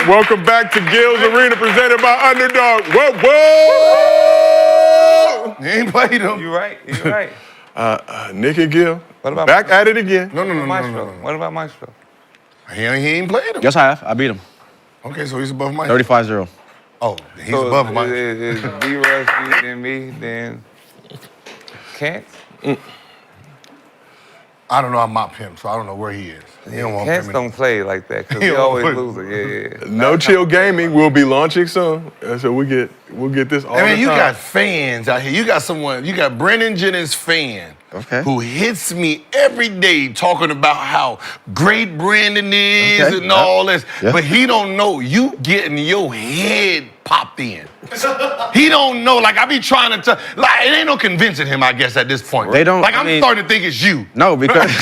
Welcome back to Gil's Arena, presented by Underdog. Whoa, whoa! He ain't played him. You right. Nick and Gil, What about back at it again. No. What about Maestro? He ain't played him. Yes, I have. I beat him. Okay, so he's above Mike. 35-0. Oh, he's above Mike. Is D-Rush, then me, then Kent? I don't know. I mop him, so I don't know where he is. He don't want Kent him. don't play like that because He he don't always play. losing. Yeah. No Chill Gaming will be launching soon, so we'll get this all I mean, the you time. got fans out here. You got Brendan Jennings fan who hits me every day talking about how great Brandon is and all this. Yeah. But he don't know you getting your head popped in. He don't know. Like, I be trying to tell. Like, it ain't no convincing him, I guess, at this point. They don't- Like, I I'm mean- starting to think it's you. No, because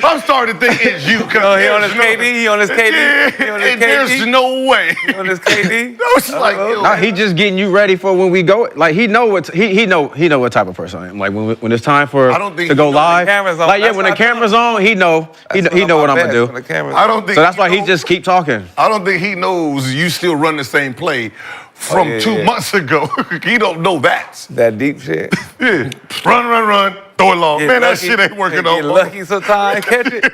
I'm starting to think it's you. Oh, he on his KD? He on his KD? He on his And there's KD? no way. He on his KD? No, it's like, yo, nah, he just getting you ready for when we go. Like he know what he know what type of person I am. Like when it's time for I don't think to he go know the live. camera's on. Like yeah, That's when the what I camera's on, he know what I'm gonna do. When the camera's I don't think So that's why he knows- just keep talking. I don't think he knows you still run the same play from 2 months ago. He don't know that. that deep shit. Yeah. Run, throw it long. Get Man, that lucky. shit ain't working Get no more. lucky sometimes, catch it.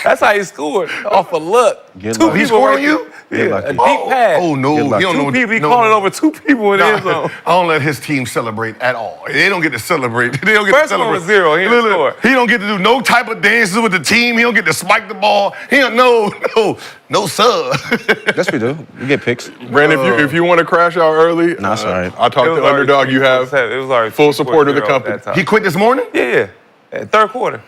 That's how he scored, off of luck. Get Two lucky. He people scored on right you? there. Yeah, lucky. a deep pass. Oh, no. Get He lucky. don't know. Two people, he no, calling over two people in the end zone. I don't let his team celebrate at all. They don't get to celebrate. They don't get First to one celebrate. was 0. He didn't score. He don't get to do no type of dances with the team. He don't get to spike the ball. He don't no sub. Yes, we do. We get picks. Brandon, if you want to crash out early, Nah, that's all right. I talked to Underdog. You have full support of the company. He quit this morning? Yeah. Third quarter.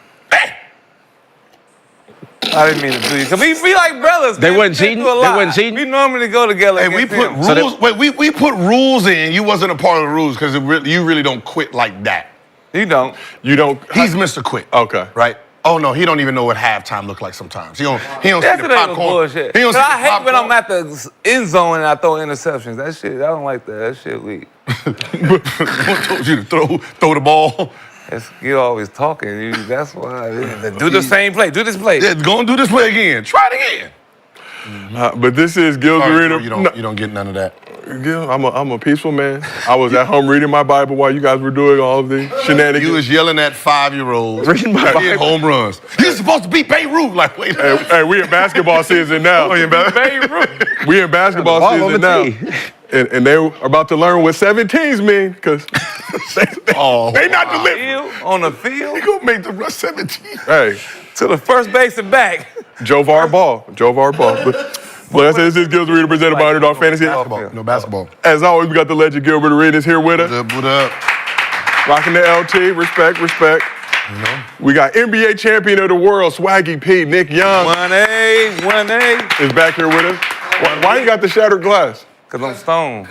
I didn't mean to do you. Cause we like brothers. They man. wasn't We cheating? do a They lot. wasn't cheating? We normally go together. Hey, we against put him. rules. Wait, we put rules in. You wasn't a part of the rules because you really don't quit like that. You don't. You don't. He's Mr. Quit. Okay. Right? Oh no, he don't even know what halftime look like sometimes. He don't see That's the what ain't no popcorn. bullshit. He don't see I the hate when popcorn. I'm at the end zone and I throw interceptions. That shit, I don't like that. That shit weak. What told you to throw the ball? You're always talking. That's why. Do the same play. Do this play. Yeah, go and do this play again. Try it again. But this is Gil's Sorry, Arena. you don't get none of that. Gil, I'm a peaceful man. I was at home reading my Bible while you guys were doing all of the shenanigans. You was yelling at 5-year-olds. Reading my Hit Bible. home runs. You're supposed to beat Beirut. Like, wait. Hey, we in basketball season now. Oh, you in We in basketball Ball on season the now. tee. And they are about to learn what 17s mean, because they not delivering. On the field. You gonna make them run 17. Hey, To the first base and back. Jovar Ball. But this is Gil's Arena, presented by Underdog Fantasy. No basketball. As always, we got the legend Gilbert Arenas here with us. What up? Rocking the LT, respect. We got NBA champion of the world, Swaggy P, Nick Young 1A. is back here with us. Why you got the shattered glass? Cause I'm stoned.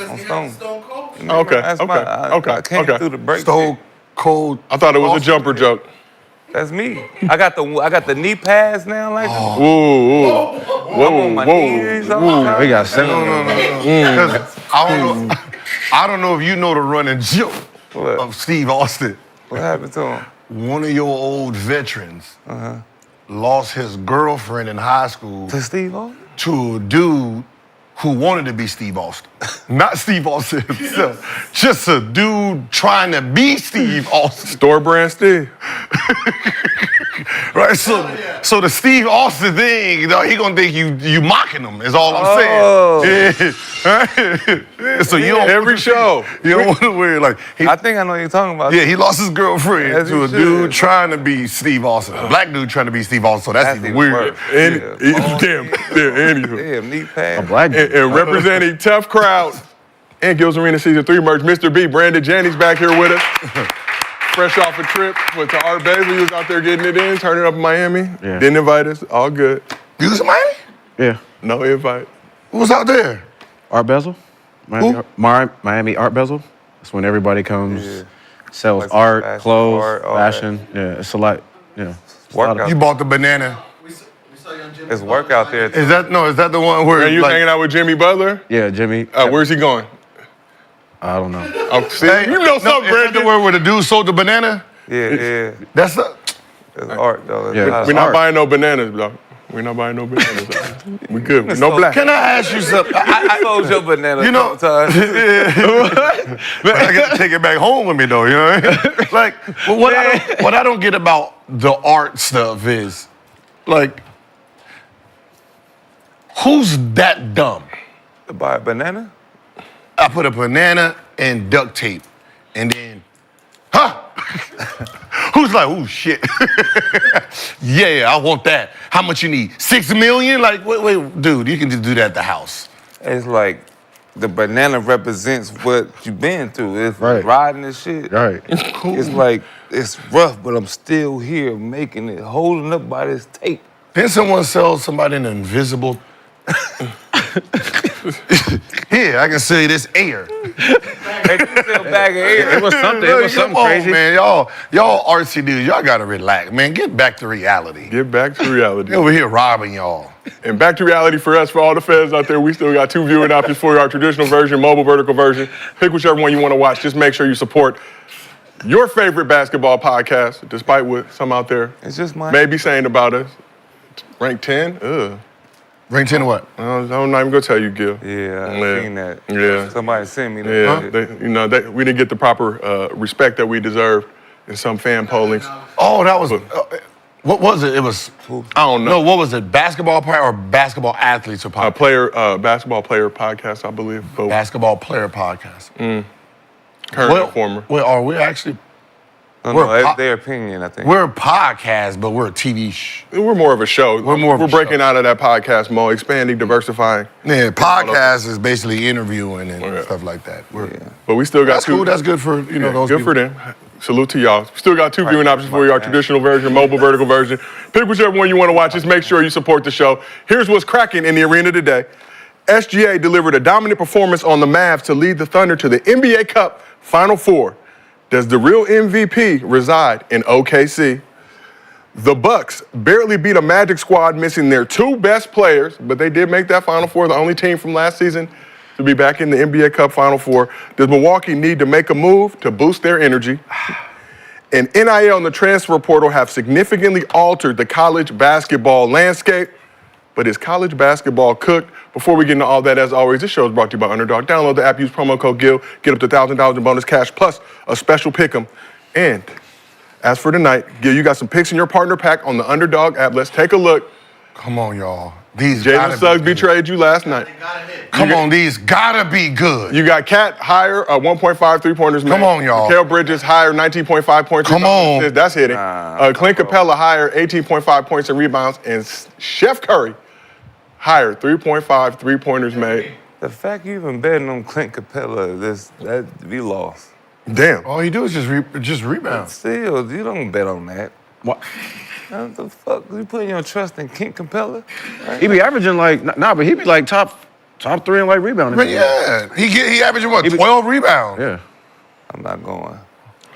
Okay, That's okay. I came through the break. Stone Cold. I thought it was a jumper joke. That's me. I got the knee pads now. Like Ooh. I'm on my knees. We got 7. Because I don't know if you know the running joke of Steve Austin. What happened to him? One of your old veterans lost his girlfriend in high school To Steve Austin? to a dude who wanted to be Steve Austin. Not Steve Austin himself. Just a dude trying to be Steve Austin. Store brand Steve. Right? So the Steve Austin thing, he gonna think you mocking him, is all I'm saying. Yeah. So you don't Every show. You don't want to wear like I think I know what you're talking about. yeah, he lost his girlfriend As to he a should. dude trying to be Steve Austin. A black dude trying to be Steve Austin, so that's even weird. worse. Anywho. Damn, knee pads. Black dude. And representing Tough Crowd and Gil's Arena Season 3 merch, Mr. B, Brandon Jennings back here with us. Fresh off a trip to Art Basel. He was out there getting it in, turning up in Miami. Yeah. Didn't invite us. All good. You was in Miami? Yeah. No invite. Who was out there? Art Basel. Miami Art Basel. That's when everybody comes, sells Like art, fashion, clothes, art, all fashion. Yeah, it's a lot. Yeah. It's a lot of- Workout. You bought the banana. It's work out there. Is that the one where And you like, hanging out with Jimmy Butler? Yeah, Jimmy. Where's he going? I don't know. Oh, see, Hey, you know something, is that the Brandon. word where the dude sold the banana? Yeah. That's the It's art though. Yeah. We're not buying no bananas, bro. We're not buying no bananas. We good. No black. Can I ask you something? I sold your banana You know, a couple times. But I got to take it back home with me, though. You know what I mean? Like, what I don't get about the art stuff is, like, who's that dumb? To buy a banana? I put a banana and duct tape, and then, who's like, oh shit, yeah, I want that. How much you need? $6 million? Like, wait, dude, you can just do that at the house. It's like the banana represents what you've been through. It's Right. riding this shit. Right. It's like, it's rough, but I'm still here making it, holding up by this tape. Then someone sells somebody an invisible. Here, I can sell you this air. Hey, you sell a bag of air. It was something. It was something Come on, crazy. man. Y'all artsy dudes, y'all gotta relax, man. Get back to reality. Get back to reality. They over here robbing y'all. And back to reality for us, for all the fans out there, we still got 2 viewing options for you, our traditional version, mobile vertical version. Pick whichever one you want to watch. Just make sure you support your favorite basketball podcast, despite what some out there It's just my. may be saying about us. Rank 10? Ugh. Rank 10 what? I'm not even going to tell you, Gil. Yeah, I Yeah. seen that. Yeah. Somebody sent me that. Yeah, we didn't get the proper respect that we deserved in some fan pollings. Oh, that was. What was it? It was. I don't know. No, what was it? Basketball player or basketball athletes or A podcast? basketball player podcast, I believe. But Basketball player podcast. current and former. Well, are we actually? No, We're that's po- their opinion, I think. We're a podcast, but we're a TV. We're more of a show. We're more of a breaking show. out of that podcast mode, expanding, diversifying. Yeah, podcast is basically interviewing and Yeah. stuff like that. But we still got That's 2. cool. That's good for those good people. for them. Salute to y'all. Still got 2 viewing options for you, our traditional version, mobile vertical version. Pick whichever one you want to watch. Just make sure you support the show. Here's what's cracking in the arena today. SGA delivered a dominant performance on the Mavs to lead the Thunder to the NBA Cup Final Four. Does the real MVP reside in OKC? The Bucks barely beat a Magic squad, missing their 2 best players, but they did make that Final Four, the only team from last season to be back in the NBA Cup Final Four. Does Milwaukee need to make a move to boost their energy? And NIL and the transfer portal have significantly altered the college basketball landscape. But is college basketball cooked? Before we get into all that, as always, this show is brought to you by Underdog. Download the app, use promo code GIL, get up to $1,000 in bonus cash, plus a special pick'em. And as for tonight, Gil, you got some picks in your partner pack on the Underdog app. Let's take a look. Come on, y'all. These Jalen gotta Suggs be good. betrayed you last night. Come on, these gotta be good. You got Cat higher, 1.5 3-pointers made. Come on, y'all. Mikal Bridges higher, 19.5 points. Come rebounds, on. assists. That's hitting. Clint Capella higher, 18.5 points and rebounds. And Chef Curry higher, 3.5 3-pointers made. The fact you even betting on Clint Capella, that we lost. Damn. All you do is just rebound. Still, you don't bet on that. What? What the fuck? You putting your trust in Clint Capella? He be averaging like but he be like top 3 in like rebounding. But yeah, he averaging what, 12 rebounds? Yeah. I'm not going.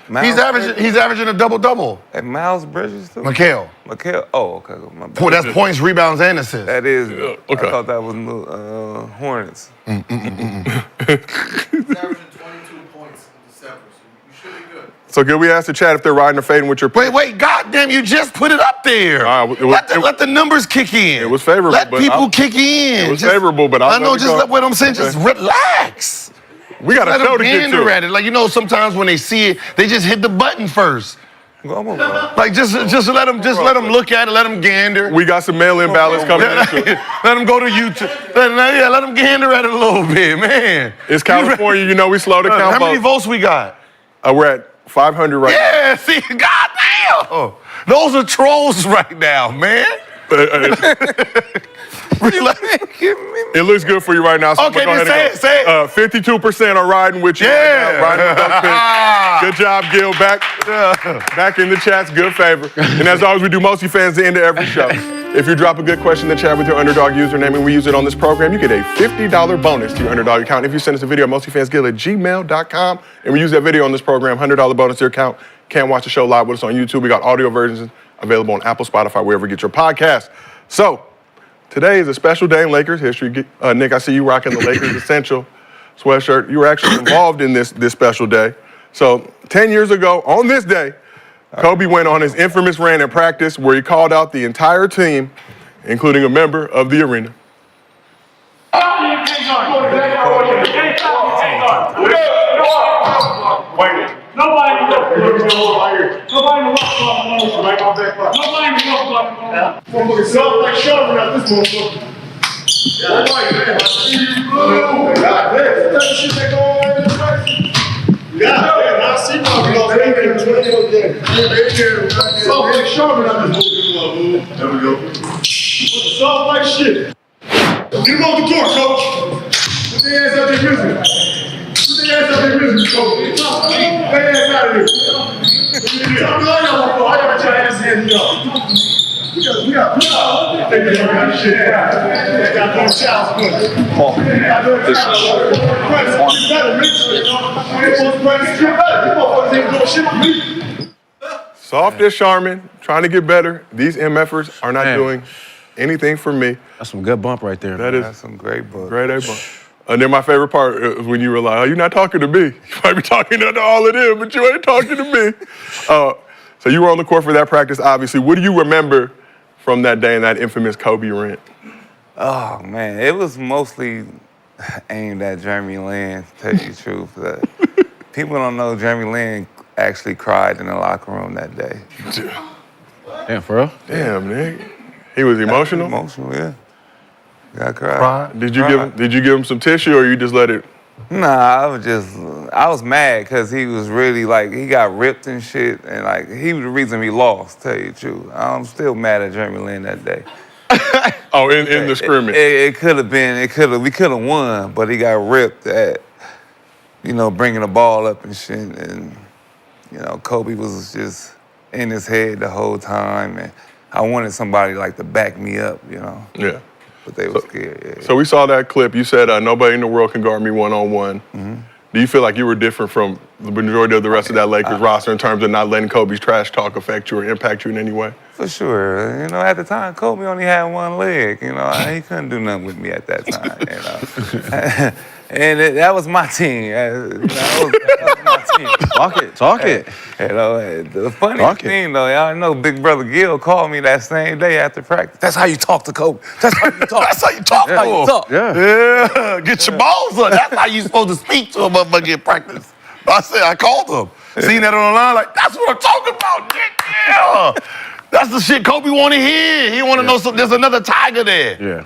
He's averaging a double-double. And Miles Bridges too? Mikal. Oh, okay. My bad. Boy, that's points, rebounds, and assists. That is. okay. I thought that was Hornets. He's averaging 22 points in December, so you should be good. So can we ask the chat if they're riding or fading with your pick? Wait, goddamn, you just put it up there. Let the numbers kick in. It was favorable, Let but people kick in. It was favorable, but I know, let it go. what I'm saying, just relax. We got a Let show them to get gander to. at it. Like, sometimes when they see it, they just hit the button first. Go on, bro. Like, just let them look at it, let them gander. We got some mail-in ballots coming in. Let them go to YouTube. Let them gander at it a little bit, man. It's California, we slow to count How many votes. votes we got? We're at 500 right Yeah, see, goddamn. Those are trolls right now, man. now. It looks good for you right now. So Okay, I'm gonna go then ahead and say go. 52% are riding with you Yeah. right now. Riding with those picks. Good job, Gil. Back in the chats. Good favor. And as always, we do Mostly Fans the end of every show. If you drop a good question in the chat with your Underdog username and we use it on this program, you get a $50 bonus to your Underdog account. If you send us a video at mostlyfansgil@gmail.com and we use that video on this program, $100 bonus to your account. Can't watch the show live with us on YouTube. We got audio versions available on Apple, Spotify, wherever you get your podcast. So, today is a special day in Lakers history. Nick, I see you rocking the Lakers Essential sweatshirt. You were actually involved in this special day. So 10 years ago, on this day, Kobe went on his infamous rant in practice where he called out the entire team including a member of the arena. Get him off the court, coach. Put their ass out there music. Put their ass out there music, coach. Get their ass out of here. I got your ass in, We got take that shit. Got no Soft as Charmin, trying to get better. These MFers are not doing anything for me. That's some good bump right there. That's some great bump. Great A bump. And then my favorite part is when you realize, oh, you're not talking to me. You might be talking to all of them, but you ain't talking to me. So you were on the court for that practice, obviously. What do you remember from that day and that infamous Kobe rant? Oh, man, it was mostly aimed at Jeremy Lin, to tell you the truth. People don't know Jeremy Lin actually cried in the locker room that day. Damn, for real? Damn, nigga. He was emotional? Emotional, yeah. Got cried. Did you give him some tissue or you just let it? Nah, I was mad because he was really like, he got ripped and shit, and like, he was the reason we lost, tell you the truth. I'm still mad at Jeremy Lin that day. Oh, in the scrimmage. It could have been, we could have won, but he got ripped at, bringing the ball up and shit, and, Kobe was just in his head the whole time, and I wanted somebody like to back me up, Yeah. But they were scared, yeah. So we saw that clip. You said nobody in the world can guard me one-on-one. Mm-hmm. Do you feel like you were different from the majority of the rest of that Lakers roster in terms of not letting Kobe's trash talk affect you or impact you in any way? For sure. At the time, Kobe only had one leg. He couldn't do nothing with me at that time. And that was my team. That was my team. Talk it. The funniest thing, though, y'all know Big Brother Gil called me that same day after practice. That's how you talk to Kobe. That's how you talk. That's how you talk. That's how you talk. Yeah. Get your balls up. That's how you supposed to speak to a motherfucker in practice. I called him. Seen that on the line, like, that's what I'm talking about, Nick. Yeah. That's the shit Kobe want to hear. He want to know there's another tiger there. Yeah.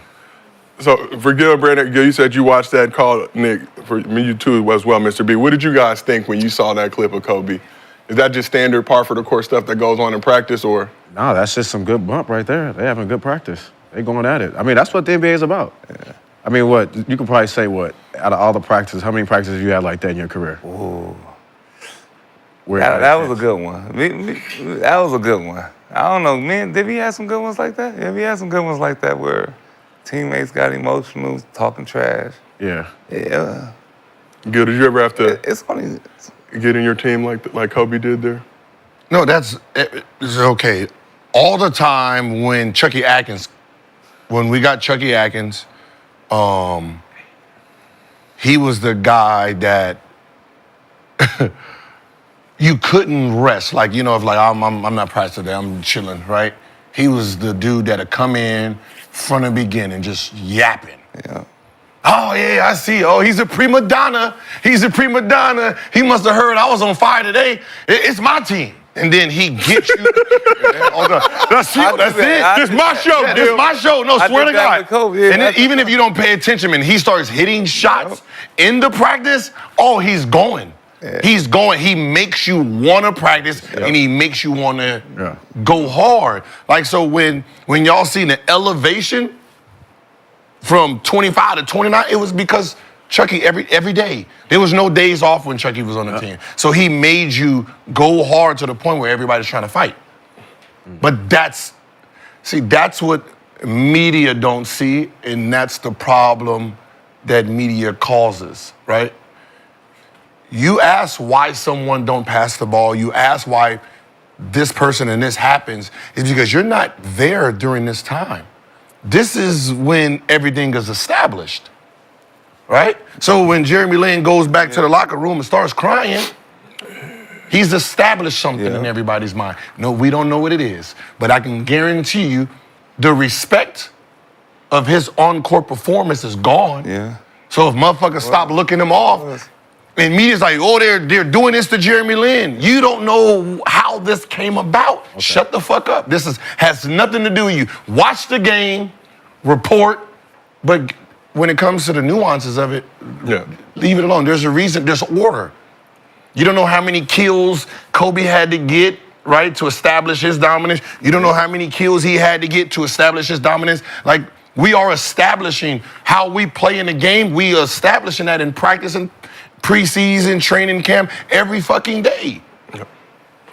So for Gilbert, you said you watched that call, Nick. For me, you too as well, Mr. B. What did you guys think when you saw that clip of Kobe? Is that just standard par for the course stuff that goes on in practice, or? No, that's just some good bump right there. They having good practice. They going at it. I mean, that's what the NBA is about. Yeah. I mean, you can probably say out of all the practices, how many practices you had like that in your career? Ooh. That was a good one. That was a good one. I don't know, man, did we have some good ones like that? Yeah, we had some good ones like that where teammates got emotional, talking trash. Yeah. Yeah. Gil, did you ever have to it's funny. Get in your team like Kobe did there? No, it's okay. All the time when we got Chucky Atkins, he was the guy that you couldn't rest. Like, if I'm not practicing today, I'm chilling, right? He was the dude that'd come in from the beginning, just yapping. Yeah. Oh, yeah, I see. Oh, he's a prima donna. He's a prima donna. He must have heard I was on fire today. It's my team. And then he gets you. That's you. That's it. It's my show, Gil. It's my show. No, swear to God. Kobe, and then even if you don't pay attention, and he starts hitting shots in the practice, he's going. Yeah. He's going. He makes you want to practice, and he makes you want to go hard. Like, so when y'all seen the elevation from 25 to 29, it was because Chucky every day. There was no days off when Chucky was on the team. So he made you go hard to the point where everybody's trying to fight. But that's what media don't see, and that's the problem that media causes, right? You ask why someone don't pass the ball, you ask why this person and this happens, is because you're not there during this time. This is when everything is established, right? So when Jeremy Lin goes back to the locker room and starts crying, he's established something in everybody's mind. No, we don't know what it is, but I can guarantee you the respect of his on-court performance is gone. Yeah. So if motherfuckers stop looking him off, and media's like, oh, they're doing this to Jeremy Lin. You don't know how this came about. Okay. Shut the fuck up. This has nothing to do with you. Watch the game, report, but when it comes to the nuances of it, leave it alone. There's a reason, there's order. You don't know how many kills Kobe had to get, right, to establish his dominance. You don't know how many kills he had to get to establish his dominance. Like, we are establishing how we play in the game. We are establishing that in practice and preseason, training camp, every fucking day. Yep.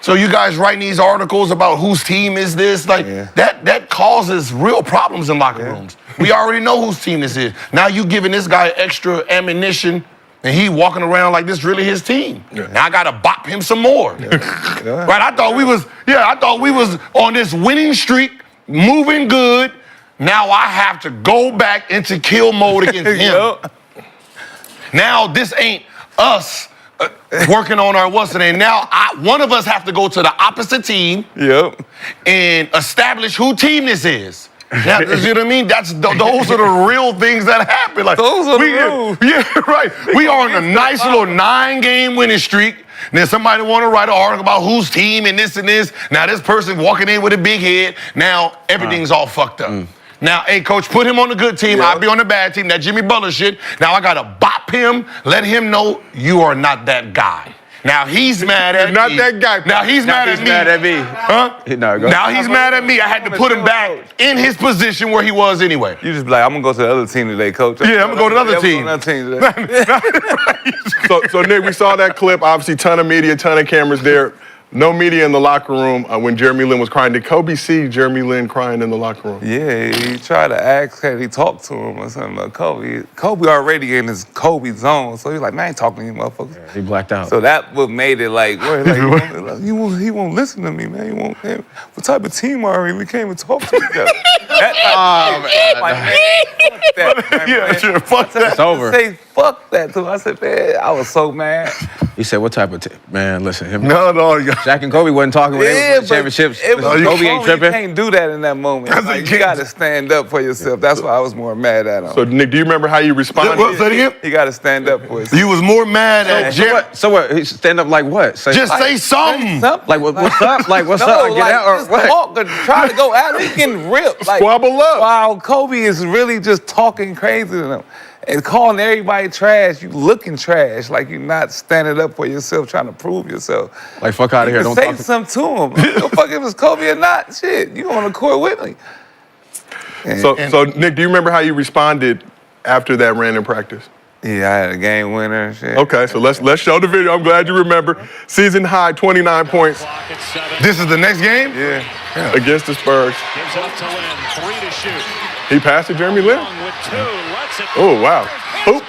So you guys writing these articles about whose team is this, like that causes real problems in locker rooms. We already know whose team this is. Now you giving this guy extra ammunition and he walking around like this really his team. Yeah. Now I gotta bop him some more. Right? I thought we was on this winning streak, moving good. Now I have to go back into kill mode against him. Now this ain't us working on our what's name. Now one of us have to go to the opposite team and establish who team this is. Now, you know what I mean? Those are the real things that happen. Like those are the rules. Yeah, right. We are on a nice little 9-game winning streak. And then somebody want to write an article about whose team and this and this. Now this person walking in with a big head. Now everything's all fucked up. Now, hey, coach, put him on the good team. I'll be on the bad team. That Jimmy Butler shit. Now I got to bop him, let him know you are not that guy. Now he's mad at me. Not that guy. Now he's mad at me. Huh? No, go now he's mad at me. I had to put him back in his position where he was anyway. You just be like, I'm going to go to the other team today, coach. Yeah, I'm going to go to the other team. So, Nick, we saw that clip. Obviously, ton of media, ton of cameras there. No media in the locker room when Jeremy Lin was crying. Did Kobe see Jeremy Lin crying in the locker room? Yeah, he tried to ask, had he talked to him or something about Kobe. Kobe already in his Kobe zone, so he's like, man, I ain't talking to you motherfuckers. Yeah, he blacked out. So that what made it like, he won't listen to me, man. What type of team are we? We can't even talk to each other. Fuck that. It's over. Say fuck that to him. I said, man, I was so mad. He said, what type of team? Man, listen, him. No. Shaq and Kobe wasn't talking when they were championships. Kobe ain't tripping. You can't do that in that moment. Like, you got to stand up for yourself. That's why I was more mad at him. So, Nick, do you remember how you responded? What, say it again? You got to stand up for yourself. You was more mad at Jeremy. So what? He stand up like what? Say something. Like what's up? Like what's no, up? Like, get out or what? Talk or try to go out. He's getting ripped. Like, squabble up. While Kobe is really just talking crazy to them and calling everybody trash. You looking trash. Like you're not standing up for yourself, trying to prove yourself. Like fuck out of here. Don't say talk something to him. Don't fuck if it's Kobe or not. Shit, you on the court with me. So, Nick, do you remember how you responded after that random practice? Yeah, I had a game winner and shit. Okay, so let's show the video. I'm glad you remember. Season high, 29 points. This is the next game? Yeah. Against the Spurs. Gives up to Lin, 3 to shoot. He passed to Jeremy Lin. With 2, lets it. Oh, wow. Oop.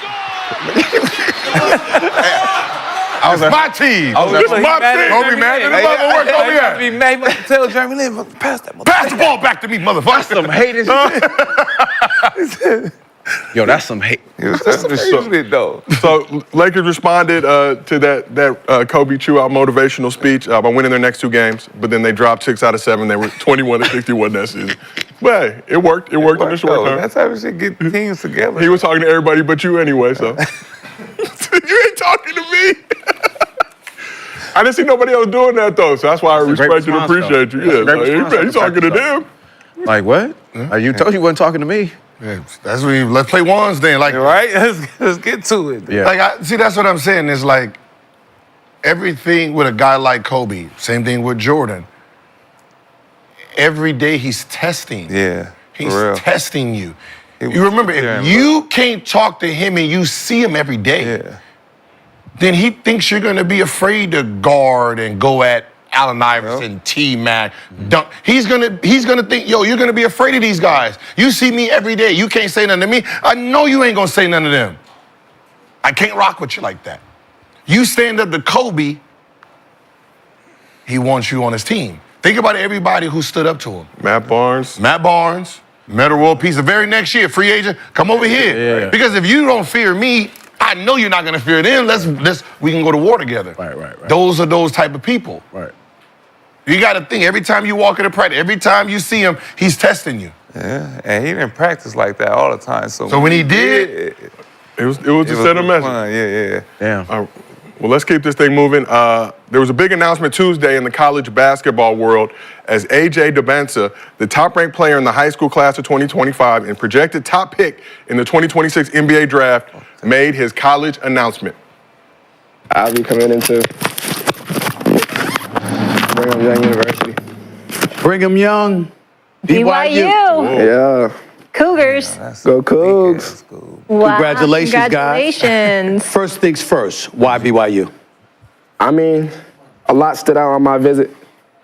I was my team. This is my team. Don't be mad at the mother. Where Kobe at? Be mad. You tell Jeremy Lin, pass that. Pass the ball back to me, motherfucker. some haters. Yo, that's some hate. He was trying to shoot it though. So Lakers responded to that Kobe Chew-out motivational speech by winning their next 2 games, but then they dropped 6 out of 7. They were 21-61 that season. But hey, it worked. It worked in the short term. That's how we should get teams together. He was talking to everybody but you anyway, so. You ain't talking to me. I didn't see nobody else doing that though, so that's why I respect and appreciate you. Yeah, he's talking to them. Like what? You told you wasn't talking to me. Yeah, that's what let's play ones then. Like, right? Let's get to it. Yeah. Like, see, that's what I'm saying. Is like everything with a guy like Kobe. Same thing with Jordan. Every day he's testing. Yeah, he's for real. testing you. You remember, if you can't talk to him and you see him every day, then he thinks you're going to be afraid to guard and go at Allen Iverson, T-Mac, Dunk. He's gonna think, yo, you're gonna be afraid of these guys. You see me every day. You can't say nothing to me. I know you ain't gonna say nothing to them. I can't rock with you like that. You stand up to Kobe, he wants you on his team. Think about everybody who stood up to him. Matt Barnes, Metal World Peace. The very next year, free agent, come over here. Yeah. Because if you don't fear me, I know you're not gonna fear them. We can go to war together. Right. Those are those type of people. Right. You got to think, every time you walk in the practice, every time you see him, he's testing you. Yeah, and he didn't practice like that all the time. So when he did, It was just send a message. fun. Yeah. Damn. Well, let's keep this thing moving. There was a big announcement Tuesday in the college basketball world as A.J. Debansa, the top-ranked player in the high school class of 2025 and projected top pick in the 2026 NBA draft, made his college announcement. I'll be coming into Brigham Young University. Brigham Young, BYU. Yeah. Cougars. Go Cougs. Wow. Congratulations, guys. Congratulations. First things first, why BYU? I mean, a lot stood out on my visit.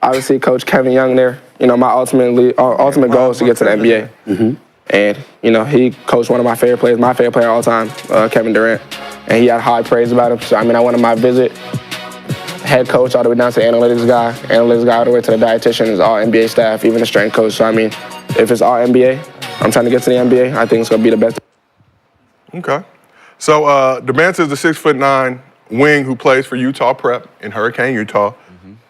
Obviously, Coach Kevin Young there. You know, my ultimate goal is to get to the NBA. Mm-hmm. And, you know, he coached one of my favorite players, my favorite player all time, Kevin Durant. And he had high praise about him. So, I mean, I went on my visit, head coach all the way down to the analytics guy all the way to the dietitians, all NBA staff, even the strength coach. So, I mean, if it's all NBA, I'm trying to get to the NBA. I think it's going to be the best. Okay. So Debansa is the 6'9" wing who plays for Utah Prep in Hurricane, Utah.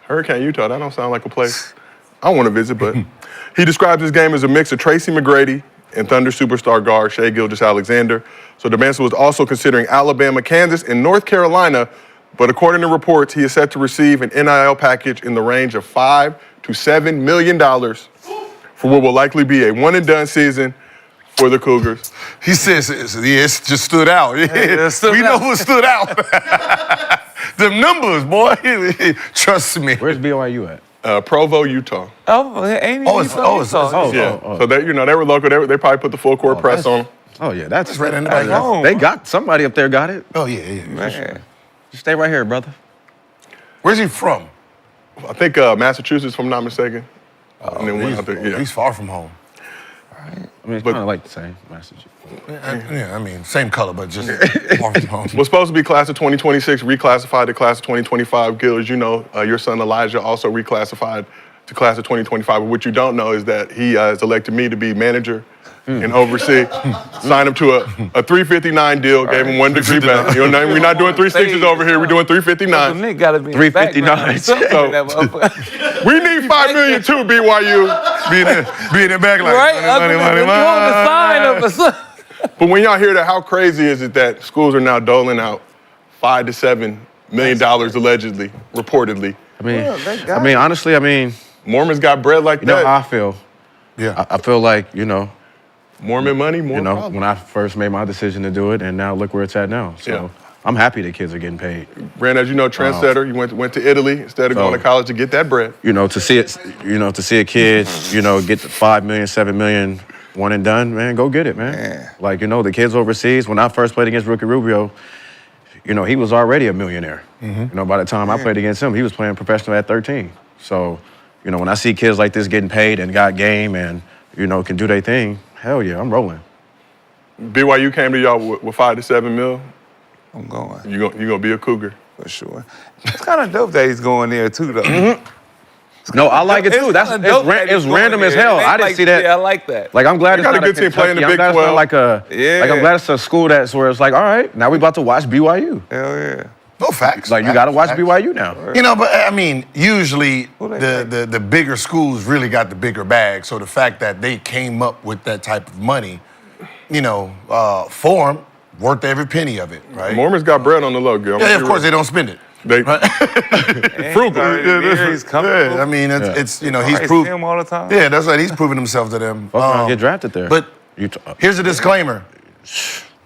Hurricane, Utah, that don't sound like a place I want to visit, but he describes his game as a mix of Tracy McGrady and Thunder superstar guard Shai Gilgeous-Alexander. So Debansa was also considering Alabama, Kansas, and North Carolina, but according to reports, he is set to receive an NIL package in the range of $5 to $7 million for what will likely be a one-and-done season for the Cougars. he says, it just stood out. We know what stood out. Them numbers, boy. Trust me. Where's BYU at? Provo, Utah. Oh, ain't he? It's So they, you know, they were local. They probably put the full court press on them. Oh, yeah, that's right in the backyard. They got, somebody up there got it. Oh, yeah. Man. Just stay right here, brother. Where's he from? I think Massachusetts, if I'm not mistaken. And then went out there, yeah. He's far from home. I mean, it's kind of like the same message. Yeah, I mean, same color, but just far from home. Was supposed to be class of 2026, reclassified to class of 2025. Gil, as you know, your son Elijah also reclassified to class of 2025. But what you don't know is that he has elected me to be manager and oversee. Signed him to a 359 deal, gave him 1 degree back. You know, we're not doing 360s over here. We're doing 359. Nick got to be 359. We need $5 million too, BYU. Be in the back like, money. But when y'all hear that, how crazy is it that schools are now doling out $5 to $7 million allegedly, reportedly? I mean, honestly, Mormons got bread like you know that. how I feel. Yeah. I feel like, you know, Mormon money, more problems. when I first made my decision to do it, and now look where it's at now. So Yeah. I'm happy that kids are getting paid. Brand, as you know, trendsetter. You went to Italy instead of going to college to get that bread. You know, to see a kid, you know, get the $5 million, $7 million, one and done, man, go get it, man. Yeah. Like, you know, the kids overseas, when I first played against Ricky Rubio, you know, he was already a millionaire. You know, by the time I played against him, he was playing professional at 13. So, you know, when I see kids like this getting paid and got game and, you know, can do their thing, hell yeah, I'm rolling. BYU came to y'all with $5 to $7 mil. I'm going. You gonna be a Cougar For sure. It's kind of dope that he's going there, too, though. No, I like it too. It's random as hell. I didn't see that. Yeah, I like that. Like, I'm glad They it's got a not good team playing in the Kentucky. Big I'm glad it's 12. not like I'm glad it's a school that's where it's like, all right, now we about to watch BYU. Hell yeah. No facts. Like, you got to watch BYU now. You know, but I mean, usually they the bigger schools really got the bigger bag. So the fact that they came up with that type of money, you know, for them, worth every penny of it, right? Mormons got bread on the low, Gil. Yeah, of course they don't spend it. They frugal. He's comfortable. Yeah, I mean, it's you know, I he's see proved. him all the time. Yeah, that's right. He's proving himself to them. Fuck around, get drafted there. But here's a disclaimer: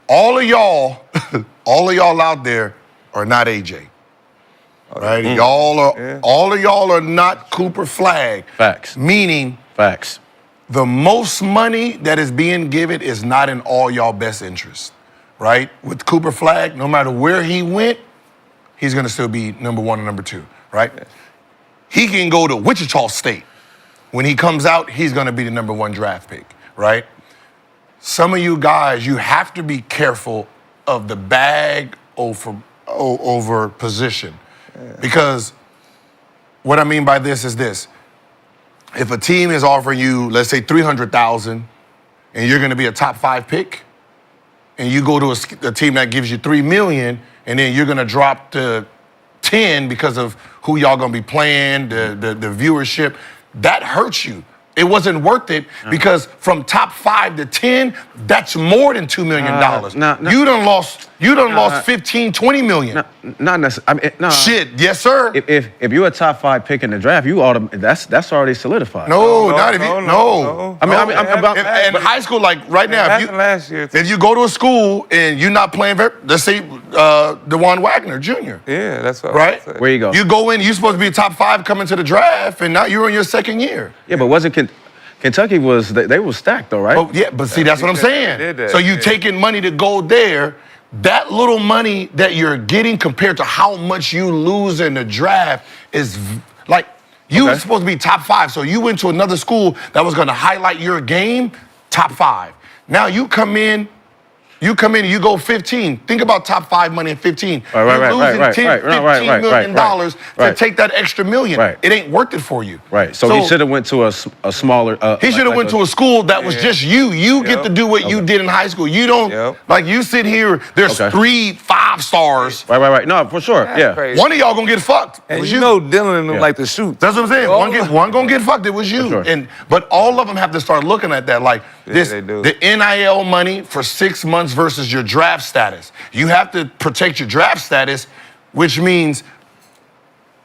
all of y'all out there are not AJ. Right? All of y'all are not Cooper Flag. Facts. Meaning, Facts. the most money that is being given is not in all y'all best interest. Right? With Cooper Flag, no matter where he went, he's gonna still be number 1 and number 2. Right? He can go to Wichita State. When he comes out, he's gonna be the number 1 draft pick. Right? Some of you guys, you have to be careful of the bag over position. Because what I mean by this is this. If a team is offering you, let's say, $300,000, and you're going to be a top 5 pick, and you go to a team that gives you $3 million, and then you're going to drop to 10 because of who y'all going to be playing, the viewership, that hurts you. It wasn't worth it because from top 5 to 10, that's more than $2 million. You done lost 15, 20 million. Not necessarily. I mean, no. Shit, yes, sir. If you're a top 5 pick in the draft, that's already solidified. No, not if you. No. I mean, I'm about. In high school, like right now, last year. if you go to a school and you're not playing, let's say DeJuan Wagner Jr. Yeah, that's what Right? Where you go? You go in, you're supposed to be a top 5 coming to the draft, and now you're in your second year. Yeah, but wasn't Kentucky was they were stacked though, right? Oh, yeah, but see, that's what I'm saying. So you taking money to go there. That little money that you're getting compared to how much you lose in the draft is like you were supposed to be top 5. So you went to another school that was going to highlight your game, top 5. Now you come in and you go 15. Think about top 5 money in 15. You're losing $15 million to take that extra million. Right. It ain't worth it for you. Right. So he should have went to a smaller. He should have went to a school that was just you. You get to do what you did in high school. You don't like you sit here. There's 3 5-stars. Right. No, for sure. Yeah. Crazy. One of y'all gonna get fucked. And It was you know Dylan and them like to shoot. That's what I'm saying. One gonna get fucked. It was you. Sure. But all of them have to start looking at that like this. they do. The NIL money for 6 months versus your draft status. You have to protect your draft status, which means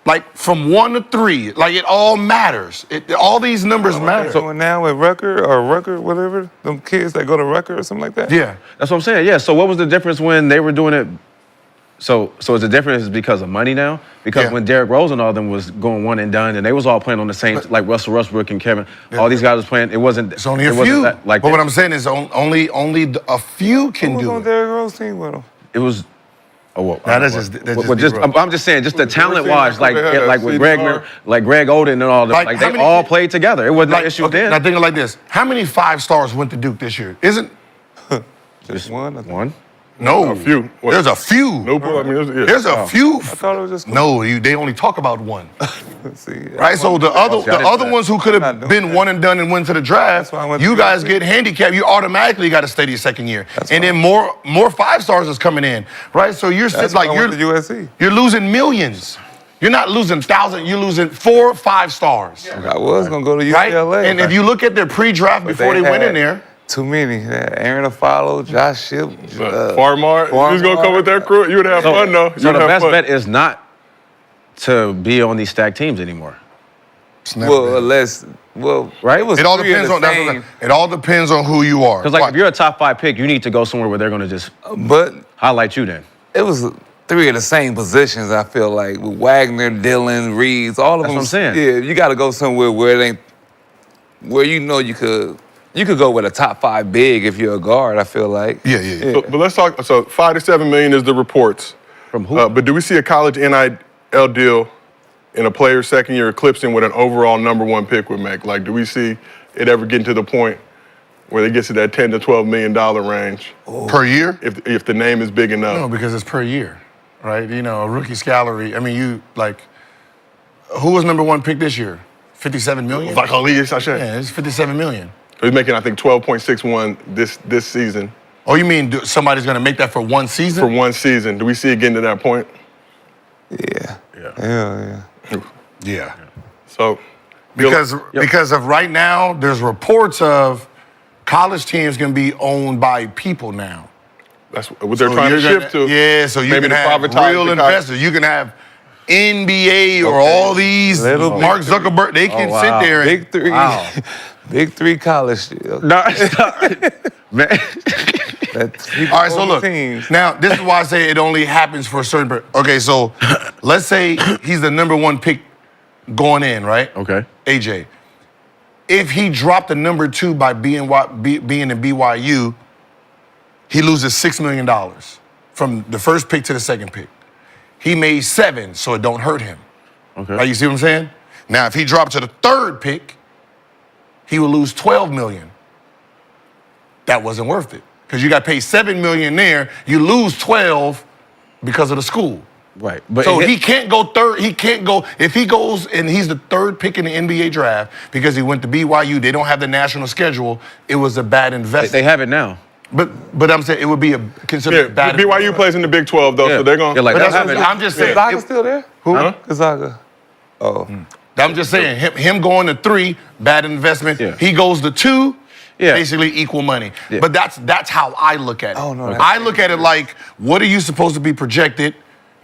like from 1 to 3, like it all matters. All these numbers matter. So now with Rucker, whatever, them kids that go to Rucker or something like that. Yeah. That's what I'm saying. Yeah. So what was the difference when they were doing it? So is the difference because of money now? Because when Derrick Rose and all them was going one and done, and they was all playing on the same, like Russell Westbrook and Kevin, all these guys was playing. It wasn't. It's only a wasn't few. That, like but what I'm saying is only a few can Who was do on it. Derrick Rose team with him? it was. Oh well. Nah, that's just I'm just saying, just the talent wise, like had like with Greg, like Greg Oden and all, Like, like how they many- all played together. It wasn't an issue then. Now think like this: how many 5-stars went to Duke this year? Isn't Just one. I think. One. no A few. What? There's a few. No, I mean, There's a few. I thought it was just No, they only talk about one. See, Right, so the other ones who could Not have doing been that. one and done and went to the draft, That's why I went to you guys USC. get handicapped. You automatically got to stay your second year, and then more 5-stars is coming in, right? So you're That's sitting like why I went to USC. you're losing millions. You're not losing thousands. You're losing 4 5-stars, I was gonna go to right? UCLA. And if you look at their pre-draft before they went in there, Too many. Aaron Afalo, Josh Shipp, Farmar, you was gonna come with their crew. You would have fun though. So the best bet is not to be on these stacked teams anymore. Well, unless, Right? It was it all three of depends the on that's same, what it all depends on who you are. Because like Why? if you're a top 5 pick, you need to go somewhere where they're gonna just but highlight you. Then it was 3 of the same positions. I feel like with Wagner, Dillon, Reeves, all of That's them. what I'm saying. Yeah, you got to go somewhere where it ain't, where you know you could go with a top 5 big if you're a guard. I feel like. Yeah. But let's talk. So 5 to 7 million is the reports. from who? But do we see a college NIL deal in a player's second year eclipsing what an overall #1 pick would make? Like, do we see it ever getting to the point where it gets to that $10 to $12 million range Per year? if the name is big enough? No, because it's per year, right? You know, a rookie's salary. I mean, who was #1 pick this year? 57 million? Yeah, it's 57 million. He's making, I think, 12.61 this season Oh, you mean somebody's going to make that for one season? for one season. Do we see it getting to that point? Yeah. Yeah. So Because of right now, there's reports of college teams going to be owned by people now. that's what they're So trying to you're shift gonna- to. Yeah, so you Maybe can to have privatize real the college. investors. You can have NBA or all these Little big Mark Zuckerberg. They can sit there and Big 3. Wow. Big 3 college. No, man. All right, so look. Now, this is why I say it only happens for a certain person. Okay, so let's say he's the #1 pick going in, right? Okay. AJ. If he dropped the #2 by being in BYU, he loses $6 million from the first pick to the second pick. He made 7, so it don't hurt him. Okay. Right, you see what I'm saying? Now, if he dropped to the third pick, he would lose $12 million. That wasn't worth it. Because you got paid $7 million there, you lose 12 because of the school. Right. But So he can't go third. He can't go if he goes and he's the third pick in the NBA draft because he went to BYU. They don't have the national schedule. It was a bad investment. they have it now. But I'm saying it would be considered Yeah, bad. BYU plays in the Big 12 though, Yeah. so they're going. Yeah, like But they'll that's have what it. I'm just saying. Gonzaga still there? Who? Gonzaga. Oh. I'm just saying, him going to 3, bad investment. Yeah. He goes to 2, Yeah. basically equal money. Yeah. But that's how I look at it. Oh, no, that's I look at it like, what are you supposed to be projected?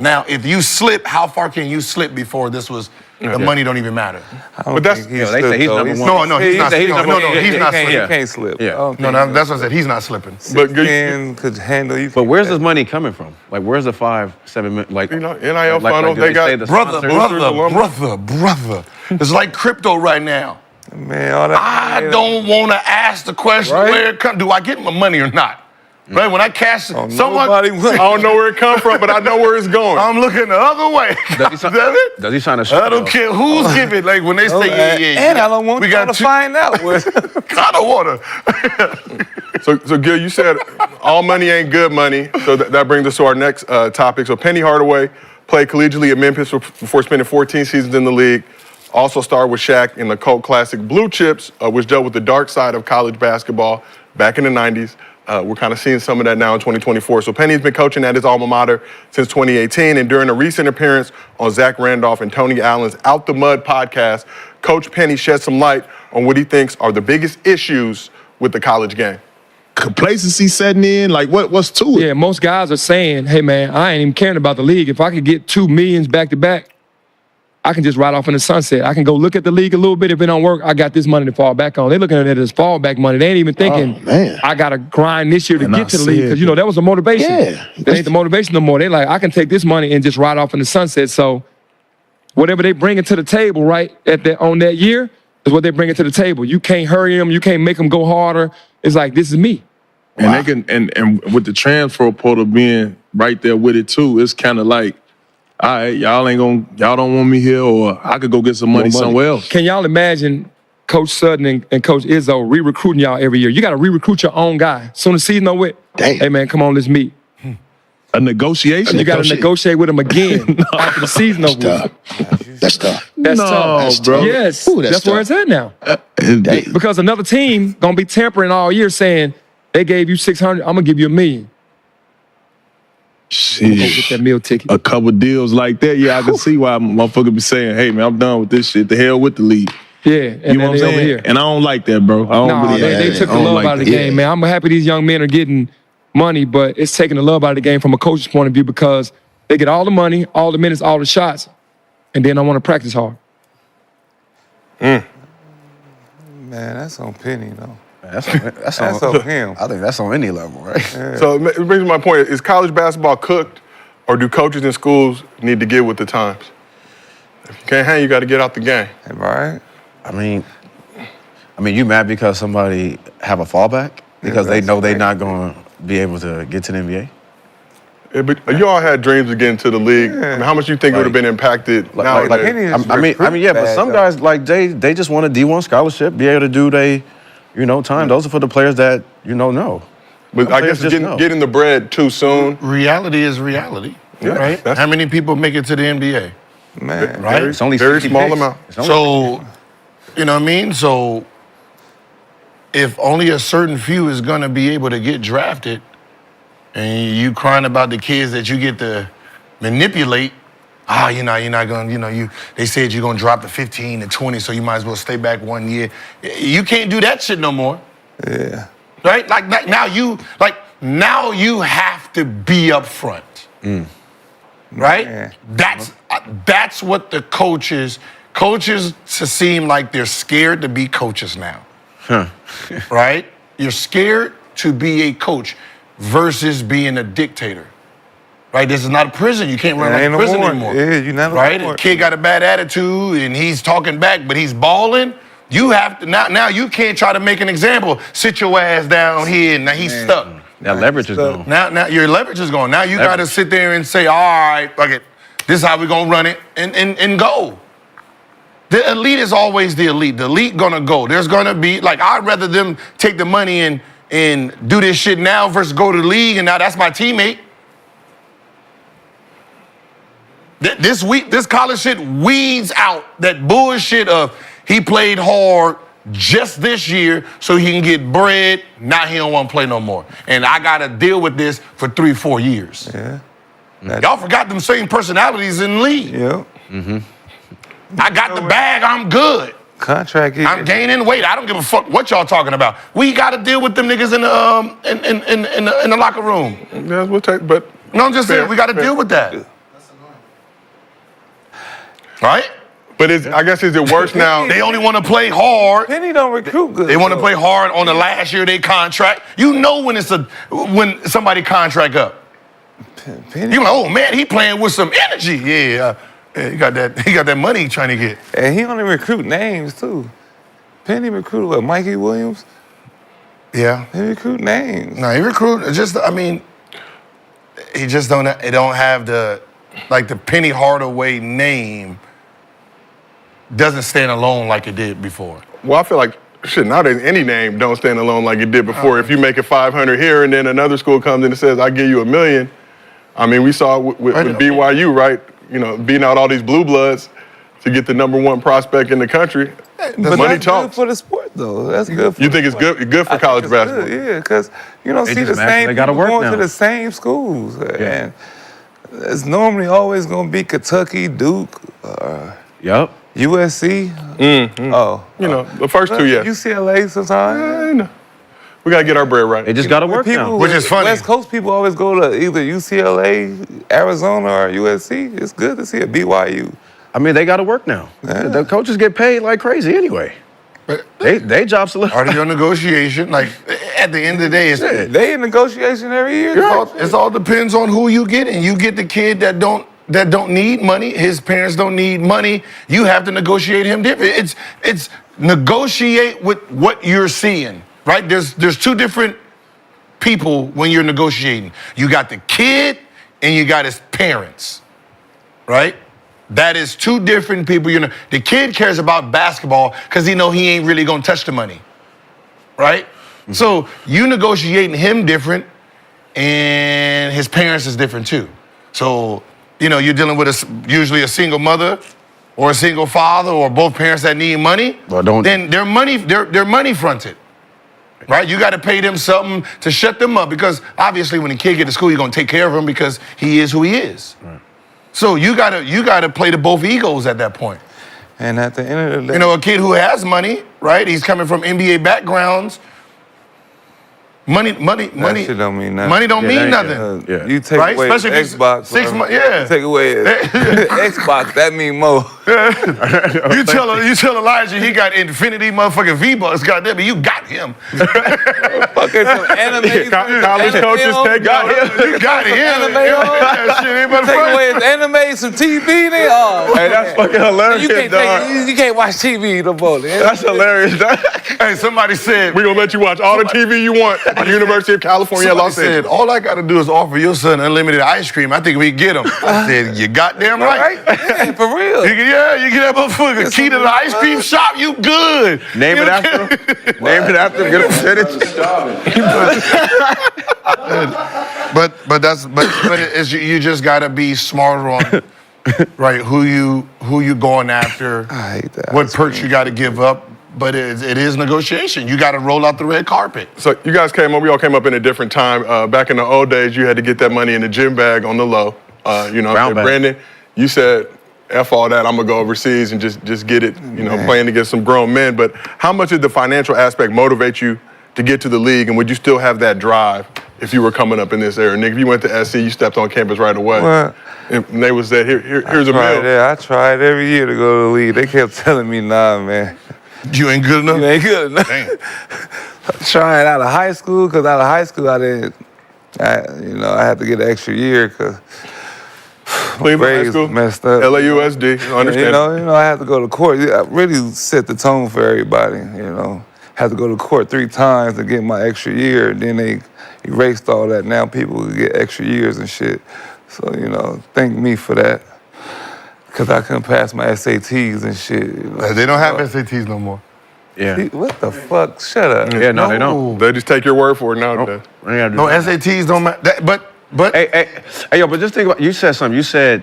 Now, if you slip, how far can you slip before this was the money don't even matter? But that's They say he's number one. No, he's not. he's No, number no, one. he's not He slipping. can't slip. Yeah. No, that's what I said. He's not slipping. But good- 10 could handle you. But where's this money coming from? Like, where's the 5-7 million? Like, You know, NIL funnels, do they got- say the Brother, sponsors? brother. It's like crypto right now. Man, all that. I don't want to ask the question Right. where it comes. Do I get my money or not? Right? When I cash someone, Nobody I don't know where it come from, but I know where it's going. I'm looking the other way. Does he Damn it. Does he sign a I don't care who's giving. Like when they say, yeah. And I don't want we y'all got to find out. kind of water. So Gil, you said all money ain't good money. So that brings us to our next topic. So Penny Hardaway played collegiately at Memphis before spending 14 seasons in the league. Also starred with Shaq in the cult classic Blue Chips, which dealt with the dark side of college basketball back in the 90s. We're kind of seeing some of that now in 2024. So Penny's been coaching at his alma mater since 2018. And during a recent appearance on Zach Randolph and Tony Allen's Out the Mud podcast, Coach Penny shed some light on what he thinks are the biggest issues with the college game. Complacency setting in. Like, what's to it? Yeah, most guys are saying, hey, man, I ain't even caring about the league. If I could get $2 million back to back, I can just ride off in the sunset. I can go look at the league a little bit. If it don't work, I got this money to fall back on. They're looking at it as fallback money. They ain't even thinking, man. I got to grind this year to And get I to the league. said- Because, that was the motivation. Yeah. That ain't the motivation no more. They like, I can take this money and just ride off in the sunset. So whatever they bring to the table, right, on that year is what they bring to the table. You can't hurry them. You can't make them go harder. It's like, this is me. And they can and with the transfer portal being right there with it too, it's kind of like, all right, y'all don't want me here, or I could go get some money somewhere else. Can y'all imagine Coach Sutton and Coach Izzo re-recruiting y'all every year? You got to re-recruit your own guy. Soon as the season over with, hey, man, come on, let's meet. A negotiation. You got to negotiate with him again after the season over with. That's tough. That's tough. That's bro. Yes, Ooh, that's where it's at now. Damn. Because another team going to be tampering all year saying, they gave you 600, I'm going to give you $1 million. Go get Shit. that meal ticket. A couple deals like that, yeah, I can see why motherfucker be saying, hey, man, I'm done with this shit. The hell with the league. Yeah, and You know then what I'm they over saying? here. And I don't like that, bro. I don't No, really they took I the don't love like out of the that. game, man. I'm happy these young men are getting money, but it's taking the love out of the game from a coach's point of view because they get all the money, all the minutes, all the shots, and then I want to practice hard. Man, that's on Penny, though. That's That's on on him. I think that's on any level, right? So it brings me to my point. Is college basketball cooked, or do coaches and schools need to get with the times? If you can't hang, you got to get out the game. Right? I mean, you mad because somebody have a fallback? Because they that's know they're right. not going to be able to get to the NBA? Yeah, but you all had dreams of getting to the league. I mean, how much you think would have been impacted nowadays? Like, Penny is yeah, but recruiting some bad, guys, like, they just want a D1 scholarship, be able to do time. Those are for the players that, know. But Some I players guess just it's know. getting the bread too soon. Reality is reality. Yeah, Right? that's- How many people make it to the NBA? Man. Right? It's only Very 60 small picks. amount. It's only So, you know what I mean? So, if only a certain few is going to be able to get drafted, and you crying about the kids that you get to manipulate, you're not going to, they said you're going to drop to 15 to 20, so you might as well stay back 1 year. You can't do that shit no more. Yeah. Right? Now you have to be up front. Right? Yeah. That's what the coaches seem like they're scared to be coaches now. Right? You're scared to be a coach versus being a dictator. Right? This is not a prison. You can't run like Ain't a no prison more. anymore. Yeah, you're not right? no more. A kid got a bad attitude and he's talking back, but he's balling. You have to now you can't try to make an example. Sit your ass down here and now he's stuck. that leverage is gone. Now your leverage is gone. Now you got to sit there and say, all right, fuck it. This is how we're going to run it and go. The elite is always the elite. The elite going to go. There's going to be, I'd rather them take the money and do this shit now versus go to the league and now that's my teammate. This college shit weeds out that bullshit of he played hard just this year so he can get bread. Now he don't want to play no more. And I got to deal with this for 3-4 years. Yeah. Y'all forgot them same personalities in the league. Yeah. I got the bag. I'm good. Contract. I'm gaining weight. I don't give a fuck what y'all talking about. We got to deal with them niggas in the locker room. Yeah, we'll take. But no, I'm just saying we got to deal with that. Right? But I guess is it worse now? They only want to play hard. Penny don't recruit good. They want to play hard on the last year of their contract. You know when somebody contract up. Penny. You like, oh man, he playing with some energy. Yeah, he got that money he trying to get. And he only recruit names too. Penny recruited what? Mikey Williams. Yeah, he recruit names. No, he recruit. He just don't have the Penny Hardaway name. Doesn't stand alone like it did before. Well, I feel like now that any name don't stand alone like it did before. If you make it 500 here and then another school comes in and says, "I give you $1 million," I mean, we saw with BYU, right? You know, beating out all these blue bloods to get the #1 prospect in the country. But money that's talks. good for the sport, though. That's good. You think it's good for college basketball? Good, yeah, because you don't They see the just naturally same gotta people work going now. to the same schools, and it's normally always going to be Kentucky, Duke, Yep. USC. Oh, You know, the first two, yeah. UCLA sometimes. We got to get our bread right. They just got to work now. Which is funny. West Coast people always go to either UCLA, Arizona, or USC. It's good to see a BYU. I mean, they got to work now. The coaches get paid like crazy anyway. They job select. Part of your negotiation, like at the end of the day, They in negotiation every year. it all depends on who you get, and you get the kid that don't need money. His parents don't need money. You have to negotiate him different. It's negotiate with what you're seeing, right? There's two different people when you're negotiating. You got the kid and you got his parents, right? That is two different people. You know, the kid cares about basketball because he ain't really gonna touch the money, right? Mm-hmm. So you negotiating him different, and his parents is different too. So you're dealing with usually a single mother or a single father or both parents that need money. Well, then they're money fronted, right? You got to pay them something to shut them up because obviously when the kid get to school, you're gonna take care of him because he is who he is. Right. So you gotta play to both egos at that point. And at the end of the day, a kid who has money, right? He's coming from NBA backgrounds. Money shit don't mean nothing. Money don't mean nothing. You take Right? away Especially if it's Xbox. 6 months. Yeah. You take away Xbox, that mean more. You tell Elijah he got Infinity motherfucking V-Bucks, goddamn, but you got him. Fucking some anime. College coaches take got him. You got him. Anime That shit ain't but Take funny. away his anime, some TV, they Hey, that's fucking hilarious, dog. you can't watch TV no more. That's hilarious. Hey, somebody said, We're going to let you watch all the TV you want at the University of California, somebody Los said, Angeles. all I got to do is offer your son unlimited ice cream. I think we can get him. I said, you goddamn right. Yeah, for real. You get that motherfucker key to the ice cream shop, you good. Name it after him. Name it after him. Get a percentage. But you just gotta be smarter on right who you going after. I hate that. What perks you got to give up. But it is negotiation. You got to roll out the red carpet. So you guys we all came up in a different time. Back in the old days, you had to get that money in the gym bag on the low. Brown bag. Brandon, you said, F all that, I'm going to go overseas and just get it, playing against some grown men. But how much did the financial aspect motivate you to get to the league? And would you still have that drive if you were coming up in this era? Nick, if you went to SC, you stepped on campus right away. What? And they was that, here's a meal. I tried every year to go to the league. They kept telling me, nah, man. You ain't good enough? You ain't good enough. Damn. Trying out of high school, because out of high school, I had to get an extra year because Cleveland High grades School, messed up. LAUSD, I understand. I had to go to court. I really set the tone for everybody, Had to go to court 3 times to get my extra year. Then they erased all that. Now people get extra years and shit. So, thank me for that. Because I couldn't pass my SATs and shit. They don't have SATs no more. Yeah. What the fuck? Shut up. Yeah, no, they don't. They just take your word for it nowadays. No, SATs don't matter. But Hey, yo, but just think about, you said something. You said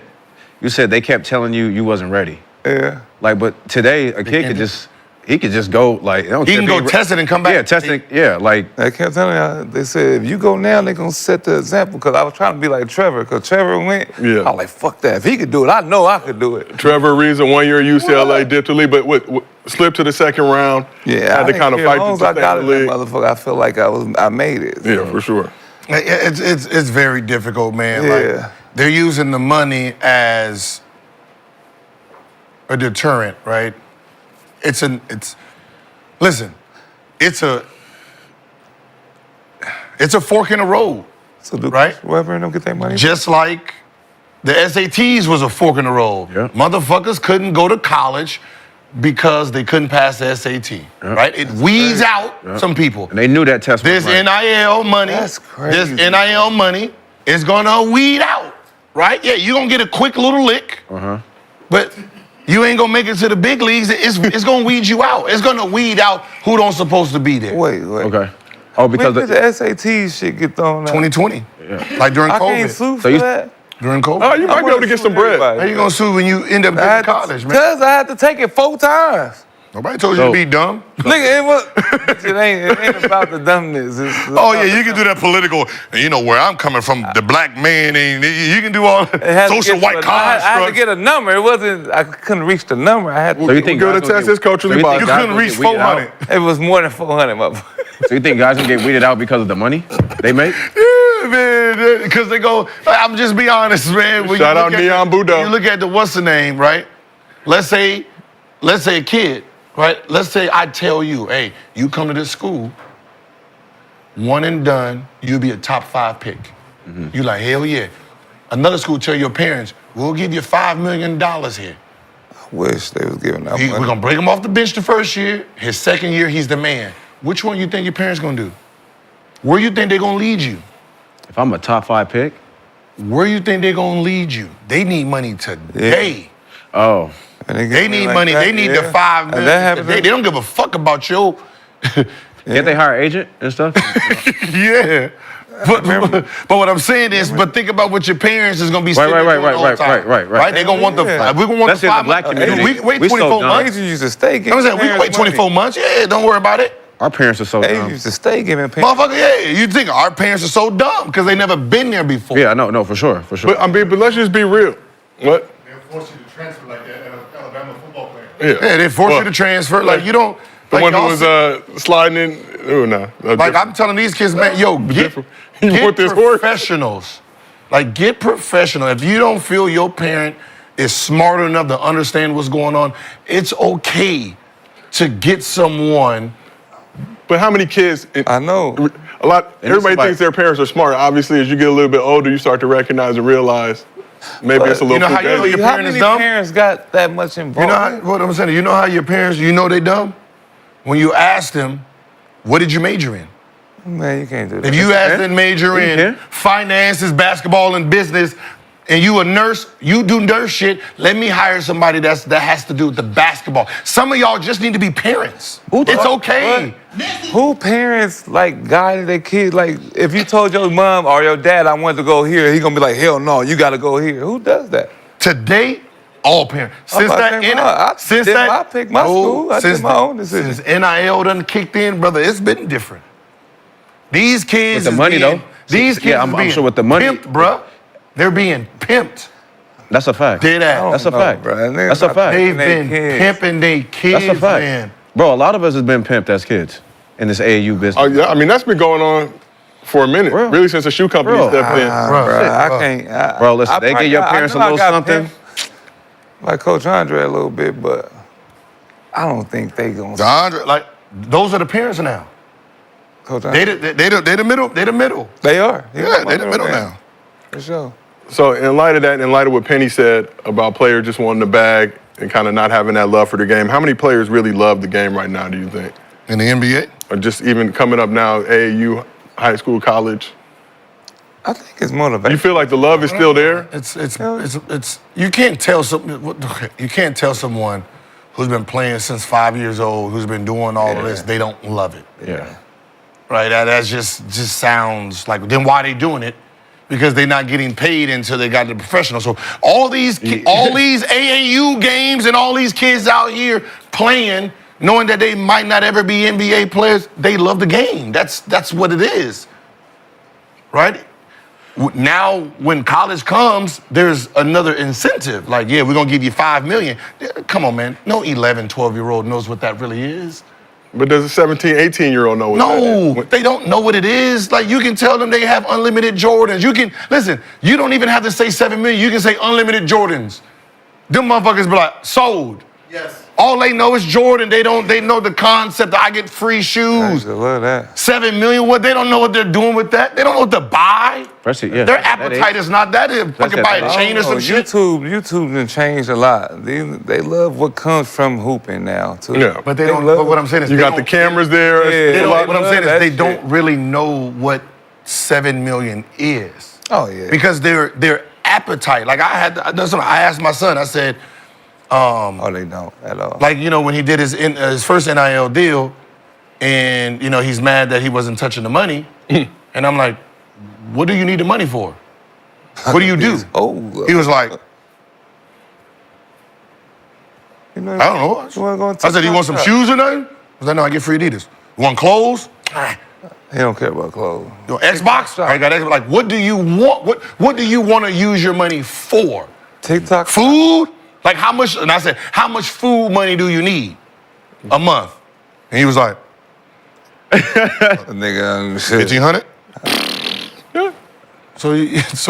they kept telling you wasn't ready. Yeah. Like, but today, a kid could just, he could just go like. I don't He care can if go test it and come back. Yeah, test it. Yeah, like I kept telling y'all, they said, if you go now, they're going to set the example. Because I was trying to be like Trevor. Because Trevor went, Yeah. I was like, fuck that. If he could do it, I know I could do it. Trevor Ariza, 1 year at UCLA, dipped the league, but what slipped to the second round. Yeah, Had to kind of fight as long as to I stay got in it, the league. motherfucker, I feel like I made it. Yeah, for sure. It's very difficult, man. Yeah. Like, they're using the money as a deterrent, right? Listen, it's a fork in the road. So do Right? whoever and them get their money. Just like the SATs was a fork in the road. Yeah. Motherfuckers couldn't go to college because they couldn't pass the SAT, right? It weeds out some people. and they knew that test was This right. NIL money, That's crazy. this NIL money is gonna weed out, right? Yeah, you're gonna get a quick little lick, but you ain't gonna make it to the big leagues. It's gonna weed you out. It's gonna weed out who don't supposed to be there. Wait. Okay. Oh, because When did the SAT shit get thrown out? 2020, like during I can't COVID. sue So for you- that. During COVID. Oh, you might be able to get some bread. How you gonna sue when you end up getting college, man? Because I had to take it 4 times. Nobody told you So- to be dumb. Nigga, it ain't about the dumbness. It's Oh yeah, you can do that political. You know where I'm coming from, the black man, and you can do all It had to social get white to a- I had to constructs. get a number. It wasn't. I couldn't reach the number. I had to. So you think We're guys good to gonna test get- this culturally so you think biased. You guys couldn't gonna reach get weeded out? 400. It was more than 400, motherfucker. So you think guys gonna get weeded out because of the money they make? Yeah, man, because they go. I'm just be honest, man. When Shout you out look at Neon the- Budo. You look at the what's the name, right? Let's say a kid, right? Let's say I tell you, hey, you come to this school, one and done, you'll be a top 5 pick. You like, hell yeah. Another school tell your parents, we'll give you $5 million here. Wish they was giving out We're money. gonna break him off the bench the first year. His second year, he's the man. Which one you think your parents gonna do? Where you think they're gonna lead you? If I'm a top 5 pick, Where you think they're gonna lead you? They need money today. oh, And get They need like money. that, They need yeah. the $5 And million that happened. today. They don't give a fuck about your. can't they hire an agent and stuff? Yeah. But what I'm saying is, but think about what your parents is gonna be sitting Right, there doing right, all the time. right. They're gonna want the. Yeah. We're gonna want That's the in the 5 black months. community. We wait We so 24 dumb. months. Agents used to stay giving I'm saying we parents wait 24 money. months. Yeah, don't worry about it. Our parents are so Agents dumb. used to stay giving parents. Motherfucker, yeah. You think our parents are so dumb because they never been there before. Yeah, no, for sure. But I mean, but let's just be real. What? They'll force you to transfer like that at an Alabama football player. Yeah, they force Well, you to transfer. Like you don't. The like, one who y'all was see- sliding in. Oh no. Like I'm telling these kids, man, yo, get different. You want this horse? professionals. Like get professional. If you don't feel your parent is smart enough to understand what's going on, it's okay to get someone. But how many kids? I know. A lot. And Everybody somebody- thinks their parents are smart. Obviously, as you get a little bit older, you start to recognize and realize maybe it's a little. You know how you know fugazi. your How parent is many dumb? parents got that much You involved? know how, what I'm saying? You know how your parents, you know they dumb? When you ask them, what did you major in? Man, you can't do that. If you ask them major in can. finances, basketball, and business, and you a nurse, you do nurse shit, let me hire somebody that has to do with the basketball. Some of y'all just need to be parents. It's okay. Who parents like guided their kids? Like, if you told your mom or your dad I wanted to go here, he gonna be like, hell no, you gotta go here. Who does that? Today, all parents. Since I that, picked I picked my school. I did my own decision. Since NIL done kicked in, brother, it's been different. These kids With the is money, being, though. These kids Yeah, I'm is being sure with the money. pimped, bruh. They're being pimped. That's a fact. Dead ass. That's a fact. That's a fact. They've they been kids. pimping their kids, That's a fact. man. Bro, a lot of us has been pimped as kids in this AAU business. Oh yeah, I mean that's been going on for a minute. Bro. Really, since the shoe company Bro. stepped in. Bruh, I can't. Bro, listen, they give your I parents a know I little got something. pimped like Coach Andre a little bit, but I don't think they gonna. DeAndre, like, those are the parents now. Coach They Andre. the middle. They the middle. They are. Yeah, they the middle now. For sure. So in light of that, in light of what Penny said about players just wanting the bag and kind of not having that love for the game, how many players really love the game right now? Do you think? In the NBA? Or just even coming up now, AAU, high school, college? I think it's motivation. You feel like the love is still there? It's you can't tell someone who's been playing since 5 years old, who's been doing all of this, they don't love it. Yeah. Right? That just sounds like, then why they doing it? Because they're not getting paid until they got the professional. So all these AAU games and all these kids out here playing knowing that they might not ever be NBA players, they love the game. That's what it is, right? Now, when college comes, there's another incentive. Like, yeah, we're gonna give you $5 million. Come on, man. No 11, 12-year-old knows what that really is. But does a 17, 18-year-old know what that is? No, they don't know what it is. Like, you can tell them they have unlimited Jordans. You can, listen, you don't even have to say 7 million. You can say unlimited Jordans. Them motherfuckers be like, sold. Yes. All they know is Jordan. They know the concept that I get free shoes. I love that. 7 million, what? They don't know what they're doing with that. They don't know what to buy. Especially, yeah, Their that appetite is not that. They fucking buy a chain or some shit. YouTube done changed a lot. They love what comes from hooping now, too. Yeah. But they don't, but what I'm saying is You they got the don't- cameras there. Yeah. They don't, what I'm saying is That they shit. don't really know what 7 million is. Oh, yeah. Because their appetite, like I asked my son, I said, Oh, they don't at all. like, you know, when he did his first NIL deal, and, you know, he's mad that he wasn't touching the money, and I'm like, what do you need the money for? What do you do? He was like, You know, I don't know. You wanna go and I said, you touch want some my shop? shoes or nothing? I was like, no, I get free Adidas. You want clothes? He don't care about clothes. You want Xbox? I got Xbox. Like, what do you want? What do you want to use your money for? TikTok. Food? Like, how much? And I said, how much food money do you need a month? And he was like, Nigga, shit. 1,500? So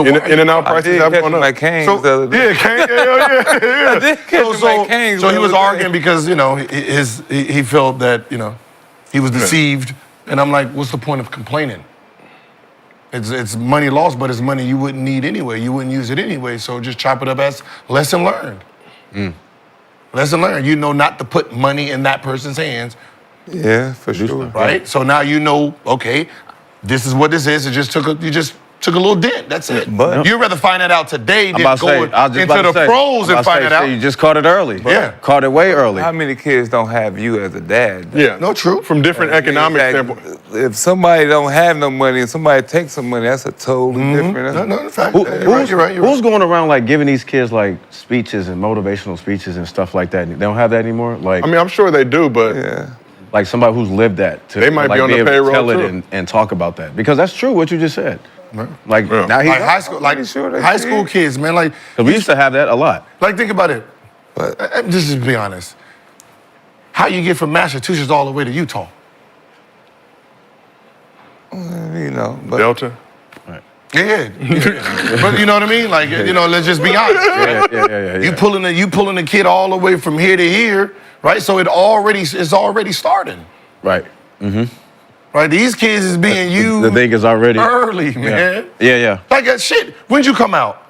In and out I prices did have catch gone him up. at Cane's the other day. Yeah, yeah. I did catch him at Cane's So he the was other day. arguing because, you know, he felt that, you know, he was deceived. And I'm like, what's the point of complaining? It's money lost, but it's money you wouldn't need anyway. You wouldn't use it anyway. So just chop it up as lesson learned. Lesson learned. You know not to put money in that person's hands, Yeah, for sure. right? So now you know, okay, this is what this is. You just took a little dent. That's it. But- You'd rather find that out today I'm than about to say, going I was just into about the to say, pros I'm and about to find say, it out. so you just caught it early. Yeah. Caught it way early. How many kids don't have you as a dad? Yeah. No, true. From different economic standpoints. If somebody don't have no money and somebody takes some money, that's a totally different. No, in fact, Who- you're right. Who's going around like giving these kids like speeches and motivational speeches and stuff like that? They don't have that anymore. Like, I mean, I'm sure they do, but Yeah. like somebody who's lived that. To, They might like, be on the able to payroll, tell it too. and talk about that because that's true what you just said. Like Yeah. now he's Like high school, like Pretty sure they high did. school kids, man. Like, we used to have that a lot. like think about it. But Just be honest. How you get from Massachusetts all the way to Utah? you know, but Delta. Yeah. But you know what I mean? Like, you know, let's just be honest. Yeah. You pulling the kid all the way from here to here, right? So it's already starting. Right. Right? These kids is being used The thing is already early, man. Yeah. Like that shit. When'd you come out?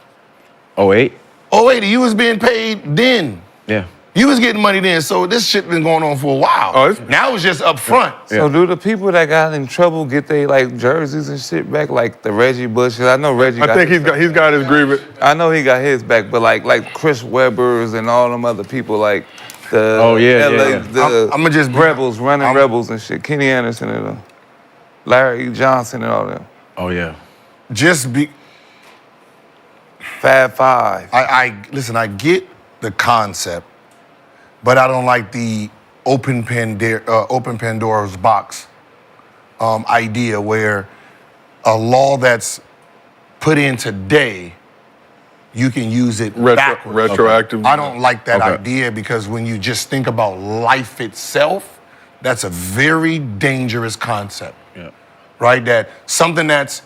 08. 08, you was being paid then. Yeah. You was getting money then, so this shit been going on for a while. Oh, it's- Now it's just up front. So do the people that got in trouble get they like jerseys and shit back, like the Reggie Bush? I know Reggie. I think he's got his grievance. I know he got his back, but like Chris Webber's and all them other people, like the yeah. the I'ma just be- Rebels, running Rebels and shit. Kenny Anderson and Larry Johnson and all them. Oh yeah. Just be. Fab Five. Listen. I get the concept, but I don't like the open Pandora's box idea where a law that's put in today, you can use it backwards. Retroactive. I don't like that Okay. idea because when you just think about life itself, that's a very dangerous concept. Yeah. Right? That something that's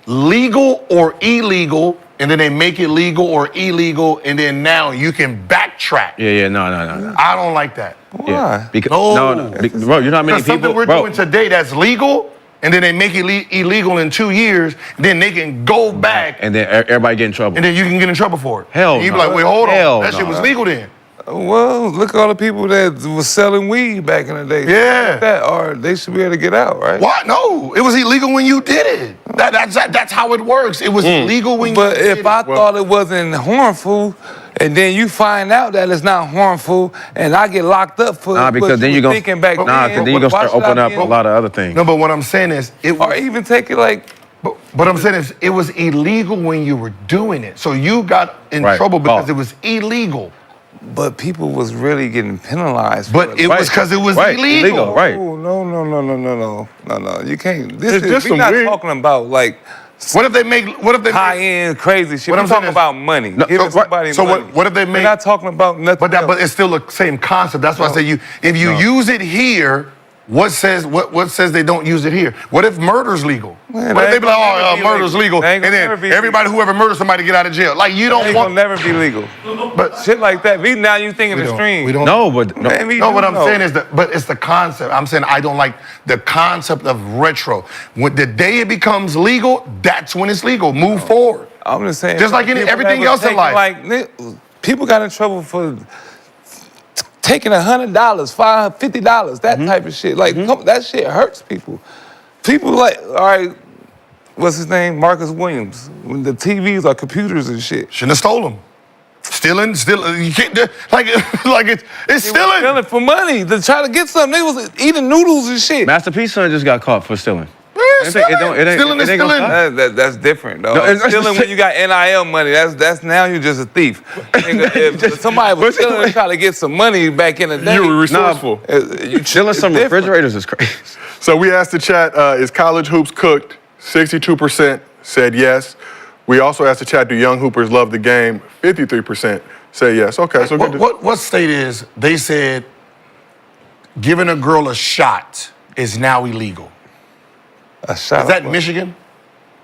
legal or illegal, and then they make it legal or illegal, and then now you can backtrack. Yeah. No. I don't like that. Why? Yeah. Because No. no. Bro, you know how many Because something people, we're bro. doing today that's legal, and then they make it illegal in 2 years, then they can go back, And then everybody get in trouble. and then you can get in trouble for it. Hell And you be no. like, wait, hold Hell on. That shit no. was legal then. Well, look at all the people that was selling weed back in the day. Yeah. That are they should be able to get out, right? Why? No, it was illegal when you did it. That's how it works. It was illegal when But you did if I thought it wasn't harmful, and then you find out that it's not harmful, and I get locked up for Nah, what because then you you're was gonna thinking back nah, then, because then you're gonna why start should I opening up be a in- lot of other things. No, but what I'm saying is, Or even take it like, but I'm saying is, it was illegal when you were doing it. So you got in Right. trouble because Oh. it was illegal. But people was really getting penalized. But it was because it was illegal. Right. No. You can't. This It's is just we're some not weird- talking about like What if they make? high end crazy shit. What We're I'm saying talking is- about money. Giving somebody So money. what if they We're make? not talking about nothing. But it's still the same concept. That's why I say if you use it here, what says they don't use it here? What if murder's legal? Man, What if they be like, that ain't oh, gonna never be murder's legal. legal, That ain't and gonna then never be everybody whoever murders somebody get out of jail? Like you don't It want. will never be legal. But Shit like that. Now you thinking extreme. We don't. No, but no. Man, we No, do what I'm know. saying is but it's the concept. I'm saying I don't like the concept of retro. When the day it becomes legal, that's when it's legal. Move forward. I'm just saying. Just like in people everything that was else in taking, life. Like, people got in trouble for taking $100, $50, that type of shit. Like, that shit hurts people. People like, all right, what's his name? Marcus Williams. When the TVs are computers and shit. Shouldn't have stole them. Stealing, you can't like it's They stealing. was stealing for money to try to get something. They was eating noodles and shit. Master P's son just got caught for stealing. That's different, though. No, it's Stealing when you got NIL money, that's now you're just a thief. If somebody was stealing trying to get some money back in the day, You were resourceful. you Stealing some different. refrigerators is crazy. So we asked the chat, is college hoops cooked? 62% said yes. We also asked the chat, do young hoopers love the game? 53% say yes. Okay, so good. What state is they said giving a girl a shot is now illegal? A shot Is that of what? Michigan?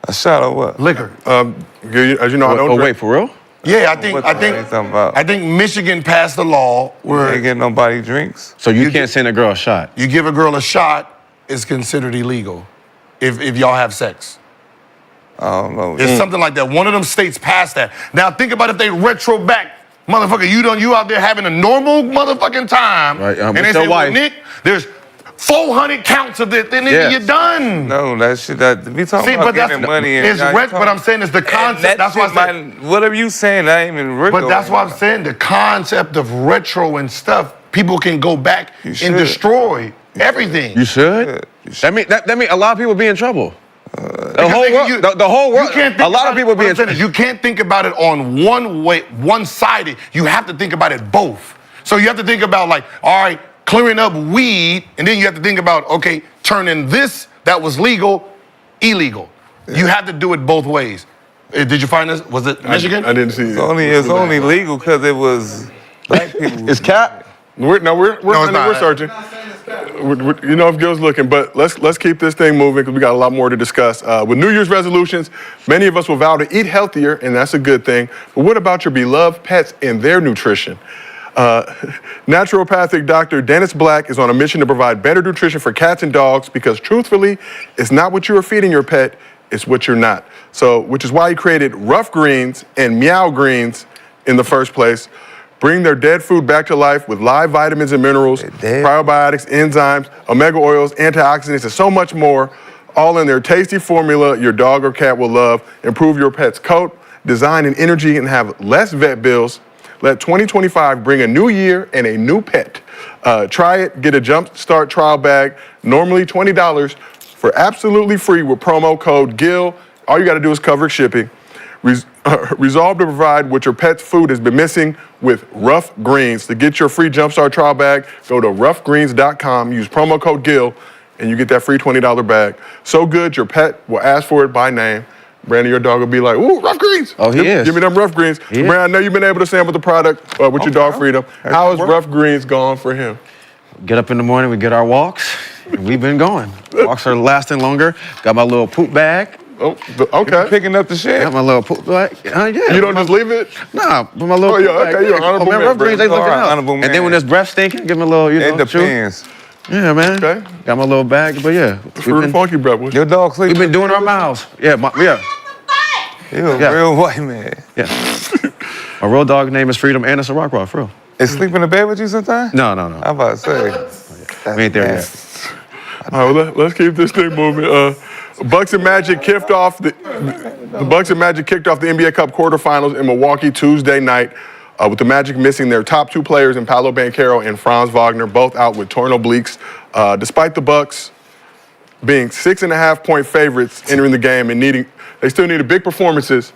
A shot of what? Liquor. As you know, I don't drink. Wait, for real? Yeah, What the hell you talking about? I think Michigan passed a law where Ain't getting nobody drinks. So you can't send a girl a shot? you give a girl a shot is considered illegal if y'all have sex. I don't know. It's something like that. One of them states passed that. Now think about if they retro back, motherfucker. You out there having a normal motherfucking time, Right, and with they your say, well, wife. Nick, there's 400 counts of it, then Yes. you're done. No, that shit. That we talking See, about but that's giving money and it's but I'm saying it's the concept. That's why I said. whatever you saying, that ain't even real. But that's why I'm saying the concept of retro and stuff. People can go back You and should. destroy everything. You should? You should. That mean a lot of people be in trouble. The whole Because world, you- the whole world, you can't think a lot of about people it- be what in I'm saying trouble. is you can't think about it on one-sided. You have to think about it both. So you have to think about like, all right, clearing up weed, and then you have to think about, okay, turning this that was legal, illegal. You have to do it both ways. Did you find this? Was it Michigan? I didn't see it. It's only legal because it was black people. It's cap. We're it's not. searching. You know if Gil's looking, but let's keep this thing moving because we got a lot more to discuss. With New Year's resolutions, many of us will vow to eat healthier, and that's a good thing. But what about your beloved pets and their nutrition? Naturopathic Dr. Dennis Black is on a mission to provide better nutrition for cats and dogs because truthfully, it's not what you are feeding your pet, it's what you're not. So, which is why he created Rough Greens and Meow Greens in the first place. Bring their dead food back to life with live vitamins and minerals, probiotics, enzymes, omega oils, antioxidants, and so much more, all in their tasty formula your dog or cat will love. Improve your pet's coat, design, and energy, and have less vet bills. Let 2025 bring a new year and a new pet. Try it, get a Jump Start trial bag, normally $20 for absolutely free with promo code GIL. All you gotta do is cover shipping. Resolve to provide what your pet's food has been missing with Rough Greens. To get your free Jumpstart trial bag, go to roughgreens.com, use promo code GIL, and you get that free $20 bag. So good, your pet will ask for it by name. Brandon, your dog will be like, ooh, Rough Greens. Oh, he is. Give me them Rough Greens. So, Brandon, I know you've been able to sample the product with your dog Freedom. How has Rough Greens gone for him? Get up in the morning, we get our walks, and we've been going. Walks are lasting longer. Got my little poop bag. Oh, okay. Picking up the shit. Got my little poop bag. Yeah. You don't just leave it? Nah, put my little Oh, yeah, poop bag. okay, you're an honorable man, man, Rough Greens, they Brandon. looking out. Honorable And man. then when there's breath stinking, give me a little, you It know, chew. depends. Yeah, man. Okay. Got my little bag, but yeah. Fruit and funky bread. Your dog sleep. We've been doing our miles. Yeah, yeah. You a Yeah. real white man. Yeah. My real dog name is Freedom, and it's a rock for real. Is sleep in the bed with you sometimes? No. I'm about to say. We ain't there yet. All right, well, let's keep this thing moving. Bucks and Magic kicked off the Bucks and Magic kicked off the NBA Cup quarterfinals in Milwaukee Tuesday night, with the Magic missing their top two players in Paolo Banchero and Franz Wagner, both out with torn obliques. Despite the Bucks being 6.5-point favorites entering the game and they still needed big performances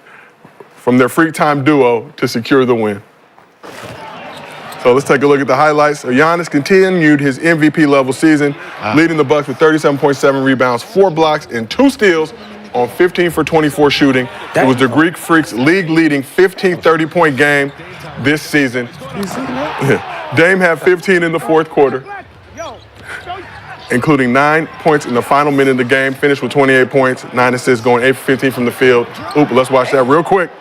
from their free time duo to secure the win. So let's take a look at the highlights. So Giannis continued his MVP level season, leading the Bucks with 37.7 rebounds, 4 blocks, and 2 steals on 15 for 24 shooting. It was the Greek Freak's league-leading 15 30-point game this season. Dame had 15 in the fourth quarter, including 9 points in the final minute of the game, finished with 28 points, 9 assists, going 8 for 15 from the field. Let's watch that real quick.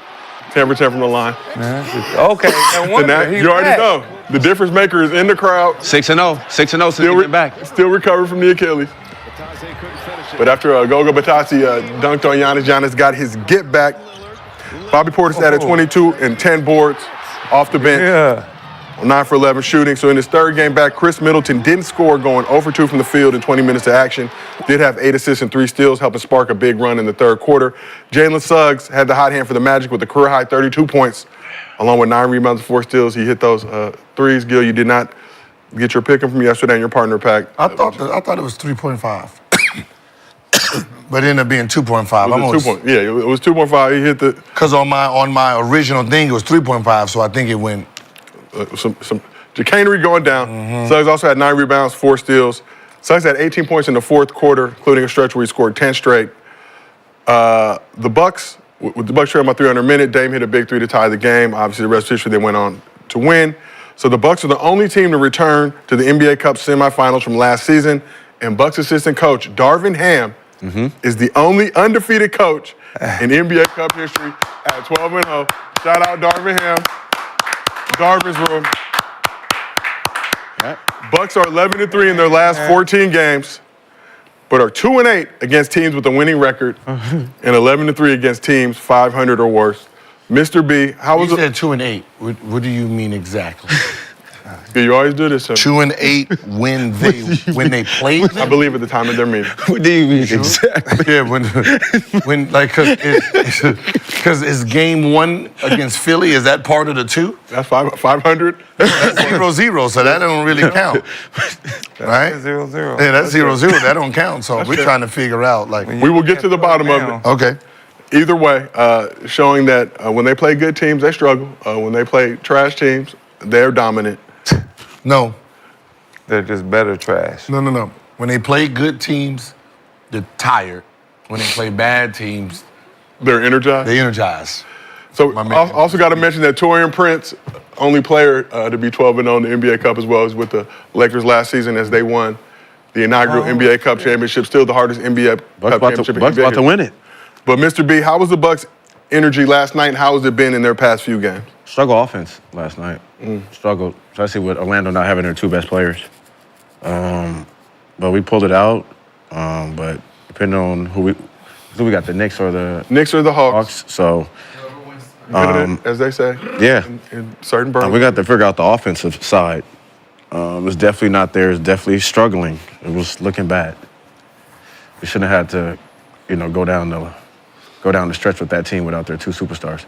10 for 10 from the line. Okay, no So wonder now, he's you already back. know. The difference maker is in the crowd. 6-0. 6-0 since he been back. Still recovering from the Achilles. But after Goga Batasi dunked on Giannis, Giannis got his get back. Bobby Portis added 22 and 10 boards off the bench. Yeah. 9 for 11 shooting. So in his third game back, Chris Middleton didn't score, going 0 for 2 from the field in 20 minutes of action. Did have 8 assists and 3 steals, helping spark a big run in the third quarter. Jalen Suggs had the hot hand for the Magic with a career-high 32 points, along with 9 rebounds and 4 steals. He hit those threes. Gil, you did not get your pick 'em from yesterday in your partner pack. I thought it was 3.5. But it ended up being 2.5. It was 2.5. He hit the... Because on my original thing, it was 3.5, so I think it went... some chicanery going down. Suggs also had 9 rebounds, 4 steals. Suggs had 18 points in the fourth quarter, including a stretch where he scored 10 straight. The Bucks, with the Bucks trailing by 300 minutes, Dame hit a big 3 to tie the game. Obviously, the rest of history, they went on to win. So the Bucks are the only team to return to the NBA Cup semifinals from last season. And Bucks assistant coach Darvin Ham is the only undefeated coach in NBA Cup history at 12-0. Shout out Darvin Ham. Darvin's room. Bucks are 11-3 in their last 14 games, but are 2-8 against teams with a winning record, and 11-3 against teams 500 or worse. Mr. B, how was You it? said 2-8. What do you mean exactly? You always do this. 2-8 when they played them? I believe at the time of their meeting. What do you mean exactly? Yeah, when like, because it's game 1 against Philly, is that part of the 2? That's 500. That's 0-0, so that don't really count. Right? 0-0. Yeah, that's 0-0. That don't count. So we're trying to figure out, like, We will get to the bottom of it. okay. Either way, showing that when they play good teams, they struggle. When they play trash teams, they're dominant. No. They're just better trash. No. When they play good teams, they're tired. When they play bad teams, They're energized. they energize. So My man. also got to mention that Taurean Prince, only player to be 12-0 in the NBA Cup as well as with the Lakers last season as they won the inaugural NBA Cup championship, still the hardest NBA Cup championship. Bucks about to win it. But Mr. B, how was the Bucks' energy last night and how has it been in their past few games? Struggle offense last night. Struggled, especially with Orlando not having their 2 best players. But we pulled it out. But depending on who we got, the Knicks or the Knicks or the Hawks, So as they say. yeah, In certain boroughs. we got to figure out the offensive side. It was definitely not there. It's definitely struggling. It was looking bad. We shouldn't have had to, go down the stretch with that team without their 2 superstars.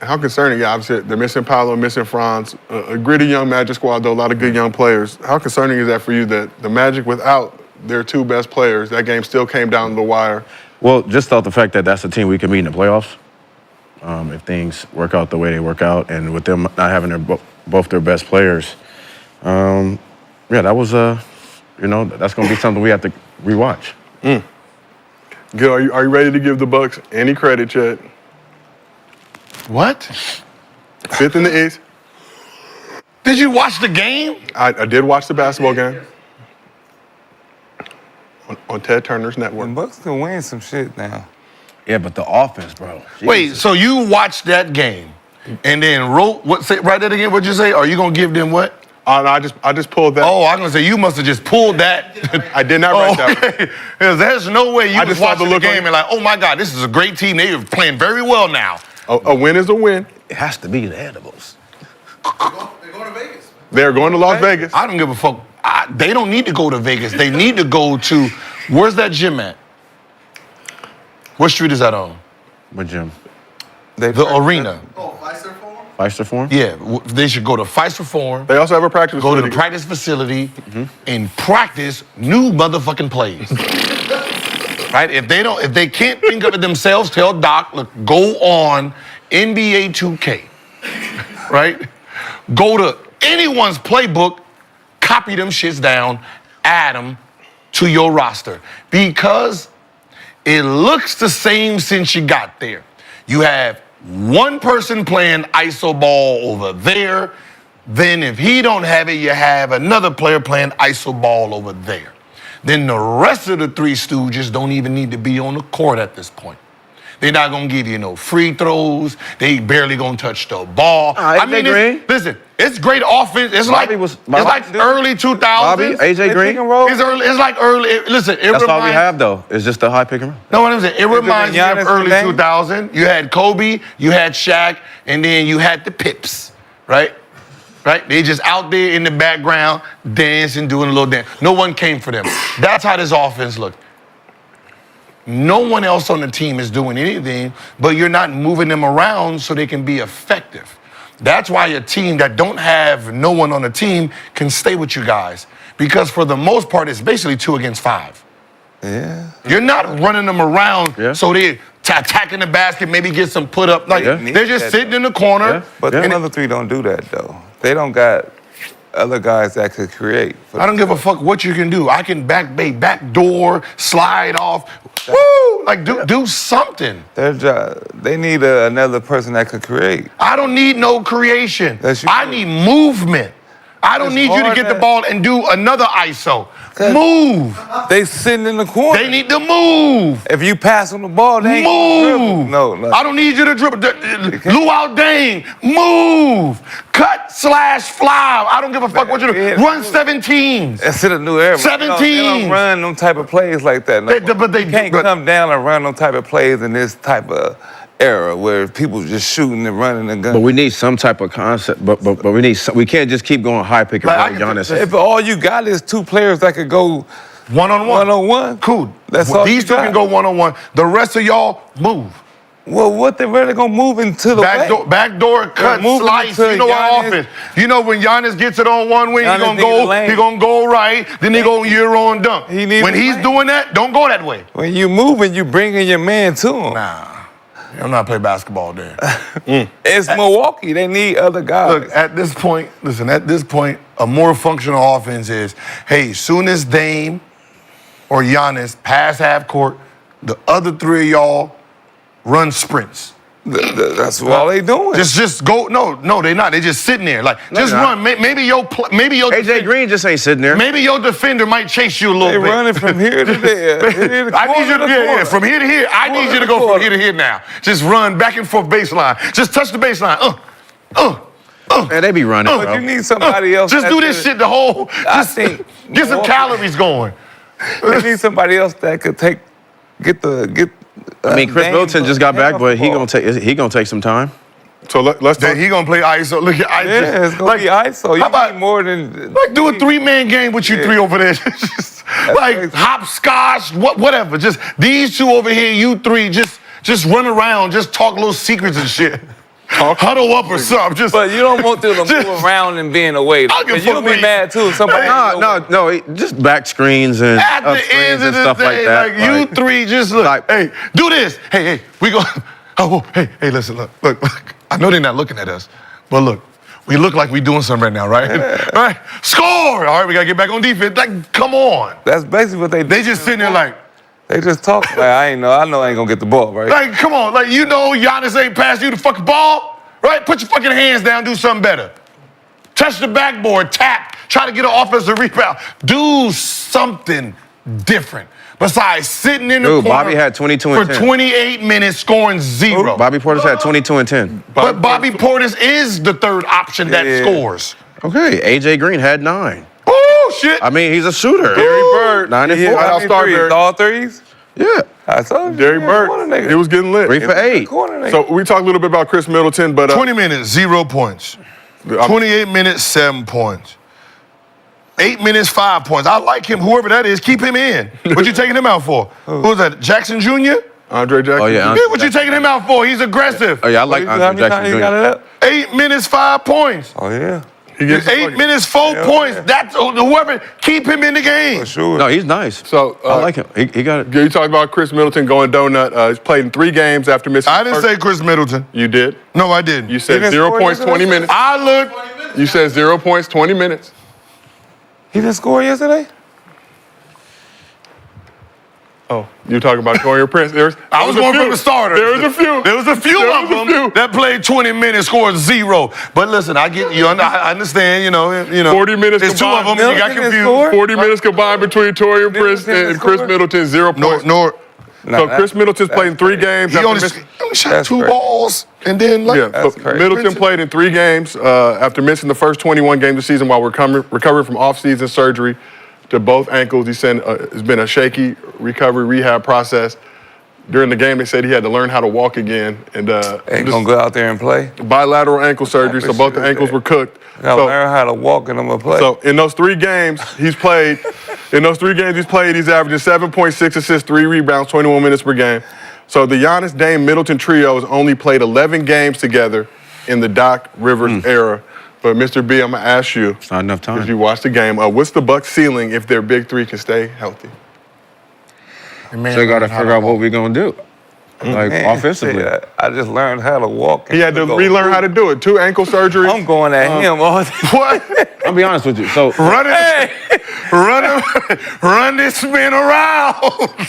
How concerning, yeah, obviously they're missing Paolo, missing Franz, a gritty young Magic squad, though, a lot of good young players. How concerning is that for you that the Magic, without their 2 best players, that game still came down to the wire? Well, just thought the fact that that's a team we can beat in the playoffs. If things work out the way they work out, and with them not having both their best players, that was that's going to be something we have to rewatch. Gil, are you ready to give the Bucks any credit yet? What? 5th in the East. Did you watch the game? I did watch the basketball game on Ted Turner's The network. Bucks can win some shit now. Yeah, but the offense, bro. Wait, so you watched that game and then wrote write that again? What'd you say? Are you gonna give them what? I just pulled that. Oh, I'm gonna say you must have just pulled that. I did not write that. Okay. 'Cause there's no way you I was just saw the watching the look on- game and like, oh my God, this is a great team. They are playing very well now. A win is a win. It has to be the edibles. They're going to Vegas. They're going to Las Vegas. I don't give a fuck. They don't need to go to Vegas. They need to go to, where's that gym at? What street is that on? What gym? The arena. Oh, Pfizer Forum? Pfizer Forum? Yeah, they should go to Pfizer Forum, They also have a practice go to the facility. practice facility, and practice new motherfucking plays. Right? If they can't think of it themselves, tell Doc, look, go on NBA 2K. Right? Go to anyone's playbook, copy them shits down, add them to your roster because it looks the same since you got there. You have one person playing iso ball over there. Then if he don't have it, you have another player playing iso ball over there. Then the rest of the three stooges don't even need to be on the court at this point. They're not gonna give you no free throws. They barely gonna touch the ball. Listen, it's great offense. It's like early 2000s. Bobby, AJ Green. It's like early. Listen, That's all we have though. It's just the high pick and roll. No, what I'm saying, it reminds me of early 2000. You had Kobe, you had Shaq, and then you had the Pips, right? Right? They just out there in the background dancing, doing a little dance. No one came for them. That's how this offense looked. No one else on the team is doing anything, but you're not moving them around so they can be effective. That's why a team that don't have no one on the team can stay with you guys. Because for the most part, it's basically 2 against 5. Yeah. You're not running them around so they're attacking the basket, maybe get some put up. Like they're just sitting in the corner. Yeah. But the other three don't do that though. They don't got other guys that could create. I don't give a fuck what you can do. I can back door, slide off. Woo! Like do something. They need another person that could create. I don't need no creation. I need movement. I don't need you to get the ball and do another ISO. Move. They sitting in the corner. They need to move. If you pass on the ball, they move. No. I don't need you to dribble. Luau Dang, move. Cut, fly. I don't give a fuck what you do. Run 17s. That's in a new era. 17s. They don't run them type of plays like that. No. But they can't come down and run them type of plays in this type of era where people just shooting and running and gun. But we need some type of concept. But we can't just keep going high pick and roll, Giannis. If all you got is 2 players that could go one-on-one, cool. That's all. These 2 can go one-on-one. The rest of y'all move. Well, what they really gonna move into the backdoor cut, slice. You know what offense? You know when Giannis gets it on one wing, he gonna go right. Then he go Euro and dunk. When he's doing that, don't go that way. When you moving, you bringing your man to him. Nah. I'm not playing basketball there. It's Milwaukee. They need other guys. Look, at this point, a more functional offense is, hey, soon as Dame or Giannis pass half court, the other 3 of y'all run sprints. That's all they doing. Just go. No, they not. They just sitting there. Like, just run. Maybe your AJ Green just ain't sitting there. Maybe your defender might chase you a little bit. They running from here to there. I need you to from here to here. I need you to go from here to here now. Just run back and forth baseline. Just touch the baseline. Man, they be running. But you need somebody else. Just do this shit the whole. Just get some calories going. They need somebody else that could get. I mean, Chris Middleton just got back, but he gonna take some time. So let's talk. He gonna play ISO. Look at ISO. Yeah, it's gonna be ISO. How about more than do a 3-man game with you 3 over there? Just like hopscotch, whatever. Just these 2 over here, you 3, just run around, just talk little secrets and shit. Huddle up or something. But you don't want them to move around and being away. You'll be mad too. Somebody. No. Just back screens and at the end of the stuff day, like that. you 3 just look. Hey, do this. Hey, we go. Oh, hey, listen, look. I know they're not looking at us, but look. We look like we doing something right now, right? Yeah. Right? Score! All right, we gotta get back on defense. Like, come on. That's basically what they do. They just sitting there like. They just talk like, I know I ain't gonna get the ball, right? Like, come on. Like, you know Giannis ain't passed you the fucking ball, right? Put your fucking hands down, do something better. Touch the backboard, tap, try to get an offensive rebound. Do something different. Besides sitting in the corner Bobby had 22 and 10. for 28 minutes, scoring 0. Bobby Portis had 22 and 10. But Bobby Portis is the 3rd option that scores. Okay, AJ Green had 9. Oh, shit. I mean, he's a shooter. Gary Bird. 9 and 4. I'll start there. All threes? Yeah. I told you. Gary Bird. He was getting lit. 3 for 8. So we talked a little bit about Chris Middleton, but 20 minutes, 0 points. 28 minutes, 7 points. 8 minutes, 5 points. I like him. Whoever that is, keep him in. What you taking him out for? Who's that? Jackson Jr.? Andre Jackson. Oh, yeah. What you taking him out for? He's aggressive. Oh, yeah, I like Andre Jackson Jr. Got it up? 8 minutes, 5 points. Oh, yeah. 8 minutes, 4 points. That's whoever. Keep him in the game. For sure. No, he's nice. So I like him. He got it. You talked about Chris Middleton going donut. He's played in 3 games after missing. I didn't say Chris Middleton. You did. No, I didn't. You said 0 points, 20 minutes. I looked. You said 0 points, 20 minutes. He didn't score yesterday? Oh, you talking about Torian Prince? I was going for the starter. There was a few. There was a few of them that played 20 minutes, scored 0. But listen, I get you. I understand. You know. 40 minutes. There's 2 of them. You got confused. 40 minutes combined between Torian Prince and Chris Middleton. 0 points. So Chris Middleton's played in 3 games. He only shot 2 balls, and then Middleton played in 3 games after missing the first 21 games of the season while recovering from off-season surgery to both ankles. He said it's been a shaky recovery rehab process. During the game, they said he had to learn how to walk again. And ain't gonna go out there and play. Bilateral ankle surgery, so both the ankles were cooked. Gotta learn how to walk and I'm gonna play. So in those 3 games he's played, he's averaging 7.6 assists, 3 rebounds, 21 minutes per game. So the Giannis, Dame, Middleton trio has only played 11 games together in the Doc Rivers era. But Mr. B, I'm gonna ask you. It's not enough time. Because you watched the game. What's the Bucks' ceiling if their big 3 can stay healthy? So you got to figure out what we're gonna do, like offensively. I just learned how to walk. He had to relearn how to do it. 2 ankle surgeries. I'm going at him all day. What? I'll be honest with you. So run this man around.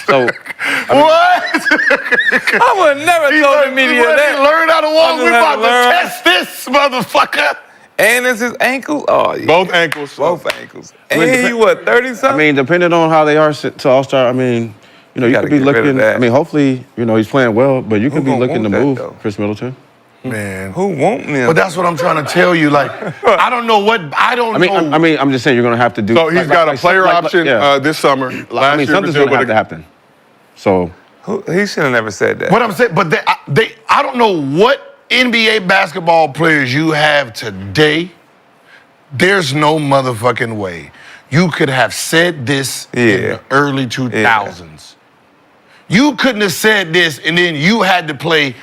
So what? I would never told the media that. Learn how to walk. We about to test this motherfucker. And it's his ankle? Oh, yeah. Both ankles. Both ankles. And he, 30-something? I mean, depending on how they are to All-Star, I mean, you could be looking. I mean, hopefully, he's playing well, but you could be looking to move Chris Middleton. Man, who won't him? But that's what I'm trying to tell you. Like, I don't know. I'm just saying you're gonna have to do. So he's got a player option this summer. Something's gonna have to happen. So he should have never said that. What I'm saying, but I don't know what NBA basketball players you have today. There's no motherfucking way you could have said this in the early 2000s. You couldn't have said this, and then you had to play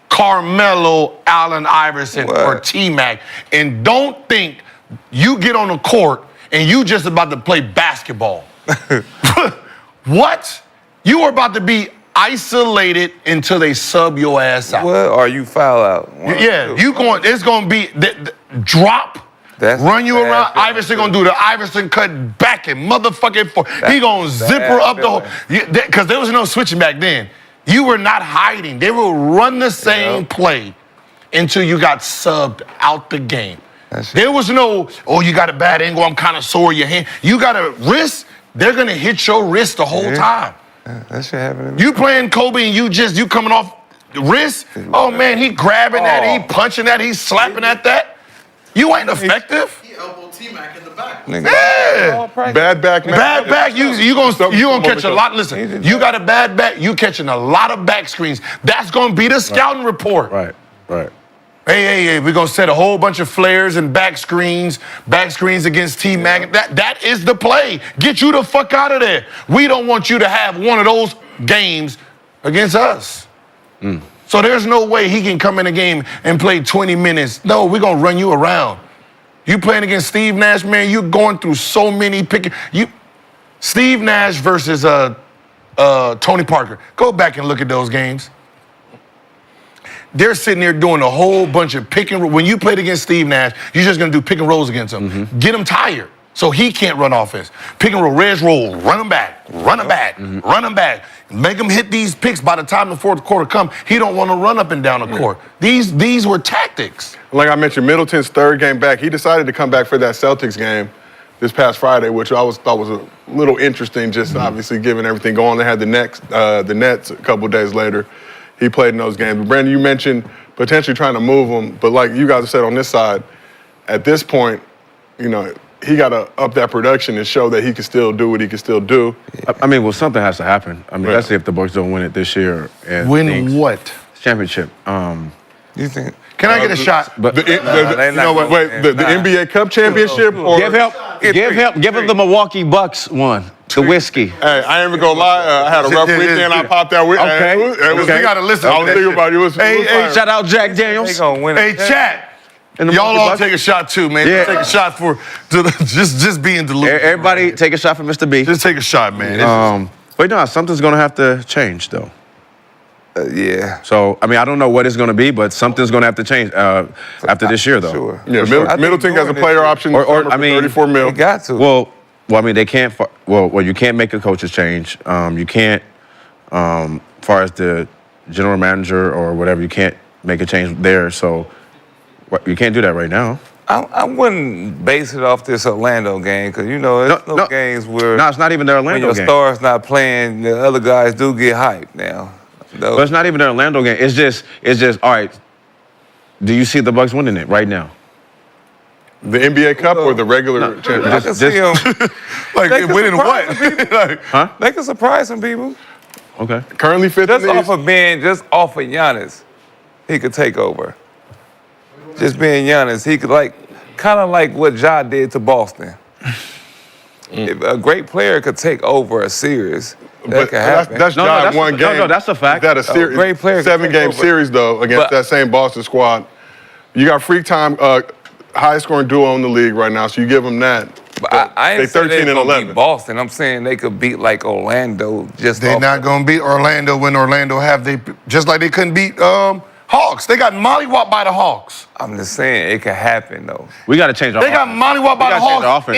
Carmelo, Allen Iverson, or T-Mac. And don't think you get on the court and you just about to play basketball. What? You are about to be isolated until they sub your ass out. What? Or you foul out. It's going to be drop. Run you around. Iverson gonna do the Iverson cut back and motherfucking forth. He gonna zipper up the whole. Because there was no switching back then. You were not hiding. They will run the same play until you got subbed out the game. There was no, you got a bad angle. I'm kind of sore your hand. You got a wrist. They're gonna hit your wrist the whole time. That shit happened. You playing Kobe and you coming off the wrist. Oh man, he grabbing that. He punching that. He's slapping at that. You ain't effective. He elbowed T-Mac in the back. Yeah. Bad back, man. Bad back. You gonna catch a lot. Listen, you got a bad back. You catching a lot of back screens. That's gonna be the scouting report. Right. Hey, we're gonna set a whole bunch of flares and back screens against T-Mac. That is the play. Get you the fuck out of there. We don't want you to have one of those games against us. So there's no way he can come in a game and play 20 minutes. No, we're going to run you around. You playing against Steve Nash, man, you're going through so many Steve Nash versus Tony Parker. Go back and look at those games. They're sitting there doing a whole bunch of pick and roll. When you played against Steve Nash, you're just going to do pick and rolls against him. Get him tired so he can't run offense. Pick and roll, res roll, run him back, run him back. Make him hit these picks. By the time the fourth quarter come, he don't want to run up and down the court. These were tactics. Like I mentioned, Middleton's 3rd game back. He decided to come back for that Celtics game this past Friday, which I thought was a little interesting, just obviously given everything going on. They had the Nets a couple days later. He played in those games. But Brandon, you mentioned potentially trying to move him, but like you guys have said on this side, at this point, he got to up that production and show that he can still do what he can still do. I mean, something has to happen. I mean, let's see if the Bucks don't win it this year. And win what? Championship. You think? Can I get a shot? The NBA Cup championship? Or Give him the Milwaukee Bucks one. The whiskey. Hey, I ain't even gonna lie. I had a rough weekend. I popped that weekend. Okay. We gotta listen. I was thinking about you. Hey, shout out Jack Daniels. They gonna win it. Hey, chat. Y'all all take a shot too, man. Yeah. Take a shot for just being delusional. Everybody take a shot for Mr. B. Just take a shot, man. But no, something's gonna have to change though. Yeah. So, I mean, I don't know what it's going to be, but something's going to have to change after this year, though. Sure. Yeah, I think Middleton has a doing player it- option Or, for I mean, 34 mil. They got to. Well, I mean, they can't. Well, you can't make a coach's change. You can't, far as the general manager or whatever, you can't make a change there. So you can't do that right now. I wouldn't base it off this Orlando game because, you know, there's no games where No, it's not even the when Orlando your game. star's not playing, the other guys do get hyped now. But it's not even the Orlando game. It's just. All right. Do you see the Bucks winning it right now? The NBA Cup or the regular I championship? can see them. Like, They can winning surprise what? some people. Like, Huh? They can surprise some people. Okay. Currently fifth in Just the off East. of Giannis, he could take over. Just being Giannis, he could kind of like what Ja did to Boston. If a great player could take over a series, that But could happen. that's No, John that's- one game. no, that's a fact. That a series, great player can take 7-game over. series though against But- that same Boston squad. You got freak time, highest scoring duo in the league right now. So you give them that. But I They ain't saying 13 they and gonna 11. beat Boston. I'm saying they could beat like Orlando. Just they're off not of- gonna beat Orlando when Orlando have just like they couldn't beat Hawks. They got mollywopped by the Hawks. I'm just saying it could happen though. We got to change our They got offense. mollywopped by We the gotta change our Hawks offense.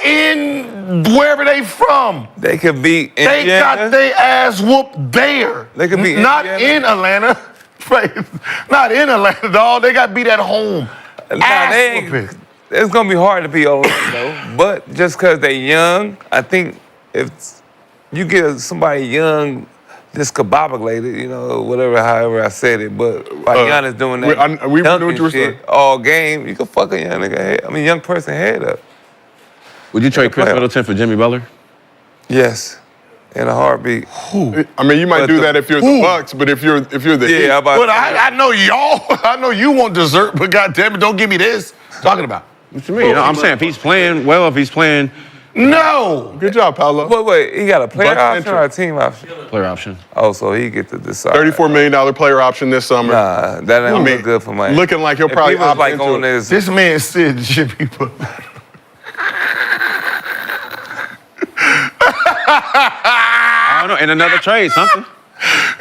in wherever they from. They could beat They Indiana. got their ass whooped there. They could beat not Indiana. in Atlanta. Right. Not in Atlanta, dog. They got beat at home. Nah, Ass they ain't- whooping. It's gonna be hard to beat Orlando, but just because they young, I think if you get somebody young, discombobulated, you know, whatever, however I said it, but while Giannis doing that, we knew dunking what you were shit saying. all game, you can fuck a young nigga head. I mean, young person head up. Would you trade Chris playoff. Middleton for Jimmy Butler? Yes, in a heartbeat. I mean, you might But do the- that if you're the Bucks, but if you're the Heat, Yeah, But I know y'all. I know you want dessert, but goddamn it, don't give me this. Talking about. What you mean? No, I'm saying if he's playing well, if he's playing No. good job, Paolo. Wait, he got a player Bucks option or a entry. team option? player option. Oh, so he get to decide. $34 million player option this summer. Nah, that ain't look good for Miami. looking like he'll If probably he was opt like into on it. this. This man said Jimmy Butler. I don't know. In another trade, something.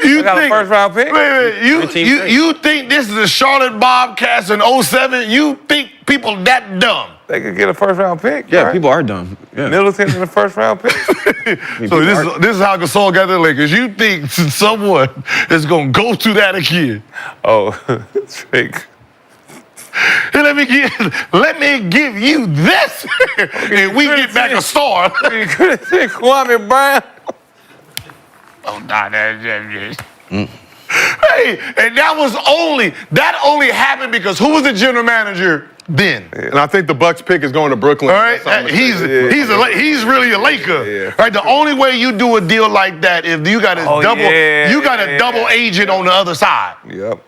You got a first round pick? Wait, 19 straight. you think this is the Charlotte Bobcats in 07? You think people that dumb? They could get a first round pick. Yeah, right? people are dumb. Yeah. Middleton in the first round pick. So this is how Gasol got the Lakers. You think someone is gonna go through that again? Oh, trick. And let me give you this, and we get back a star. You could have said Kwame Brown. Oh, nah, Hey, and that only happened because who was the general manager then? And I think the Bucks pick is going to Brooklyn. All right, he's really a Laker. Yeah. Right, the only way you do a deal like that if you got a double agent on the other side. Yep.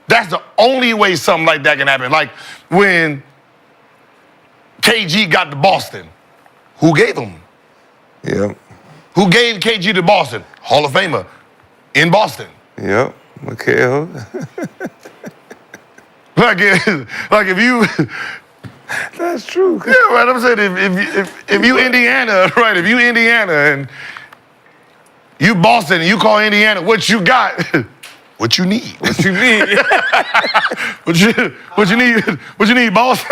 That's the only way something like that can happen. Like when KG got to Boston, who gave him? Yep. Who gave KG to Boston? Hall of Famer in Boston. Yep. Mikhail. Like if you. That's true. Yeah, right. I'm saying if you Indiana, right? If you Indiana and you Boston and you call Indiana, what you got? What you need? What you need? What you need, boss?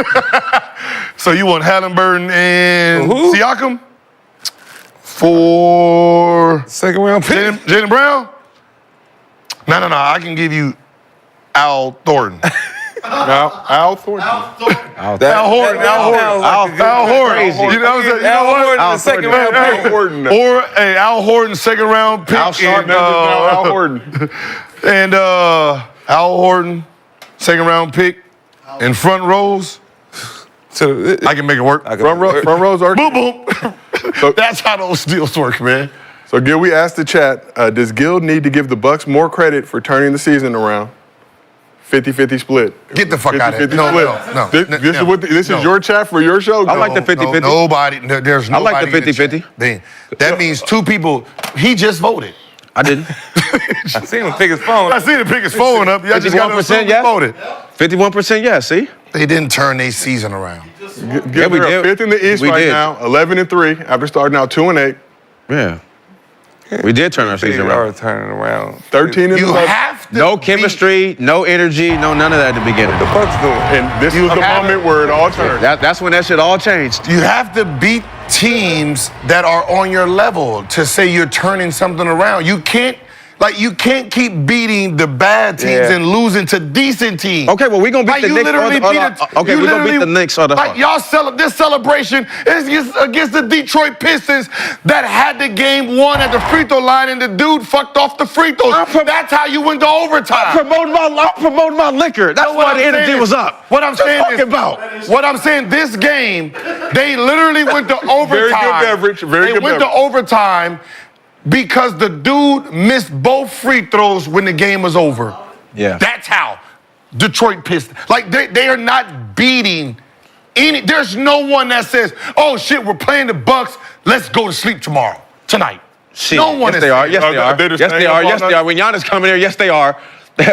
So you want Halliburton and Who? Siakam for Second round pick. Jaylen Brown? No. I can give you Al Thornton. Al Thornton. Al Horton. You know what I'm saying? You know what? Al second round Al pick. Horton. Or a Al Horton second round pick. Al Sharp, Al Horton. And Al Horton, second round pick, in front rows. So I can make it work. Front rows are. Boom, boom. That's how those deals work, man. So, Gil, we asked the chat, does Gil need to give the Bucks more credit for turning the season around? 50-50 split. Get the fuck out of here. 50-50 No. This is your chat for your show? I like the 50-50. There's I like nobody the in 50-50. chat. That means two people. He just voted. I didn't. I seen him pick his phone. I see the pick his phone up. Y'all just got to 51% assume he yes? voted. 51%, yeah, see? They didn't turn their season around. Gil, we they're did. fifth in the East We right did. now, 11-3, after starting out 2-8. Yeah. We did turn our They season are around. turning around. 13 in the You bubble. have to No beat- chemistry, no energy, no none of that at the beginning. The Bucks doing. And this was the moment where it all turned. That's when that shit all changed. You have to beat teams that are on your level to say you're turning something around. You can't keep beating the bad teams Yeah. and losing to decent teams. Okay, well, we gonna beat Like the you Knicks or literally the- or beat the- a- okay, you we gonna beat literally- the Knicks or the like Hawks. y'all this celebration is against the Detroit Pistons that had the game won at the free throw line and the dude fucked off the free throws. That's how you went to overtime. I'm promoting my liquor. That's why the energy was up. What I'm saying talking is, about. what I'm saying, this game, they literally went to overtime. Very good beverage, very they good went to overtime because the dude missed both free throws when the game was over. Yeah. That's how Detroit Pistons. Like, they are not beating any. There's no one that says, oh, shit, we're playing the Bucks. Let's go to sleep tonight. Shit. No one yes, is they are. saying- Yes, they are. They just Yes, they staying are. up all Yes, they night? are. When Giannis coming here, yes, they are.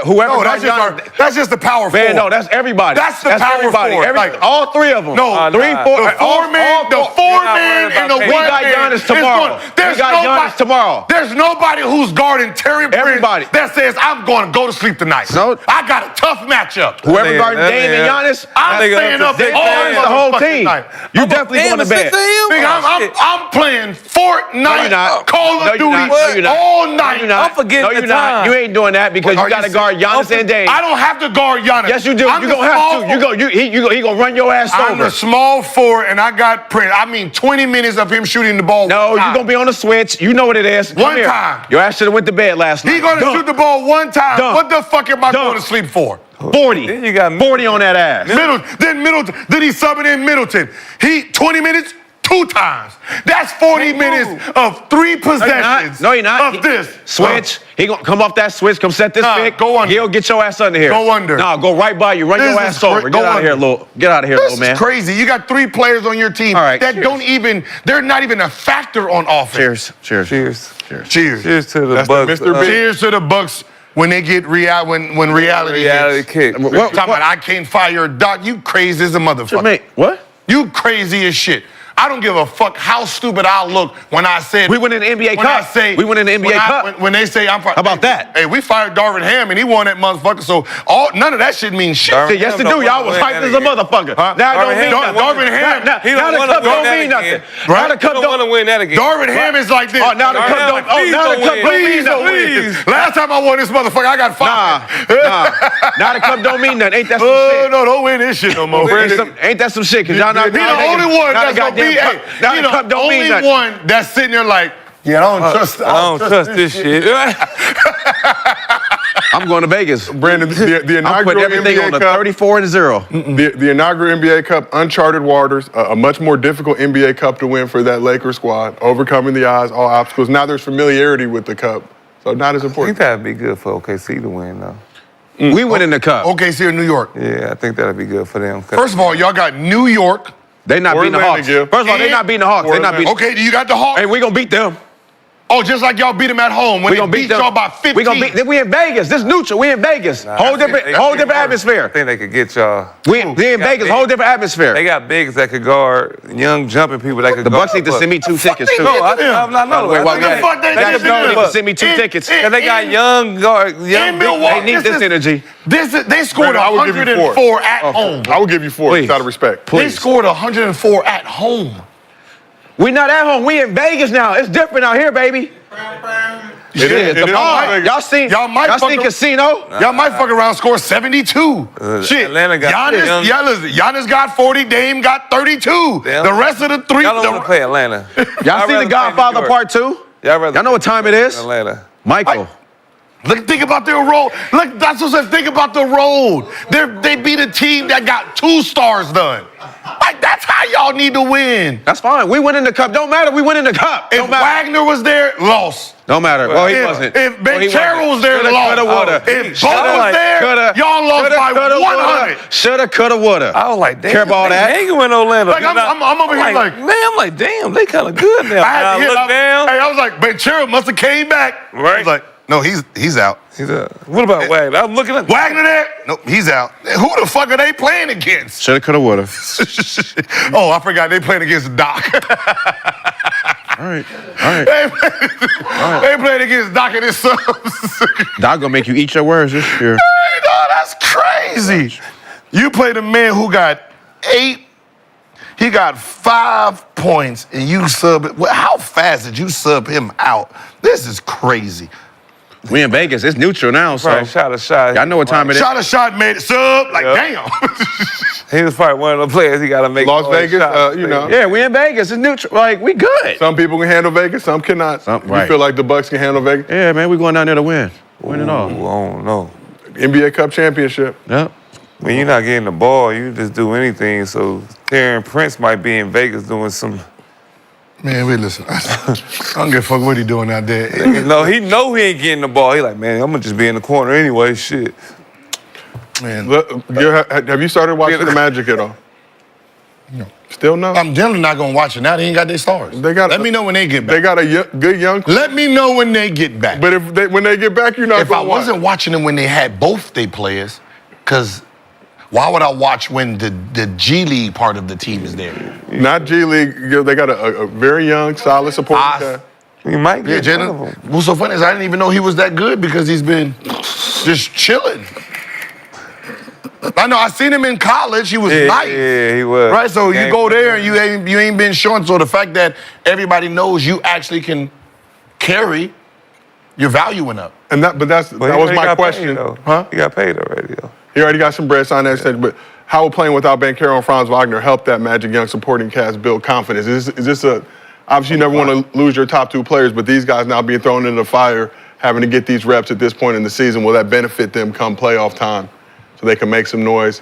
Whoever No, got Giannis, that's just the power man, forward. no, that's everybody. That's the power everybody. forward. Like, all three of them. No, three, four. the four-man, the four-man, and the We one got man Giannis is tomorrow. going- There's We got nobody- Giannis tomorrow. There's nobody who's guarding Terry Prince Everybody. that says, I'm going to go to sleep tonight. No. I got a tough matchup. Whoever That guarding nigga- Dame and Giannis, I'm nigga staying up they all Giannis the whole motherfucking team. night. You definitely going to bed. Nigga, I'm playing Fortnite, No, you're not. Call No, of you're Duty not. No, you're not. all No, night. you're not. I'm forgetting No, you're the not. time. You ain't doing that because Are you got to you guard Giannis and Dame. I don't have to guard Giannis. Yes, you do. I'm You the gonna have small to. He gonna run your ass I'm over. the small forward, and I got Prince. I mean, 20 minutes of him shooting the ball. No, one you time. gonna be on the switch. You know what it is. Come One here. time. Your ass should have went to bed last night. He gonna Dunk. shoot the ball one time. Dunk. What the fuck am I Dunk. going to sleep for? 40. Then you got 40 on that ass. Middleton. Then he subbing in Middleton. He 20 minutes, 2 times. That's 40 minutes of 3 possessions. No, you're not. Of this Switch. He gonna come off that switch. Come set this Nah, pick. go under. He'll get your ass under here. Go under. Nah, go right by you. Run This your is ass over. cra- Get go out of here, under. little. Get out of here, This little man. is crazy. You got 3 players on your team All right, that cheers. don't even. They're not even a factor on offense. Cheers. Cheers. Cheers. Cheers to the That's the Bucks. Mr. Big. Cheers to the Bucks when they get when reality hits. kick. What? Talking about I can't fire Doc. You crazy as a motherfucker. Mate, what? You crazy as shit. I don't give a fuck how stupid I look when I said We win an NBA when Cup. I say We win an NBA Cup. When they say I'm fired. How about that? Hey, we fired Darvin Ham and he won that motherfucker. So none of that shit means shit. Darvin Yes, Ham they don't do. Y'all wanna was win hyped that as a again. motherfucker. Huh? Now it don't Darvin mean Ham nothing. Darvin Ham- Now he don't the wanna cup win don't that mean nothing. again. Now the He cup don't want to don't. win that again. Darvin Ham is like this. Oh, now the Darvin cup Ham, don't. Oh, please now the don't cup win. don't mean Please don't nothing. win. Last time I won this motherfucker, I got Nah, fired. now the cup don't mean nothing. Ain't that some Oh, shit? no, don't win this shit no more. Ain't that some shit? Cause y'all not. He the only one now that's the gonna be. goddamn Hey, cup- Now he the cup the don't mean only nothing. one that's sitting there like, yeah, I don't trust. I don't trust this shit. I'm going to Vegas. Brandon, the I'm inaugural putting everything NBA on the Cup, 34-0. the inaugural NBA Cup, uncharted waters, a much more difficult NBA Cup to win for that Lakers squad, overcoming the odds, all obstacles. Now there's familiarity with the cup, so not as I think important. that'd be good for OKC to win, though. We win in the cup. OKC or New York. Yeah, I think that'd be good for them. First of all, y'all got New York. They not Or beating the Atlanta, Hawks. Gil. First of all, they not beating the Hawks. Or They not beating. Okay, you got the Hawks. Hey, we gonna beat them. Oh, just like y'all beat them at home when We they gonna beat beat them. y'all by 15. We gonna beat. We in Vegas. This neutral. We in Vegas. Whole different I atmosphere. think they could get y'all. We in Vegas. big. Whole different atmosphere. They got bigs that could guard young jumping people that could The guard. Bucks need to send me 2 tickets too. No, I'm not By the way, know. while What the we fuck at they it, let us did know to they them? can send me 2 tickets. Cause they got young guard, young In big. Milwaukee. They need this energy. They scored Brandon, I will give you 104 at home. I will give you 4 Please. out of respect. They scored 104 at home. We not at home. We in Vegas now. It's different out here, baby. It is. The It is. ball. Y'all seen Casino? Y'all might fuck around score 72. Shit. Atlanta got young. Giannis got 40. Dame got 32. Damn. The rest of the three. Y'all don't want to play Atlanta. Y'all seen The Godfather Part 2? Y'all know what time it is? Atlanta. Michael. Look, think about their road. Look, that's what I said. Think about the road. They beat a team that got 2 stars done. Like, that's how y'all need to win. That's fine. We win in the cup. Don't matter. We win in the cup. If Don't matter. Wagner was there, lost. Don't matter. Well, he If- wasn't. if Well, he Banchero wasn't. was there, Shoulda, lost. coulda, woulda. If Bo was there, y'all lost by 100. Shoulda, coulda, woulda. I was like, damn. Care about they that? hanging with Orlando. Like, I'm over here like, man, I'm like, damn, they kind of good now. I had to I hit look up. down. Hey, I was like, Banchero must have came back. Right. I was like, no, he's out. What about Wagner? I'm looking at Wagner there? Nope, he's out. Who the fuck are they playing against? Shoulda, coulda, woulda. Oh, I forgot they playing against Doc. All right. All right. They played against Doc and his subs. Doc gonna make you eat your words this year. Hey, dog, that's crazy. You played a man who got 8. He got 5 points, and you how fast did you sub him out? This is crazy. We in Vegas. It's neutral now, so Right, shot a shot. y'all know what time it is. Shot a shot, made it sub. Like, damn. He was probably one of the players. He got to make Las all his Vegas, shots. you know. Yeah, we in Vegas. It's neutral. Like, we good. Some people can handle Vegas, some cannot. You Right. feel like the Bucks can handle Vegas? Yeah, man, we going down there to win. Win it all. Ooh, I don't know. NBA Cup championship. Yep. When you're not getting the ball, you just do anything. So Darren Prince might be in Vegas doing some. Man, wait, listen. I don't give a fuck what he doing out there. No, he know he ain't getting the ball. He like, man, I'm gonna just be in the corner anyway. Shit. Man, Have you started watching the Magic at all? No. Still no? I'm definitely not gonna watch it now. They ain't got their stars. Let me know when they get back. They got a good young. Let me know when they get back. But when they get back, you're not. If I gonna watch. wasn't watching them when they had both their players, because why would I watch when the G League part of the team is there? Not G League. They got a very young, solid supporting cast. You might Yeah, get one of Jennings. them. What's so funny is I didn't even know he was that good because he's been just chilling. I know. I seen him in college. He was nice. Yeah, he was. Right, so you Game go there and you ain't been showing. So the fact that everybody knows you actually can carry, your value went up. And that was He my already got question. paid, though. Huh? He got paid already, though. He already got some bread signed that extension, but how will playing without Banchero and Franz Wagner help that Magic Young supporting cast build confidence? Is this obviously you never want to lose your top 2 players, but these guys now being thrown into the fire, having to get these reps at this point in the season, will that benefit them come playoff time so they can make some noise,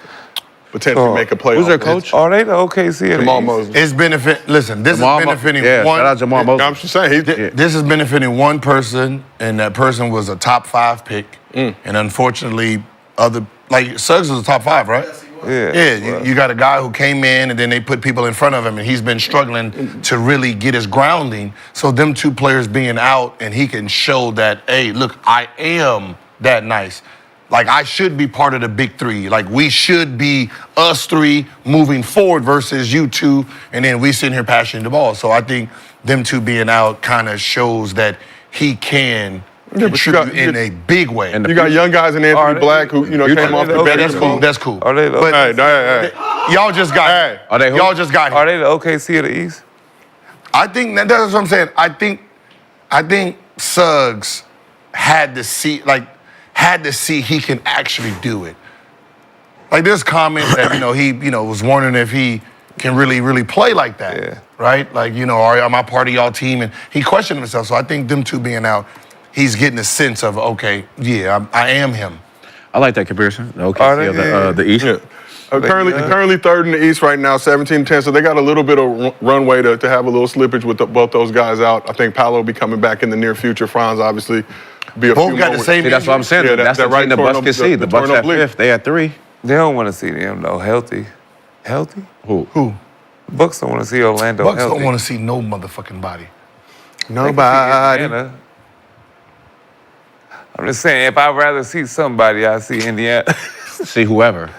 potentially make a playoff? Who's their coach? Are they the OKC? or the Jamal East? Moses. It's benefit. Listen, this Jamal is benefiting yeah, one. shout out Jamal Moses. I'm just saying, This is benefiting one person, and that person was a top 5 pick. And unfortunately, Suggs was a top 5, right? Yeah. You got a guy who came in, and then they put people in front of him, and he's been struggling to really get his grounding. So them 2 players being out, and he can show that, hey, look, I am that nice. Like, I should be part of the big 3. Like, we should be us 3 moving forward versus you 2, and then we sitting here passing the ball. So I think them 2 being out kind of shows that he can contribute in a big way. you got young guys in Anthony Black who came off the bench. That's cool. Are they the But Hey. y'all just got Are they who? y'all just got Are they the OKC of the East? I think that's what I'm saying. I think Suggs had to see he can actually do it. Like there's comments that he was wondering if he can really play like that. Yeah. Right? Like, am I part of y'all team? And he questioned himself. So I think them 2 being out, he's getting a sense of, okay, yeah, I am him. I like that comparison. The Are OKC they? of the East. Yeah. Currently 3rd in the East right now, 17-10. So they got a little bit of runway to have a little slippage with both those guys out. I think Paolo will be coming back in the near future. Franz obviously be a Both few got more the same See, that's what I'm saying. Yeah, that's that the thing the right Bucks can see. The Bucks torn at oblique. 5th. They at 3. They don't want to see them, though, healthy. Healthy? Who? Bucks don't want to see Orlando Bucks healthy. don't want to see no motherfucking body. Nobody. Indiana. I'm just saying, if I'd rather see somebody, I see Indiana. See whoever.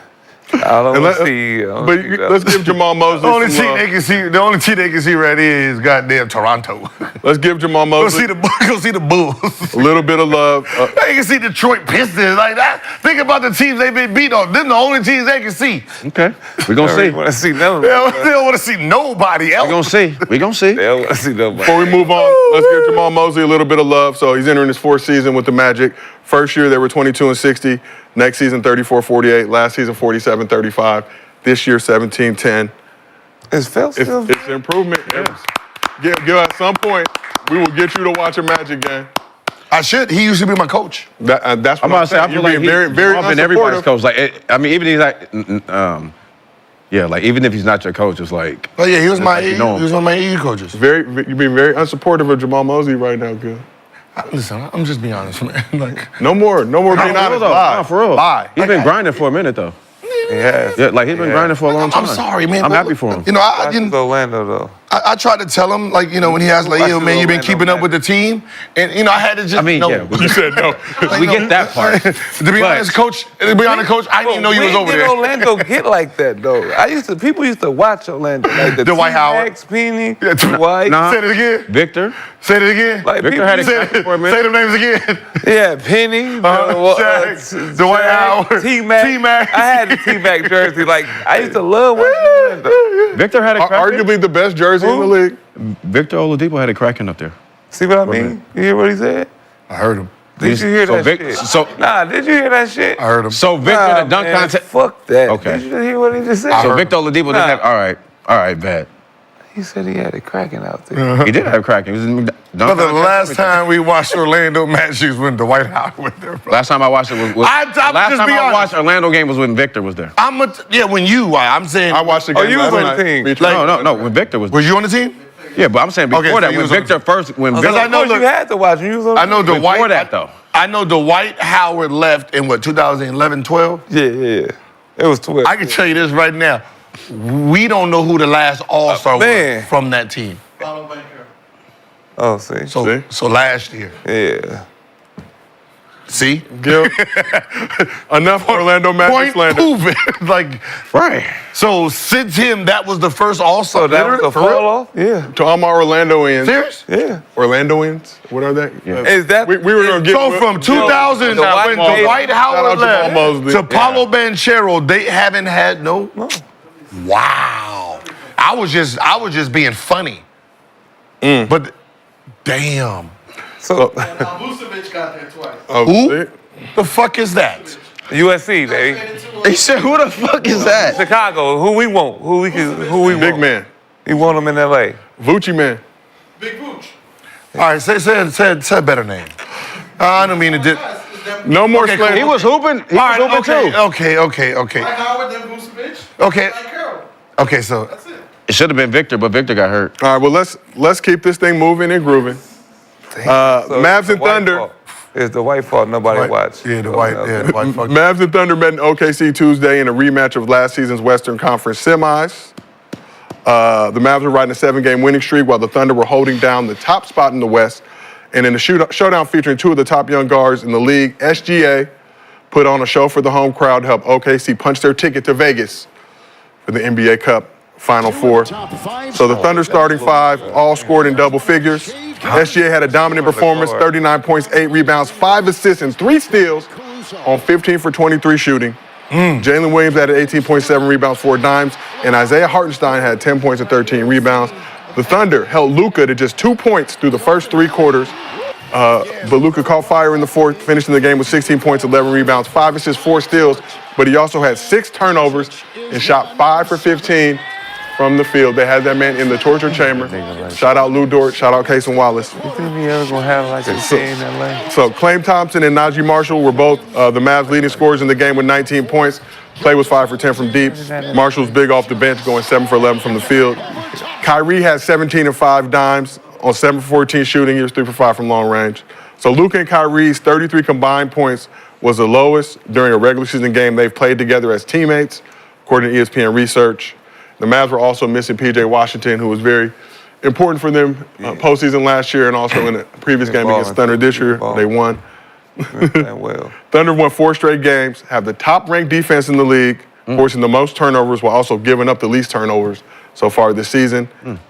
I don't And want to see. let's give Jamal Moses The only some team love. the only team they can see right here is goddamn Toronto. Let's give Jamal Go Moses see the a Bulls. little bit of love. They can see Detroit Pistons like that. Think about the teams they've been beat on. Them the only teams they can see. Okay. We're going to see. want to see them. They don't want to see nobody else. We're going to see. We're going to see. They don't want to see nobody. Before we move on, let's give Jamal Mosley a little bit of love. So he's entering his 4th season with the Magic. First year, they were 22-60. Next season, 34-48. Last season, 47-35. This year, 17-10. It's It's improvement. Give at some point, we will get you to watch a Magic game. I should. He used to be my coach. That's what I'm about to say, I feel You're like being very, very been everybody's unsupportive. coach. Like, even he's like, like even if he's not your coach, it's like. Oh yeah, he was my like you know him. he was one of my EU coaches. You're being very unsupportive of Jamal Mosley right now, good. Listen, I'm just being honest, man. Like, No more being honest. Lie. No, for real. Lie. He's been grinding for a minute though. Yes. Yeah, like he's been grinding for a long time. I'm sorry, man. I'm but happy for him. You know, I I didn't. Orlando, though. I tried to tell him, like, you know, when he asked, like, yo, man, you've been keeping up with the team, and you know, I had to just. I mean, no. yeah, You said no. we get that part. To be honest, coach, I didn't even know you was over When there. did Orlando get like that though? People used to watch Orlando, like the Dwight Howard. T-Max, Penny, Yeah, Dwight. Nah. Say it again. Victor. Say it again. Like Victor people had a used to- cracking for a Say minute. them names again. Yeah, Penny, Shaq, Dwight Howard, T-Mac. T-Mac. I had the T-Mac jersey. Like I used to love watching Orlando. Victor had a cracking. Arguably the best jersey in the league. Victor Oladipo had a cracking up there. See what I mean? You hear what he said? I heard him. Did you hear So that Vic- shit? so- Nah, did you hear that shit? I heard him. So Victor, Nah, the dunk man, contest. Fuck that. Okay. Did you hear what he just said? So Victor Oladipo didn't have. All right, bad. He said he had it cracking out there. He did have cracking. He was in the dunk But the contest. last time we watched Orlando matches when Dwight Howard was there. Bro. Last time I watched it was I'm last just time be I honest. watched Orlando game was when Victor was there. When you, I'm saying. I watched the game you was last on the night. team. Featuring- No, when Victor was there. Was you on the team? Yeah, but I'm saying before Okay, so that, you when was on Victor the- first, when Because Victor, I know You had to watch him. You was on I know before Dwight. that though. I know Dwight Howard left in what 2011, 12. Yeah. It was 12. I can tell you this right now. We don't know who the last All-Star man. was from that team. Follow Banker. Oh, see. So last year. Yeah. See? Gil, enough Orlando Magic Point slander. proven. Like, Right. so since him, that was the first All-Star. So that was the For real? fall off? Yeah. To all my Orlandoans. Serious? Yeah. Orlandoans? What are they? Is that We were going to get... So from 2000, Dwight when Mosley. Dwight Shout Howard out Jamal left Mosley. to Paulo Banchero, they haven't had no. Wow. I was just being funny. But damn. so Vucevic got there twice. Who? The fuck is that? USC, baby. He said, who the fuck is that? Chicago, who we want? Who we want? Big man. We want them in LA. Vucci man. Big Vooch. All right, say a better name. I don't mean to dip. No more Okay, slander. cool. He was hooping. He was hooping too. Okay. Dwight Howard, then Vucevic. Okay. Like Carroll. Okay, so That's it. It should have been Victor, but Victor got hurt. All right, well, let's keep this thing moving and grooving. Mavs and Thunder. It's the white fault nobody watched. Yeah, the white fuck. Mavs and Thunder met in OKC Tuesday in a rematch of last season's Western Conference semis. The Mavs were riding a 7-game winning streak while the Thunder were holding down the top spot in the West. And in a showdown featuring two of the top young guards in the league, SGA put on a show for the home crowd to help OKC punch their ticket to Vegas for the NBA Cup Final Four. So the Thunder starting five all scored in double figures. SGA had a dominant performance, 39 points, 8 rebounds, 5 assists, and 3 steals on 15 for 23 shooting. Jalen Williams added 18.7 rebounds, 4 dimes, and Isaiah Hartenstein had 10 points and 13 rebounds. The Thunder held Luka to just 2 points through the first 3 quarters, but Luka caught fire in the fourth, finishing the game with 16 points, 11 rebounds, 5 assists, 4 steals, but he also had 6 turnovers and shot 5 for 15 from the field. They had that man in the torture chamber. Shout out Lou Dort, shout out Casey Wallace. You think we ever gonna have like a day in LA? So Klay Thompson and Najee Marshall were both the Mavs' leading scorers in the game with 19 points. Klay was 5 for 10 from deep. Marshall was big off the bench, going 7 for 11 from the field. Kyrie had 17 and 5 dimes on 7 for 14 shooting. He was 3 for 5 from long range. So Luka and Kyrie's 33 combined points was the lowest during a regular season game they've played together as teammates, according to ESPN research. The Mavs were also missing P.J. Washington, who was very important for them postseason last year and also in the previous game against Thunder this year. They won. Well. Thunder won 4 straight games, have the top-ranked defense in the league, forcing the most turnovers while also giving up the least turnovers so far this season.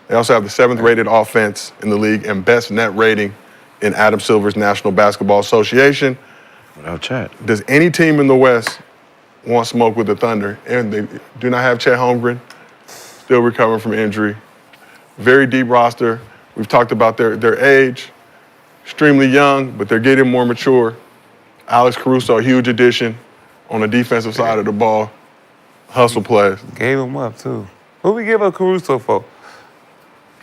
They also have the 7th-rated offense in the league and best net rating in Adam Silver's National Basketball Association. Without chat. Does any team in the West want smoke with the Thunder? And they do not have Chet Holmgren, still recovering from injury. Very deep roster. We've talked about their age, extremely young, but they're getting more mature. Alex Caruso, a huge addition on the defensive side of the ball. Hustle plays. Gave him up too. Who we give up Caruso for?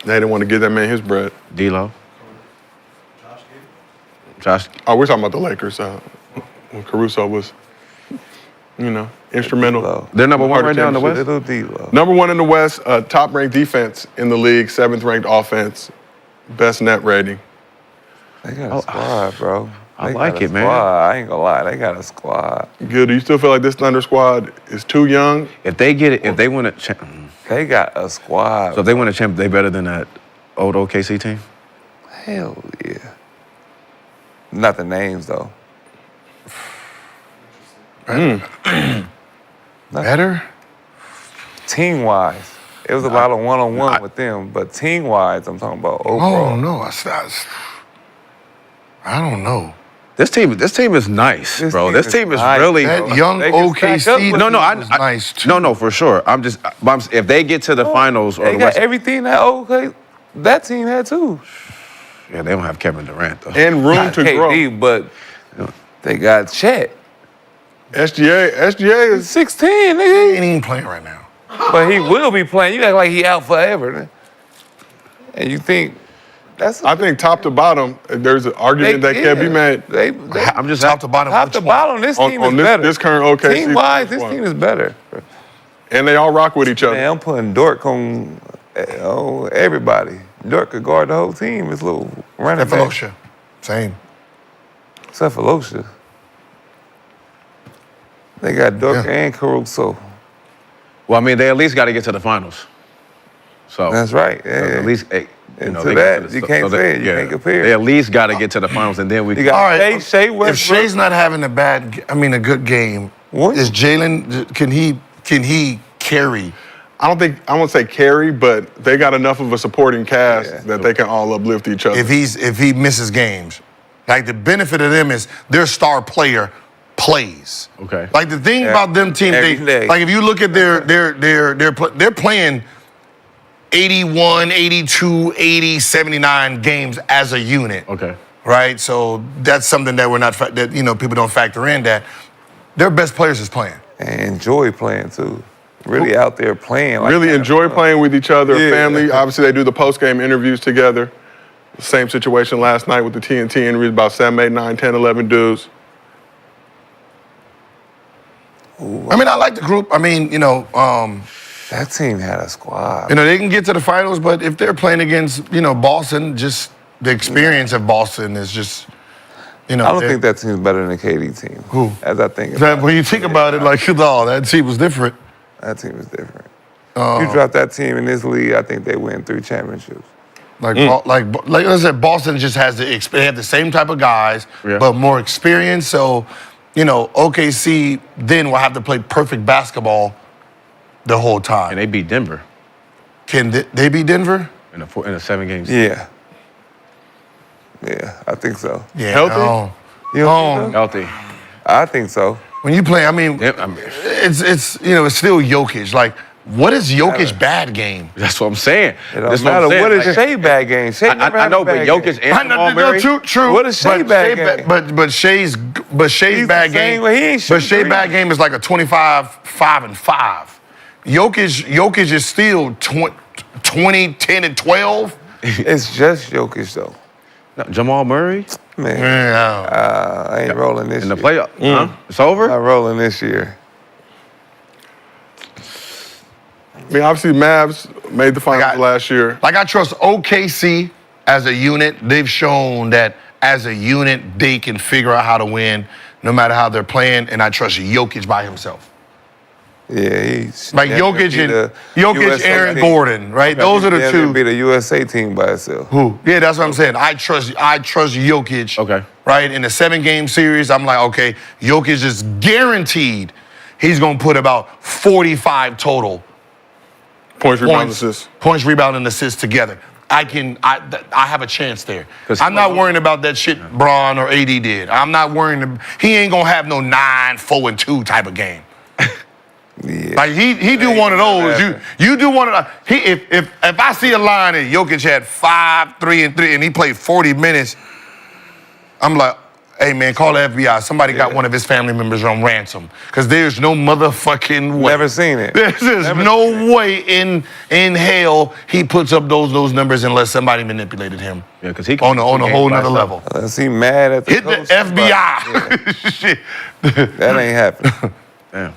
They didn't want to give that man his bread. D-Lo. Josh. Oh, we're talking about the Lakers. When Caruso was, instrumental. They're number 1 right now in the West? Little D-Lo. Number 1 in the West, top-ranked defense in the league, 7th-ranked offense, best net rating. They got a squad, bro. I They like got a it, man. squad. I ain't gonna lie, they got a squad. Gil, do you still feel like this Thunder squad is too young? If they get it, if they win it, They got a squad. So if they win a champ, they better than that old OKC team? Hell yeah. Not the names though. Better? Team-wise. It was a lot of one-on-one with them, but team-wise, I'm talking about overall. Oh, no. I don't know. This team is nice, bro. This team is nice. really That young They can stack OKC up with team I- was nice, too. No, for sure. If they get to the finals or They the got West, everything that team had too. yeah, they don't have Kevin Durant though. And room Not to grow. KD, but they got Chet. SGA is 16, He nigga. ain't even playing right now. But he will be playing. You act like he out forever. And you think that's I think top to bottom, there's an argument that can be made. I'm just Top to bottom. Top which to one? bottom, this team is On better. this current OKC Team-wise, this squad. team is better. And they all rock with each other. Man, I'm putting Dort on everybody. Dort could guard the whole team. His little running back. Cephalosha. Same. Cephalosha. They got Dort Yeah. and Caruso. Well, I mean, they at least got to get to the finals. So That's right. so Yeah. at least, And to they that, get to you can't say it. You can't compare. They at least got to get to the finals, and then we. You got All right. Shea If Westbrook. Shea's not having a good game, What? is Jalen? Can he carry? I won't say carry, but they got enough of a supporting cast Yeah. that they can all uplift each other. If he misses games? Like the benefit of them is their star player plays. Okay. Like the thing about them teams, Every day. like if you look at they're playing 81, 82, 80, 79 games as a unit. Okay. Right? So that's something that people don't factor in, that their best players is playing. And enjoy playing too. Really out there playing. Like really that. enjoy playing with each other, Yeah. family. Obviously, they do the post-game interviews together. Same situation last night with the TNT interviews, about 7, 8, 9, 10, 11 dudes. I mean, I like the group. I mean, That team had a squad. they can get to the finals, but if they're playing against, Boston, just the experience of Boston is just, I don't think that team's better than the KD team. Who? As I think about When you think about it, like, that team was different. that team is different. You drop that team in this league, I think they win 3 championships. Like I said, Boston just has they have the same type of guys, Yeah. but more experience. So, OKC then will have to play perfect basketball the whole time. And they beat Denver Can they beat Denver? in a 7-game Yeah. Yeah, I think so. Yeah. Healthy? no. You don't think so? healthy. I think so. When you play, I mean, Yeah, I mean, it's still Jokic. Like, what is Jokic bad game? that's what I'm saying. It don't That's matter. I'm What saying. is Shea bad game? Shea never I had know, a but bad Jokic game. and Jamal Murray. True. What is Shea bad game? But Shea's He's bad the same game. way. He ain't But shooting Shea threes. bad game is like a 25, 5, and 5. Jokic is still 20, 10, and 12. It's just Jokic though. No, Jamal Murray Man, Yeah. I ain't rolling this in the year. playoff. Huh? It's over. Not rolling this year. I mean, obviously, Mavs made the finals last year. Like, I trust OKC as a unit. They've shown that as a unit, they can figure out how to win no matter how they're playing. And I trust Jokic by himself. Yeah, he's Like Jokic and Aaron Gordon, right? Those are the two. Be the USA team by itself. Who? Yeah, that's what I'm saying. I trust Jokic. Okay. Right? In the 7-game series, I'm like, okay, Jokic is guaranteed he's gonna put about 45 total Points, rebound, assists. points, rebound, and assists together. I have a chance there. 'Cause I'm not worrying about that shit Bron or AD did. I'm not worrying. He ain't gonna have no 9, 4, and 2 type of game. Yeah. Like he do one of those. You do one of the. If I see a line that Jokic had 5, 3, and 3, and he played 40 minutes, I'm like, hey man, call the FBI. Somebody got one of his family members on ransom, because there's no motherfucking way. Never seen it. There's no way in hell he puts up those numbers unless somebody manipulated him. Yeah, because he on a whole nother level. Unless he mad at the Hit the coach, FBI. Shit. that ain't happening. Damn.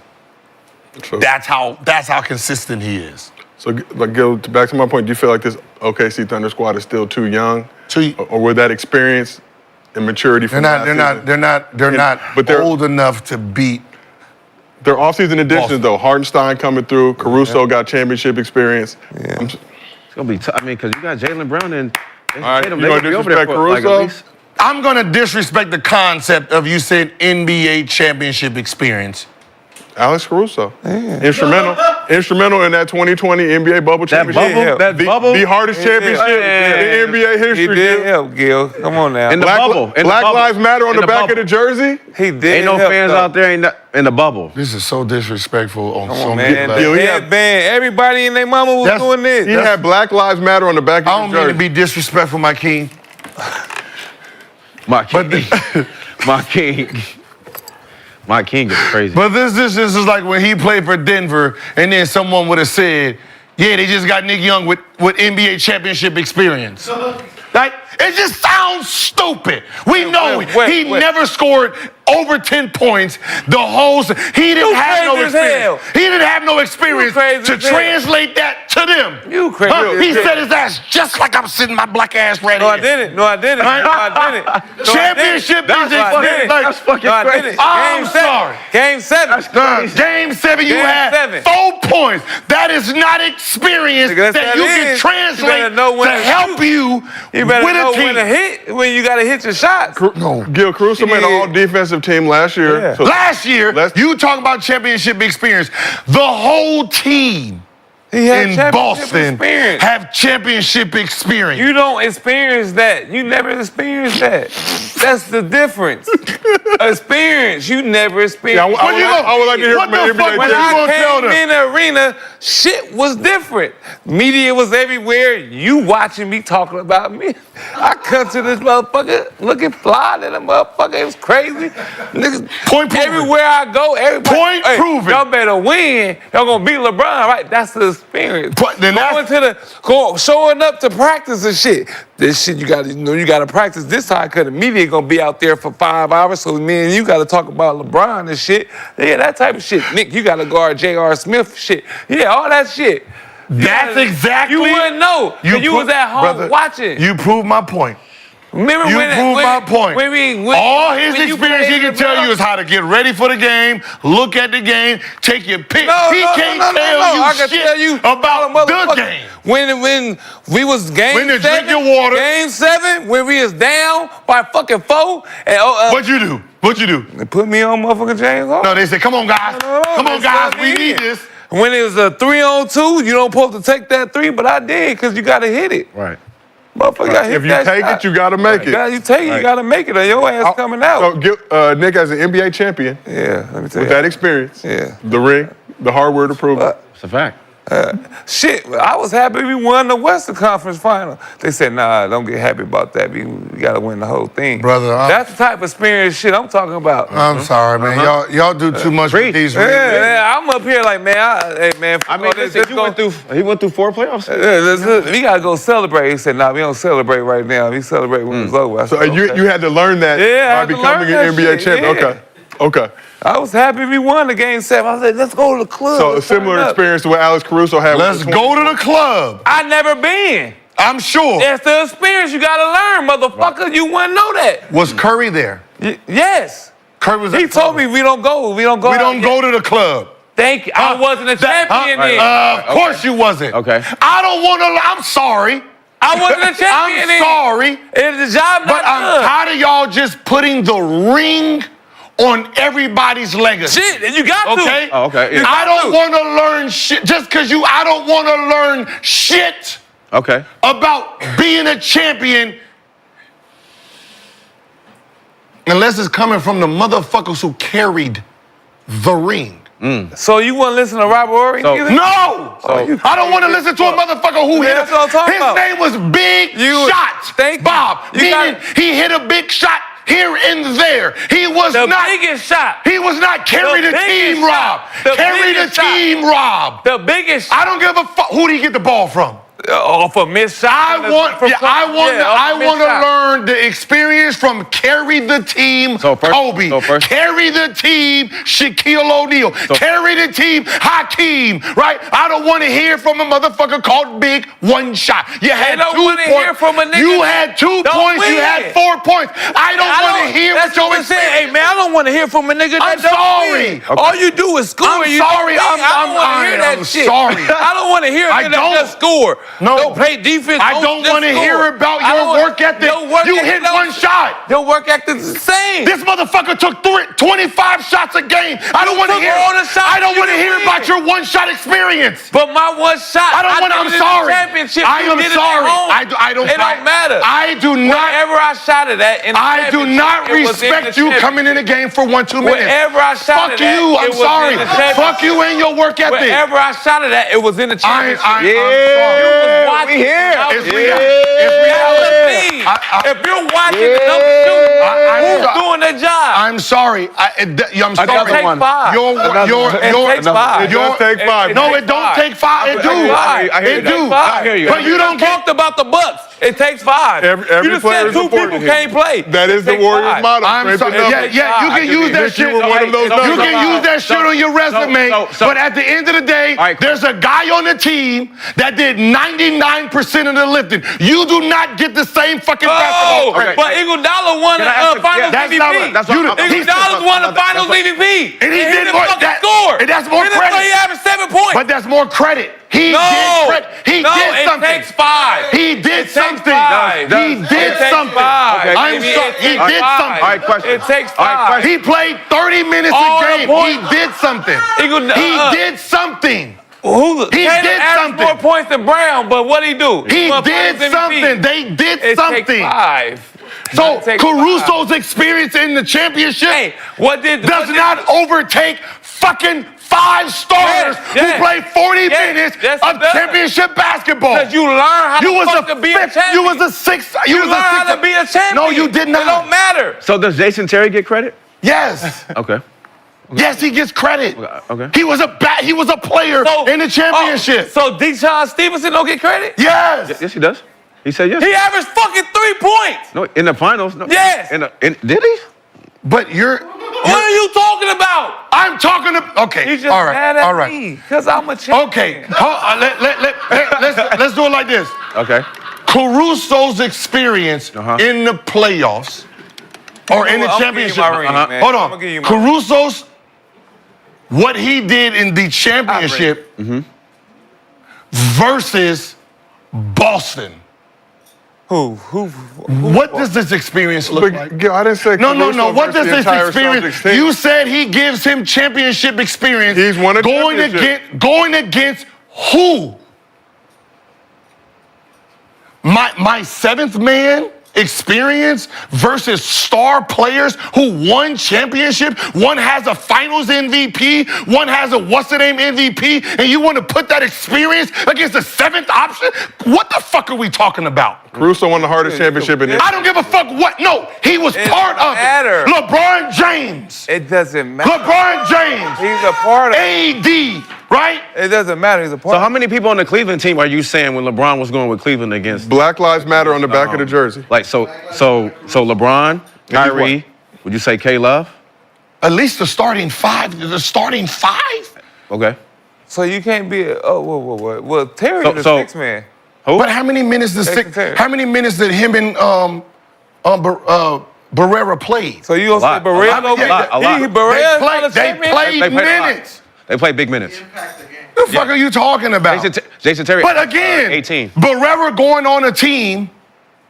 That's how consistent he is. So, like, Gil, back to my point, do you feel like this OKC Thunder squad is still too young? Too- Or with that experience and maturity from They're not but they're old enough to beat Their offseason additions, though, Hartenstein coming through, Caruso got championship experience. Yeah. It's gonna be tough. I mean, because you got Jaylen Brown and All right, Tatum. you They gonna could be over there disrespect for, like, Caruso? at least. I'm gonna disrespect the concept of you said NBA championship experience. Alex Caruso. Instrumental in that 2020 NBA bubble championship. The hardest championship in NBA history. He did help, Gil. Come on now. In the bubble. In the Black bubble. Lives Matter on In the back of the jersey. He did Ain't no help, fans though. out there in the bubble. This is so disrespectful on so Oh, many man. levels. The headband. Everybody and their mama was That's- doing this. He had Black Lives Matter on the back I of don't his mean to jersey. be disrespectful, my king. My king. My king. My king is crazy. But this is like when he played for Denver, and then someone would have said, "Yeah, they just got Nick Young with NBA championship experience." Like, it just sounds stupid. We know he never scored over 10 points the whole season. He didn't have no experience. He didn't have no experience to translate that to them. You crazy. He said his ass just like I'm sitting my black ass right No, I here. didn't. No, I didn't. No, I didn't. No, I didn't. Championship That's is why I didn't. like, That's fucking No, I crazy. didn't. I'm Game 7. sorry. Game 7. Game 7, you Game had 7. 4 points. That is not experience Nigga, that you can you translate better know when to to help you You better with know a team. when to hit, when you gotta hit your shots. Gil Caruso made an all-defensive team last year. Yeah. So Last year, you talk about championship experience. The whole team He had in championship Boston experience. have championship experience. You don't experience that. You never experienced that. That's the difference. Experience. You never experienced. Yeah, I would like to hear what from an the fuck NBA was When you team. gonna I tell them? came in the arena, shit was different. Media was everywhere. You watching me talking about me. I come to this motherfucker looking fly than a motherfucker. It was crazy. Niggas, Point proven. everywhere I go, everybody. Point proven. Y'all better win. Y'all gonna beat LeBron, right? That's the experience. Then Showing up to practice and shit. This shit you gotta practice this time because the media gonna be out there for 5 hours. So man, you gotta talk about LeBron and shit. Yeah, that type of shit. Nick, you gotta guard J.R. Smith shit. Yeah, all that shit. That's exactly. You wouldn't know. You was at home brother, watching. You proved my point. Remember You when proved my point. All his when you experience he played can tell LeBron- you is how to get ready for the game, look at the game, take your pick. No, he no, can't no, no, tell no. you I can shit tell you about the game. When we was game When to 7, drink your water. Game 7, when we was down by fucking 4, and What'd you do? What'd you do? they put me on motherfucking James Harden. No, they said, come on, guys. Come on, They guys. sucked We me need in. this. When it was a 3-on-2, you don't supposed to take that 3, but I did because you got to hit it. Right. Motherfucker, gotta hit If you that take shot. it, you got to make it. You take it, you got to make it, or your ass coming out. So, Nick, as an NBA champion, Yeah, let me tell with you. that experience, Yeah. the ring, the hardware to prove it. It's a fact. Shit, I was happy we won the Western Conference Final. They said, nah, don't get happy about that. We got to win the whole thing. Brother, That's the type of experience shit I'm talking about. I'm sorry, man. Y'all do too much with these rings. Yeah, I'm up here like, man, hey, man. I mean, let's listen, he went through 4 playoffs. we got to go celebrate. He said, nah, we don't celebrate right now. We celebrate when it's over. I So said, you had to learn that Yeah, I by had to becoming learn an that NBA shit, champion. yeah. Okay. I was happy we won the game 7. I was like, let's go to the club. So a Let's turn similar up. experience to what Alex Caruso had. Let's with go to the club. I never been. I'm sure. That's the experience you gotta learn, motherfucker. You wouldn't know that. Was Curry there? Yes. Curry was. He told me we don't go. We don't go. We don't go to the club. Thank you. I wasn't a champion then. Of course you wasn't. Okay. I don't want to. I'm sorry. I wasn't a champion I'm then. sorry. It's the job not But I'm done. tired of y'all just putting the ring on everybody's legacy. Shit, and you got to. Okay? Oh, okay, yeah. You I got don't to. want to learn shit. Just because I don't want to learn shit Okay. about being a champion unless it's coming from the motherfuckers who carried the ring. So you want to listen to Robert Horry? So- either? No! I don't want to listen to a motherfucker who Yeah, hit that's what I'm talking his about. name was Big Shot. Thank you. Bob. You Meaning got- he hit a big shot here and there. He was The not. biggest shot. He was not carry the, biggest team, shot. Rob. The Carry the biggest shot. team, Rob. The biggest I don't give a fuck. Who did he get the ball from? off a missed shot. I want to learn the experience from carry the team, Kobe. Carry the team, Shaquille O'Neal. Carry the team, Hakeem. Right? I don't want to hear from a motherfucker called Big One Shot. You had don't 2 wanna points. hear from a nigga You that had 2 don't points. You win. had 4 points. I don't want to hear That's what what your I'm saying. Hey, man, I don't want to hear from a nigga that I'm don't sorry. win. sorry. All you do is score. I'm you sorry. I don't want to hear that I'm shit. sorry. I don't want to hear I that don't. just score. No. Don't play defense. I don't just want to score. hear about I your don't- work ethic. You hit one shot. Your work ethic is the same. This motherfucker took 25 shots a game. I don't want to took hear. all the shots I don't you want to can hear win. about your one-shot experience. But my one shot. I don't want. I'm did it in sorry. the championship. I You am did it at sorry. home. I don't. It don't matter. I do not. Wherever I shot it at, in the I do championship, not it was in the respect you championship. coming in the game for 1-2 minutes. Wherever I shot Fuck it at, you. it I'm was in sorry. the championship. Fuck you and your work ethic. Wherever I shot it at, it was in the championship. I'm sorry. You was watching. we here. I was If we- watching. if we- That's the thing. If you're watching and I'm shooting, who's doing the job? I'm sorry. I'm sorry. It takes five. It takes five. It does take five. No, it don't take five. It do. I hear It you. do. I hear you. But you don't get. Talked about the Bucks. It takes five. Every you just player said is two important people here. can't play. That is the Take Warriors' five. motto. I'm strength sorry. in numbers. Yeah, you can use that Hit you shit. with one of those You numbers. can use that shit on your resume. But at the end of the day, right, there's a guy on the team that did 99% of the lifting. You do not get the same fucking basketball Oh, credit. but Iguodala won the Can I ask you- Finals that's MVP. not what- that's what- Iguodala won the Finals MVP. And he did didn't more- fucking that- score. and that's more He didn't credit. play, he averaged 7 points. But that's more credit. He no, did credit. He no, did something. it takes five. He did It takes something. five. He It did takes something. five. Okay. I'm Baby, sorry. it He takes did five. something. All right, question. It takes All right, five. question. He played 30 minutes All a the game. points. He did something. He did something. He did averaged something. more points than Brown, but what he do? He won did Finals MVP. something. They did It something. takes five. So It takes Caruso's experience in the championship Hey, does not overtake fucking 5 starters Yes, who played 40 yes, minutes yes, of it does. championship basketball. Because you learn how You was to be a fifth. champion. You was a sixth. You learn how to be a champion. No, you did not. It don't matter. So does Jason Terry get credit? Yes. Okay. Yes, he gets credit. Okay. He was a player in the championship. So Deshaun Stevenson don't get credit? Yes. Yes, he does. He said yes. He averaged fucking 3 points. No, in the finals. No. Yes. Did he? But What are you talking about? I'm talking about. Okay. He's just all right. mad at all right. me because I'm a champion. Okay. Let's do it like this. Okay. Caruso's experience in the playoffs or in the I'm gonna championship. give you my ring, man. Hold I'm gonna give you on. my Caruso's what he did in the championship versus Boston. Who? What does this experience look like? But, I didn't say No. Caruso What versus does the this entire experience? Celtics team. You said he gives him championship experience. He's won a going championship. going against who? My seventh man experience versus star players who won championship. One has a finals MVP, one has a what's-the-name MVP, and you want to put that experience against the seventh option? What the fuck are we talking about? Caruso won the hardest championship in I don't give a fuck what. No, he was part of matter. it. LeBron James. It doesn't matter. LeBron James. He's a part of it. AD, right? It doesn't matter. He's a part So how many people on the Cleveland team are you saying when LeBron was going with Cleveland against? Black Lives Matter on the back of the jersey. Like so LeBron, Kyrie, would you say K Love? At least the starting five. The starting five? Okay. So you can't be well, Terry So- the so- sixth man. But how many minutes did Jason Terry. how many minutes did him and Barrera play? So you gonna say lot. Barrera A gonna be lot. Barrera the They champion? played They played a lot. minutes. They played big minutes. The fuck are you talking about? Jason Terry. But again, 18. Barrera going on a team,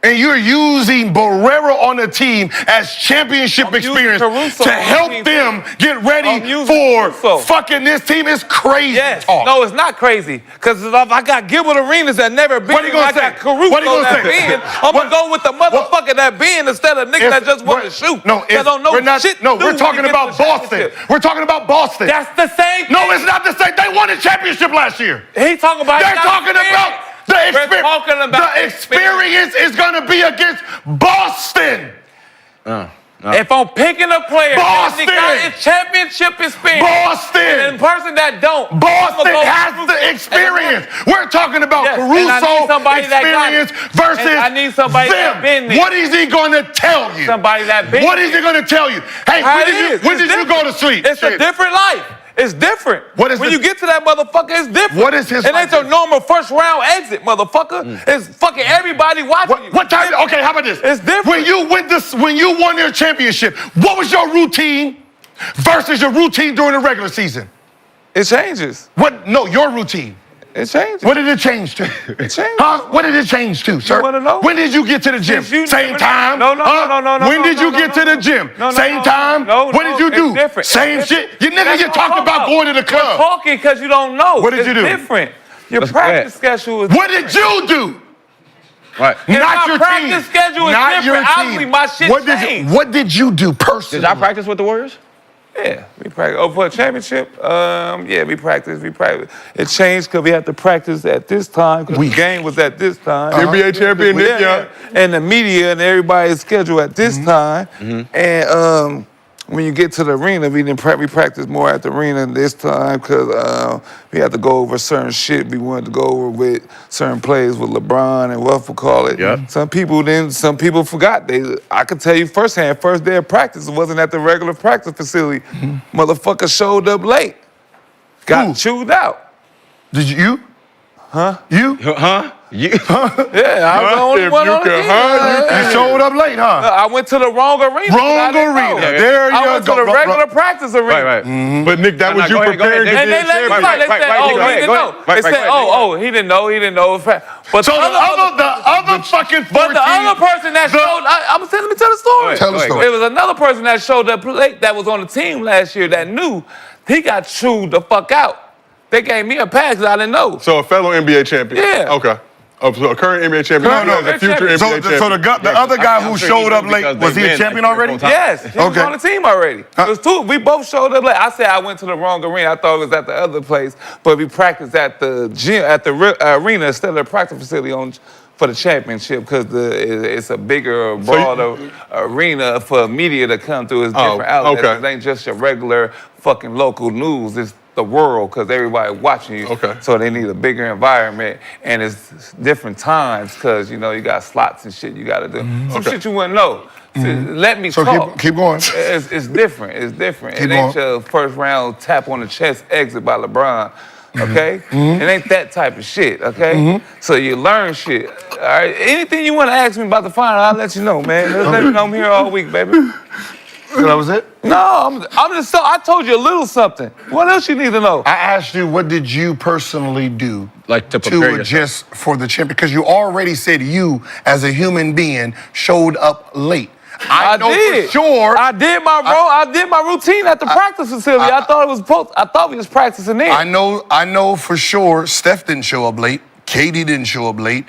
and you're using Barrera on a team as championship I'm using experience Caruso to on the help team, them get I'm ready using for Caruso. fucking this team. Is crazy Yes. talk. No, it's not crazy. Because if I got Gilbert Arenas that never been, What he gonna I say? got Caruso What he gonna that say? been, I'm What- gonna go with the motherfucker that been instead of niggas that just want to shoot. No, that don't know we're not. shit. No, to do we're when talking you get about to the Boston. championship. We're talking about Boston. That's the same thing. No, it's not the same. They won a championship last year. He talking about. They're talking about the We're experience. talking about The experience is going to be against Boston. If I'm picking a player, Boston! that got his championship experience, Boston! and the person that don't, Boston I'ma go has through- the experience. We're talking about Yes, and I need Caruso somebody that got experience it. versus And I need somebody them. that been there. What is he going to tell you? Somebody that been What is he going to tell you? Hey, How when it did is. you It's go to different. sleep? It's a Shit. different life. It's different. What is when this- you get to that motherfucker, it's different. What is his It ain't life? your normal first round exit, motherfucker. It's fucking everybody watching you. What time? Okay, how about this? It's different. When you won their championship, what was your routine? versus your routine during the regular season? It changes. What? No, your routine. It changes. What did it change to? It changes. Huh? What did it change to, sir? wanna know? When did you get to the gym? Same time? No. When did you get to the gym? Same time? What did you do? Different. Same shit? You nigga, you talked about going to the You're club. talking because you don't know. What did you do? It's different. Your Let's practice schedule is What did you do? Right. Not your practice team. schedule is Not different. your team. Obviously, my shit changed. What did you do personally? Did y'all practice with the Warriors? Yeah, we practice. Oh, for a championship? Yeah, we practice. It changed because we had to practice at this time because the game was at this time. NBA champion Nick Young. And the media and everybody's scheduled at this time. And when you get to the arena, we practice more at the arena this time because we had to go over certain shit we wanted to go over with certain plays with LeBron and what we call it. Yep. Some people forgot. I can tell you firsthand, first day of practice, it wasn't at the regular practice facility. Motherfucker showed up late. Got chewed out. Did you? Huh? You? Huh? You? Yeah, I was the only If one you on the could, team. You showed up late, huh? I went to the wrong arena. Wrong arena. There I you went go. to the regular practice arena. Right. But Nick, that was you go ahead, preparing to go ahead. And be a they let me champion. fight. They said, Right, oh, go he ahead, didn't go know. ahead. They Right, said, right. he didn't know. He didn't know. But So the other fucking 14. But the other person that showed, let me tell the story. Tell the story. It was another person that showed up late that was on the team last year that knew. He got chewed the fuck out. They gave me a pass because I didn't know. So a fellow NBA champion. Yeah. Okay. So a current NBA champion. No, a future NBA So champion. the other guy who I'm sure showed he up knew late, because was he they've a been champion like already? 3 or 4 times. Yes, he was on the team already. It was two. We both showed up late. I said I went to the wrong arena. I thought it was at the other place, but we practiced at the gym, at the arena instead of the practice facility for the championship because it's a bigger, broader arena for media to come through. It's different outlets. okay. It ain't just your regular fucking local news. It's the world because everybody watching you. Okay. So they need a bigger environment and it's different times because you got slots and shit you got to do. Some shit you wouldn't know. So let me So talk. keep going. It's different. It's different. Keep It ain't going. your first round tap on the chest exit by LeBron. Okay? It ain't that type of shit, okay? So you learn shit. All right? Anything you want to ask me about the final, I'll let you know, man. Just let me know I'm here all week, baby. So that was it? No, I'm just I told you a little something. What else you need to know? I asked you, what did you personally do Like to prepare yourself. adjust for the champion? Because you already said you, as a human being, showed up late. I know did. for sure. I did my routine at the practice facility. I thought we was practicing there. I know for sure Steph didn't show up late. Katie didn't show up late.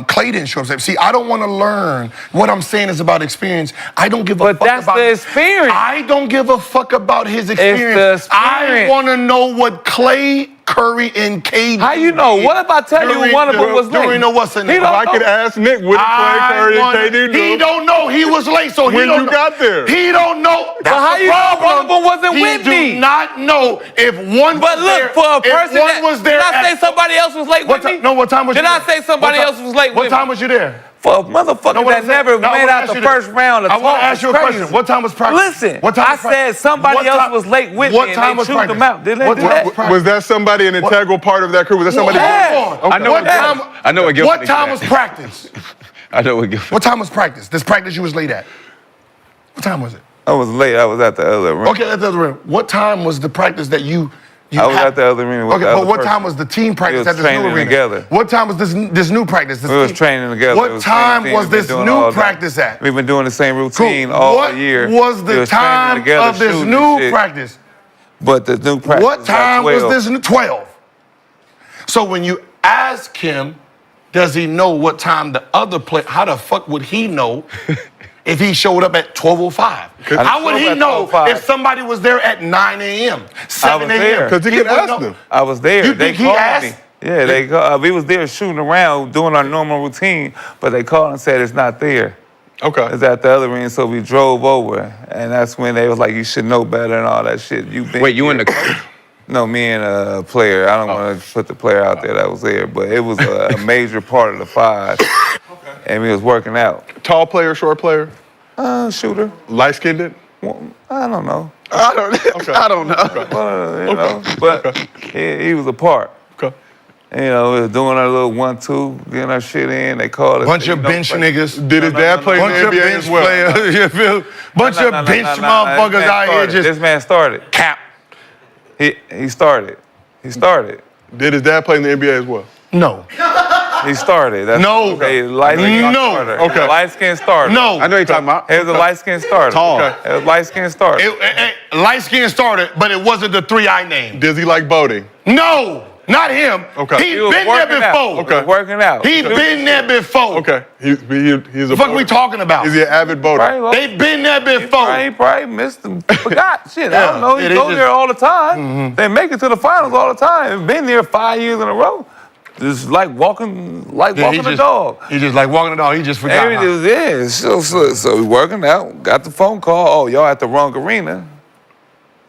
Clay didn't show up late. See, I don't want to learn. What I'm saying is about experience. I don't give a fuck that's about the experience. I don't give a fuck about his experience. the experience. I want to know what Clay, Curry, and KD. How you know? What if I tell you one of them was late? During the what's in He it? don't I could ask Nick, what did Clay Curry and KD do? He don't know. He was late, so he When don't you know. got there. He don't know. That's how the you know problem. one of them wasn't he with do me? not know if one But was look, there. for a person if one that was there did I say at- somebody else was late What with me? time? No, what time was Did you I there? say somebody What else was late What with time me? was you there? For a motherfucker No, what that I'm never saying- no, I made wanna out ask the you this. first round of I want to talk ask you a is question. crazy. What time was practice? Listen, What time I was practice? said somebody What else time- was late with what me time and was they chewed practice? them out. Did they What do time that? was practice? Was that somebody an integral part of that crew? Was that somebody? Yeah. Hold on. I know What what time? I know what Gilbert What is time at. was practice? I know what Gilbert. What time was practice? This practice you was late at. What time was it? I was late. I was at the other room. Okay, that's the other room. What time was the practice that you I was had? at the other arena with Okay, the but other what person. time was the team practice was at this new training arena? together. What time was this new practice? This We was team- training together. It What was the same time thing was we've been this doing new all day. practice at? We've been doing the same Cool. routine all What year. was We the was training time together, of this shooting new and shit. practice? But the new practice What was at time was 12. this new 12? So when you ask him, does he know what time the other play? How the fuck would he know if he showed up at 12:05? How would showed he up at know 12:05. if somebody was there at 9 a.m., 7 there. a.m.? Because he could wouldn't ask know. them. I was there. You They think he called asked? me. Yeah, we was there shooting around, doing our normal routine, but they called and said it's not there. Okay. It's at the other end, so we drove over, and that's when they was like, "You should know better" and all that shit. You been Wait, you and the here. coach? No, me and a player. I don't want to put the player out there that was there, but it was a major part of the five, and we was working out. Tall player, short player, Shooter. light skinned. Well, I don't know. Okay. I don't know. You know, but he was a part. Okay. You know, doing our little 1-2, getting our shit in. They call it. Bunch of bench niggas. Did his dad play in Bunch the of NBA bench as well? players. You feel? Bunch of bench motherfuckers out here just. This man started. Cap. He started. He started. Did his dad play in the NBA as well? No. He started. That's No. okay. Light-skinned No. starter. Okay. Light-skinned starter. No. I know you're talking about. It was a light-skinned starter. Tall. It was a light-skinned starter. Light skin started, but it wasn't the 3 I named. Does he like boating? No, not him. Okay. He's He was been there working out. before. He was working out. He's been there before. Okay. He's a. What the fuck we talking about? Is he an avid boater? Right, They've been there before. He probably missed them. Forgot. Shit, I don't know. He Yeah, they go just- there all the time. They make it to the finals all the time. Been there 5 years in a row. Just like walking the dog. He just like walking the dog. He just forgot. Everything was there. So we working out. Got the phone call. Oh, y'all at the wrong arena.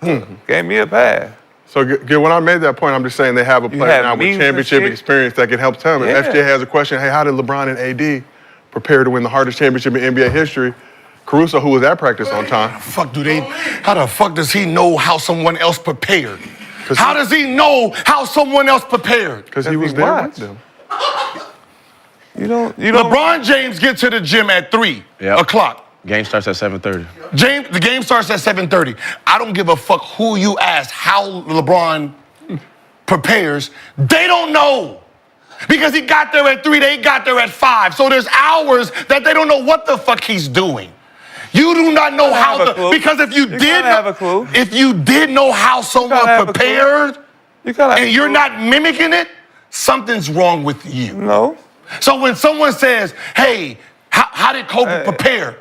Gave me a pass. So when I made that point, I'm just saying they have a player have now with memes and championship shit. experience that can help tell them. Yeah. If FJ has a question, hey, how did LeBron and AD prepare to win the hardest championship in NBA history? Caruso, who was at practice on time. How the fuck does he know how someone else prepared? How does he know how someone else prepared? Because he was there with them. You don't. LeBron James gets to the gym at 3 o'clock. Game starts at 7:30. The game starts at 7:30. I don't give a fuck who you ask how LeBron prepares. They don't know. Because he got there at 3, they got there at 5. So there's hours that they don't know what the fuck he's doing. You do not know how because if you did know how someone prepared and you're not mimicking it, something's wrong with you. No. So when someone says, hey, how did Kobe prepare?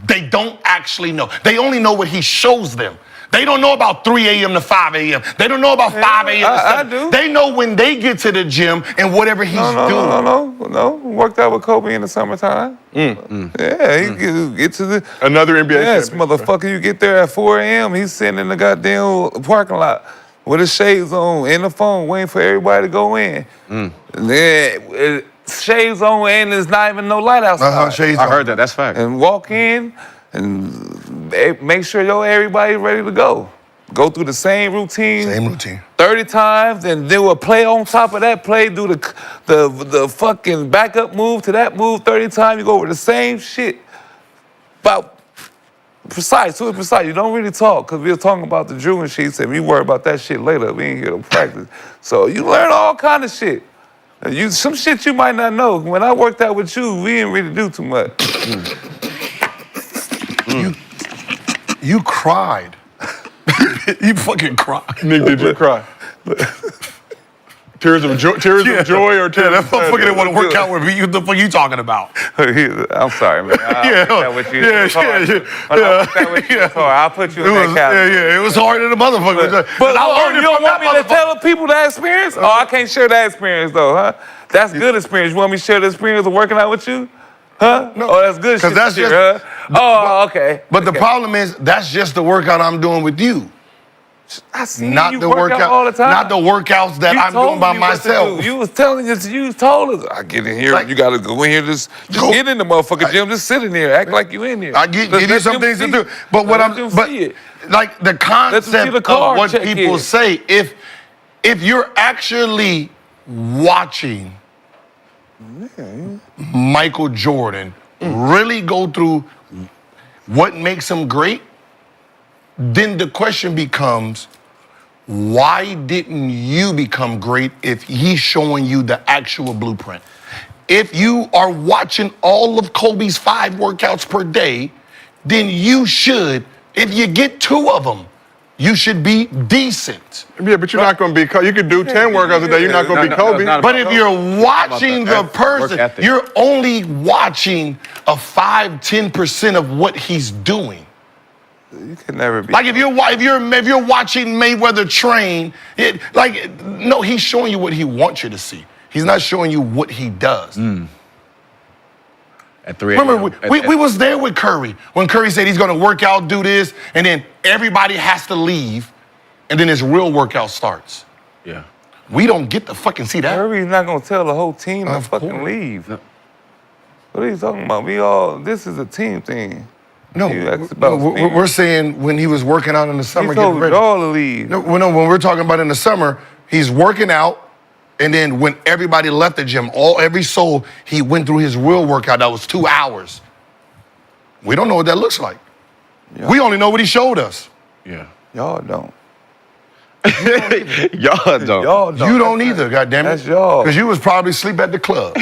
They don't actually know. They only know what he shows them. They don't know about 3 a.m. to 5 a.m. They don't know about 5 a.m. to 7. I do. They know when they get to the gym and whatever he's doing. No. Worked out with Kobe in the summertime. Yeah, he get to the another NBA. Yes, champion. motherfucker. You get there at 4 a.m. He's sitting in the goddamn parking lot with his shades on, in the phone, waiting for everybody to go in. And then shades on, and there's not even no light outside. Shades I on. heard that. That's fact. And walk in and make sure everybody's ready to go. Go through the same routine. 30 times, then do a play on top of that play, do the fucking backup move to that move 30 times. You go over the same shit. About precise, super precise. You don't really talk, because we were talking about the Drew and sheets, and we worry about that shit later. We ain't here to practice. So you learn all kind of shit. Some shit you might not know. When I worked out with you, we didn't really do too much. You cried. You fucking cried. Nick, did you cry? Tears of joy or tears that motherfucker didn't want to work out with me. What the fuck you talking about? I'm sorry, man. I'll put you in that category. It was hard in the motherfucker. But you don't want me to tell people that experience? Oh, I can't share that experience though, huh? That's good experience. You want me to share the experience of working out with you? Huh? No. Oh, that's good shit. That's huh? Oh, okay. But the problem is, that's just the workout I'm doing with you. I see not you the work out all the time. Not the workouts that I'm doing by myself. You was telling us, you told us, I get in here, you gotta go in here, just get in the motherfucking gym, just sit in there, act like you in here. I give you some things to do. But what like the concept of what people say, if you're actually watching Michael Jordan really go through what makes him great, then the question becomes, why didn't you become great if he's showing you the actual blueprint? If you are watching all of Kobe's 5 workouts per day, then you should, if you get 2 of them, you should be decent. Yeah, but you're not going to be, you could do 10 workouts a day, you're not going to be Kobe. But if you're watching the person, you're only watching a 5-10% of what he's doing. You can never be. Like if you're watching Mayweather train, no, he's showing you what he wants you to see. He's not showing you what he does. At 3 a.m. Remember, we was there with Curry when Curry said he's going to work out, do this, and then everybody has to leave, and then his real workout starts. Yeah. We don't get to fucking see that. Curry's not going to tell the whole team to fucking leave. No. What are you talking about? This is a team thing. No, we're saying when he was working out in the summer, he told getting ready. y'all to leave. No, when we're talking about in the summer, he's working out, And then when everybody left the gym, every soul, he went through his real workout that was 2 hours. We don't know what that looks like. Yeah. We only know what he showed us. Yeah. Y'all don't. Y'all don't. Y'all don't. You don't either, goddammit. That's y'all. Because you was probably asleep at the club.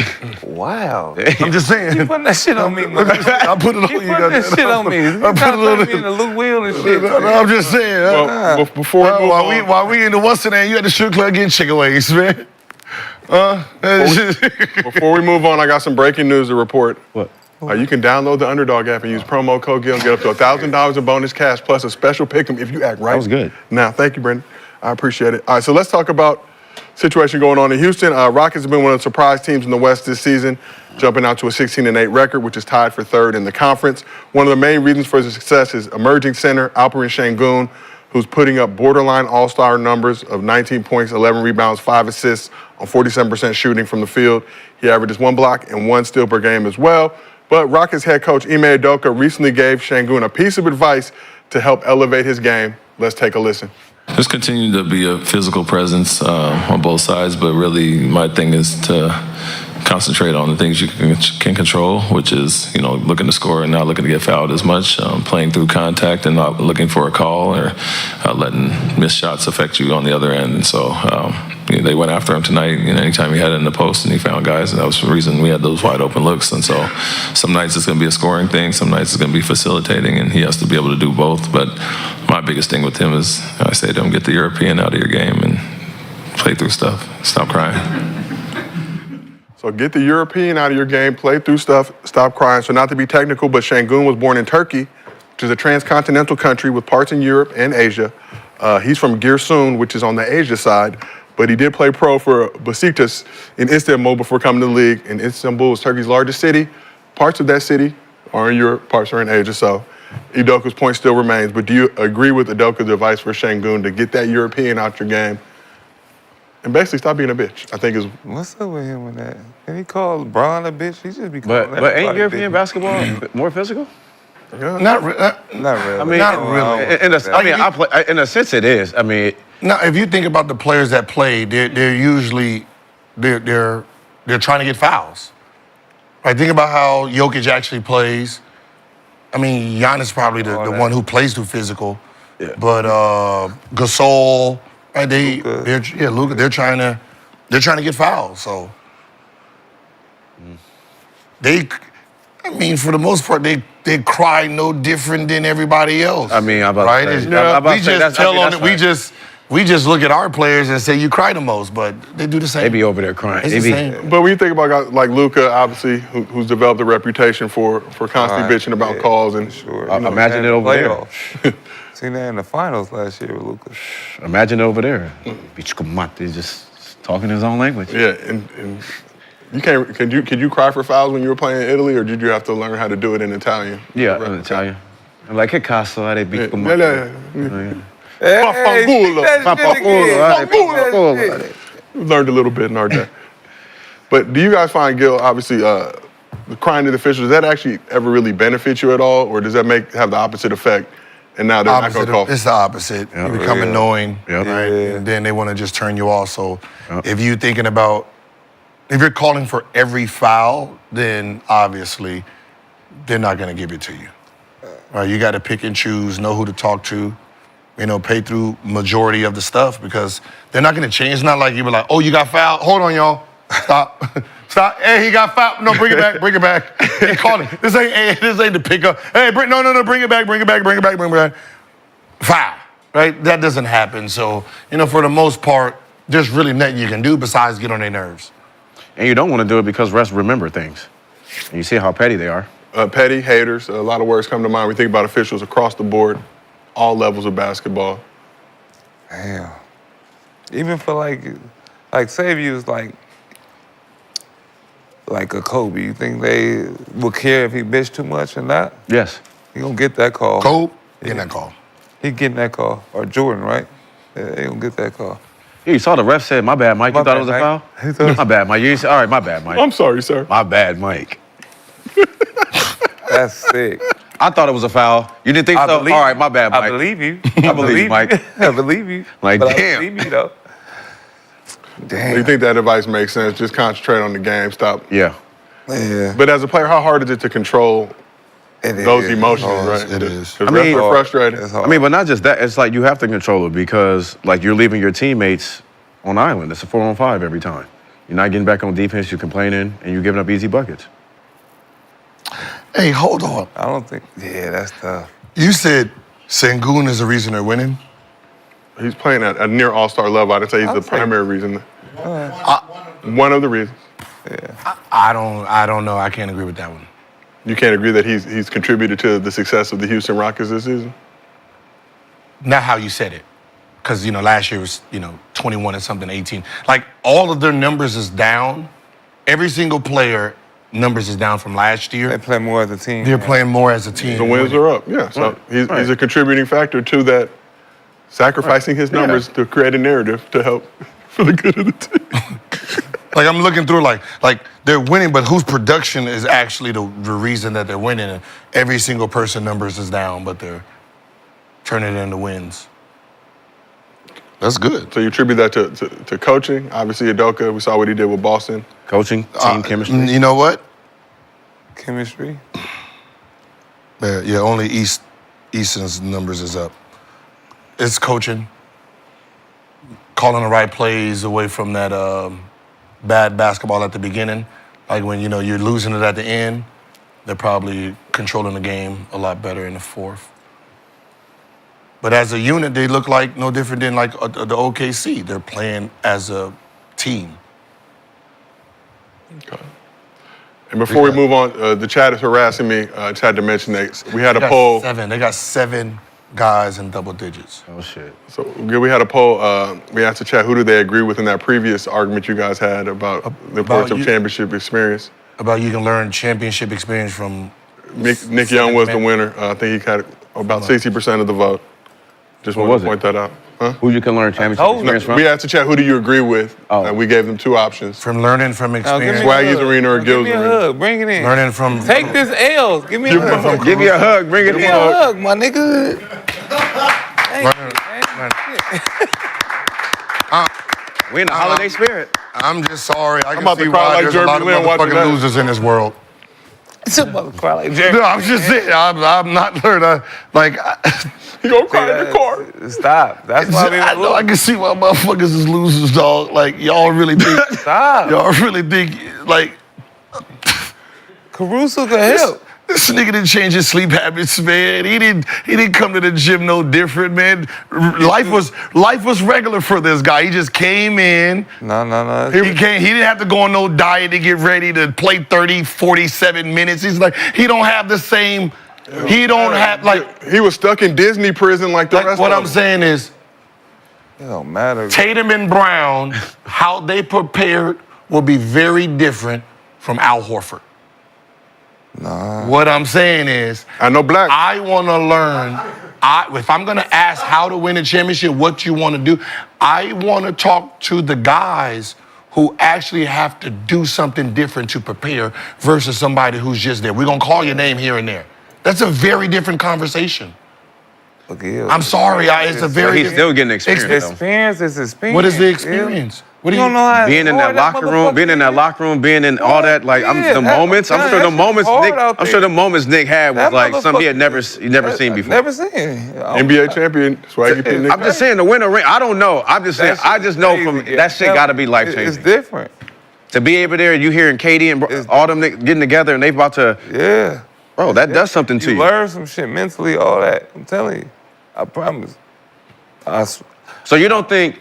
Wow. I'm just saying. You putting that shit on me, man. I put it on You you. putting that shit on me. You I put it on me in the Luke Wheel and shit. I'm just saying. Well, before we move on, while we in the Western end, you at the strip club getting chicken wings, man. before we move on, I got some breaking news to report. What? You can download the Underdog app and use promo code Gil and get up to $1,000 in bonus cash plus a special pick'em if you act right. That was good. Now, thank you, Brendan. I appreciate it. All right, so let's talk about situation going on in Houston. Rockets have been one of the surprise teams in the West this season, jumping out to a 16-8 record, which is tied for third in the conference. One of the main reasons for his success is emerging center Alperen Şengün, who's putting up borderline all-star numbers of 19 points, 11 rebounds, 5 assists on 47% shooting from the field. He averages 1 block and 1 steal per game as well. But Rockets head coach Ime Udoka recently gave Şengün a piece of advice to help elevate his game. Let's take a listen. Just continue to be a physical presence on both sides, but really my thing is to concentrate on the things you can control, which is, looking to score and not looking to get fouled as much, playing through contact and not looking for a call or letting missed shots affect you on the other end. And so they went after him tonight, anytime he had it in the post, and he found guys, and that was the reason we had those wide open looks. And so some nights it's going to be a scoring thing, some nights it's going to be facilitating, and he has to be able to do both. But my biggest thing with him is, I say to him, get the European out of your game and play through stuff. Stop crying. So get the European out of your game, play through stuff, stop crying. So not to be technical, but Şengün was born in Turkey, which is a transcontinental country with parts in Europe and Asia. He's from Giresun, which is on the Asia side, but he did play pro for Besiktas in Istanbul before coming to the league. And Istanbul is Turkey's largest city. Parts of that city are in Europe, parts are in Asia. So Udoka's point still remains. But do you agree with Udoka's advice for Şengün to get that European out your game and basically stop being a bitch? I think is What's up with him with that? Can he call LeBron a bitch? He just be calling But ain't everybody European bitch. basketball more physical? Not really. Not really. I mean, Not really. In a sense, it is. I mean, Now, if you think about the players that play, they're usually they're trying to get fouls. Right? Think about how Jokic actually plays. I mean, Giannis probably the one who plays too physical. Yeah. But Gasol, right? Luka, they're trying to get fouls. So for the most part, they cry no different than everybody else. I mean, I'm about right? to say, It's- I'm about we to say just that's- I tell mean, on that's it. fine. We just look at our players and say you cry the most, but they do the same. They be over there crying. It's They the be, same. But when you think about guys like Luka, obviously, who's developed a reputation for constantly bitching about calls and Sure. imagine it over there. there. Seen that in the finals last year with Luka. Imagine over there. He's just talking his own language. yeah, and you can't. Could you cry for fouls when you were playing in Italy, or did you have to learn how to do it in Italian? Yeah, in Italian. I'm like, che cazzo are Yeah, they we learned a little bit in our day. But do you guys find, Gil, obviously, crying to the officials, does that actually ever really benefit you at all, or does that have the opposite effect? And now they're not going to call. It's the opposite. You become annoying, Yep. right? And then they want to just turn you off. So if you're thinking about, if you're calling for every foul, then obviously they're not going to give it to you. Right? You got to pick and choose, know who to talk to, pay through majority of the stuff because they're not going to change. It's not like you were like, oh, you got fouled. Hold on, y'all. Stop. Stop. Hey, he got fouled. No, bring it back. Bring it back. He called it. This ain't the pickup. Hey, bring it back. Foul. Right? That doesn't happen. So, for the most part, there's really nothing you can do besides get on their nerves. And you don't want to do it because refs remember things. And you see how petty they are. Petty, haters, a lot of words come to mind. We think about officials across the board, all levels of basketball. Damn. Even for like say if you was like a Kobe, you think they would care if he bitched too much or not? Yes. He gonna get that call. Kobe, getting that call. He getting that call. Or Jordan, right? Yeah, he gonna get that call. You saw the ref said, my bad, Mike. You thought it was a foul? He thought- My bad, Mike. You said, all right, my bad, Mike. I'm sorry, sir. My bad, Mike. That's sick. I thought it was a foul. You didn't think so? All right, my bad, Mike. I believe you. I believe you, Mike. I believe you. Like, but damn. I believe you, though. Do you think that advice makes sense? Just concentrate on the game. Stop. Yeah. Yeah. But as a player, how hard is it to control those emotions, right? It is. Because refs are frustrated. I mean, but not just that. It's like you have to control it because, like, you're leaving your teammates on island. It's a 4-on-5 every time. You're not getting back on defense. You're complaining, and you're giving up easy buckets. Hey, hold on. I don't think. Yeah, that's tough. You said Sengun is the reason they're winning? He's playing at a near all-star level. I didn't say he's the primary reason. One of the reasons. Yeah. I don't know. I can't agree with that one. You can't agree that he's contributed to the success of the Houston Rockets this season? Not how you said it. Because, last year was, 21 and something, 18. Like, all of their numbers is down. Every single player numbers is down from last year. They play more as a team. They're playing more as a team. The wins are up, yeah. So he's a contributing factor to that, sacrificing his numbers to create a narrative to help for the good of the team. Like, I'm looking through, like they're winning, but whose production is actually the reason that they're winning? And every single person numbers is down, but they're turning it into wins. That's good. So you attribute that to coaching? Obviously, Udoka, we saw what he did with Boston. Coaching, team chemistry. You know what? Chemistry. Yeah, only Easton's numbers is up. It's coaching. Calling the right plays away from that bad basketball at the beginning. Like when, you're losing it at the end, they're probably controlling the game a lot better in the fourth. But as a unit, they look like no different than like the OKC. They're playing as a team. Okay. And before we move on, the chat is harassing me. I just had to mention that we had a poll. They got 7 guys in double digits. Oh, shit. So we had a poll. We asked the chat, who do they agree with in that previous argument you guys had about the importance of championship experience? About you can learn championship experience from... Nick Young was the winner. I think he got about 60% of the vote. Just wanted to point that out. Huh? Who you can learn championship experience from? We asked the chat, who do you agree with? And we gave them 2 options. From learning from experience. Swaggy's Arena or Gil's Give me a Arena. hug. Bring it in. Learning from... Take this L. Give me a hug. Give me a hug. Bring it in. Give me a hug, my nigga. We in the holiday spirit. I'm just sorry. I can about to see cry why like there's a lot of Jeremy Lin watching that. motherfucking losers in this world. It's about to cry like Jerry. No, I'm just saying. I'm not learning. You gonna cry in the car. Stop. That's why we I know. I can see why motherfuckers is losers, dog. Like, y'all really think... Stop. Y'all really think, like... Caruso can help. This nigga didn't change his sleep habits, man. He didn't come to the gym no different, man. Life was regular for this guy. He just came in. No. He didn't have to go on no diet to get ready to play 30, 47 minutes. He's like, he don't have the same... He don't have, like... He was stuck in Disney prison like the rest of What them. I'm saying is... It don't matter. Tatum and Brown, how they prepared will be very different from Al Horford. Nah. What I'm saying is... I know Black. I want to learn... if I'm going to ask how to win a championship, what you want to do, I want to talk to the guys who actually have to do something different to prepare versus somebody who's just there. We're going to call your name here and there. That's a very different conversation. I'm sorry, it's a very... He's still getting experience. Experience is experience. What is the experience? What do you don't know how being in that locker room, being in all that, like the moments. I'm sure the moments Nick had was like something he had never seen before. Never seen. NBA champion, Swaggy P. Nick. I'm just saying to win a ring. I don't know. I'm just saying. I just know from that shit got to be life changing. It's different. To be able there, you hearing Katie and all them getting together and they about to. Yeah. Bro, that does something to you. You learn some shit mentally, all that. I'm telling you. I promise. So you don't think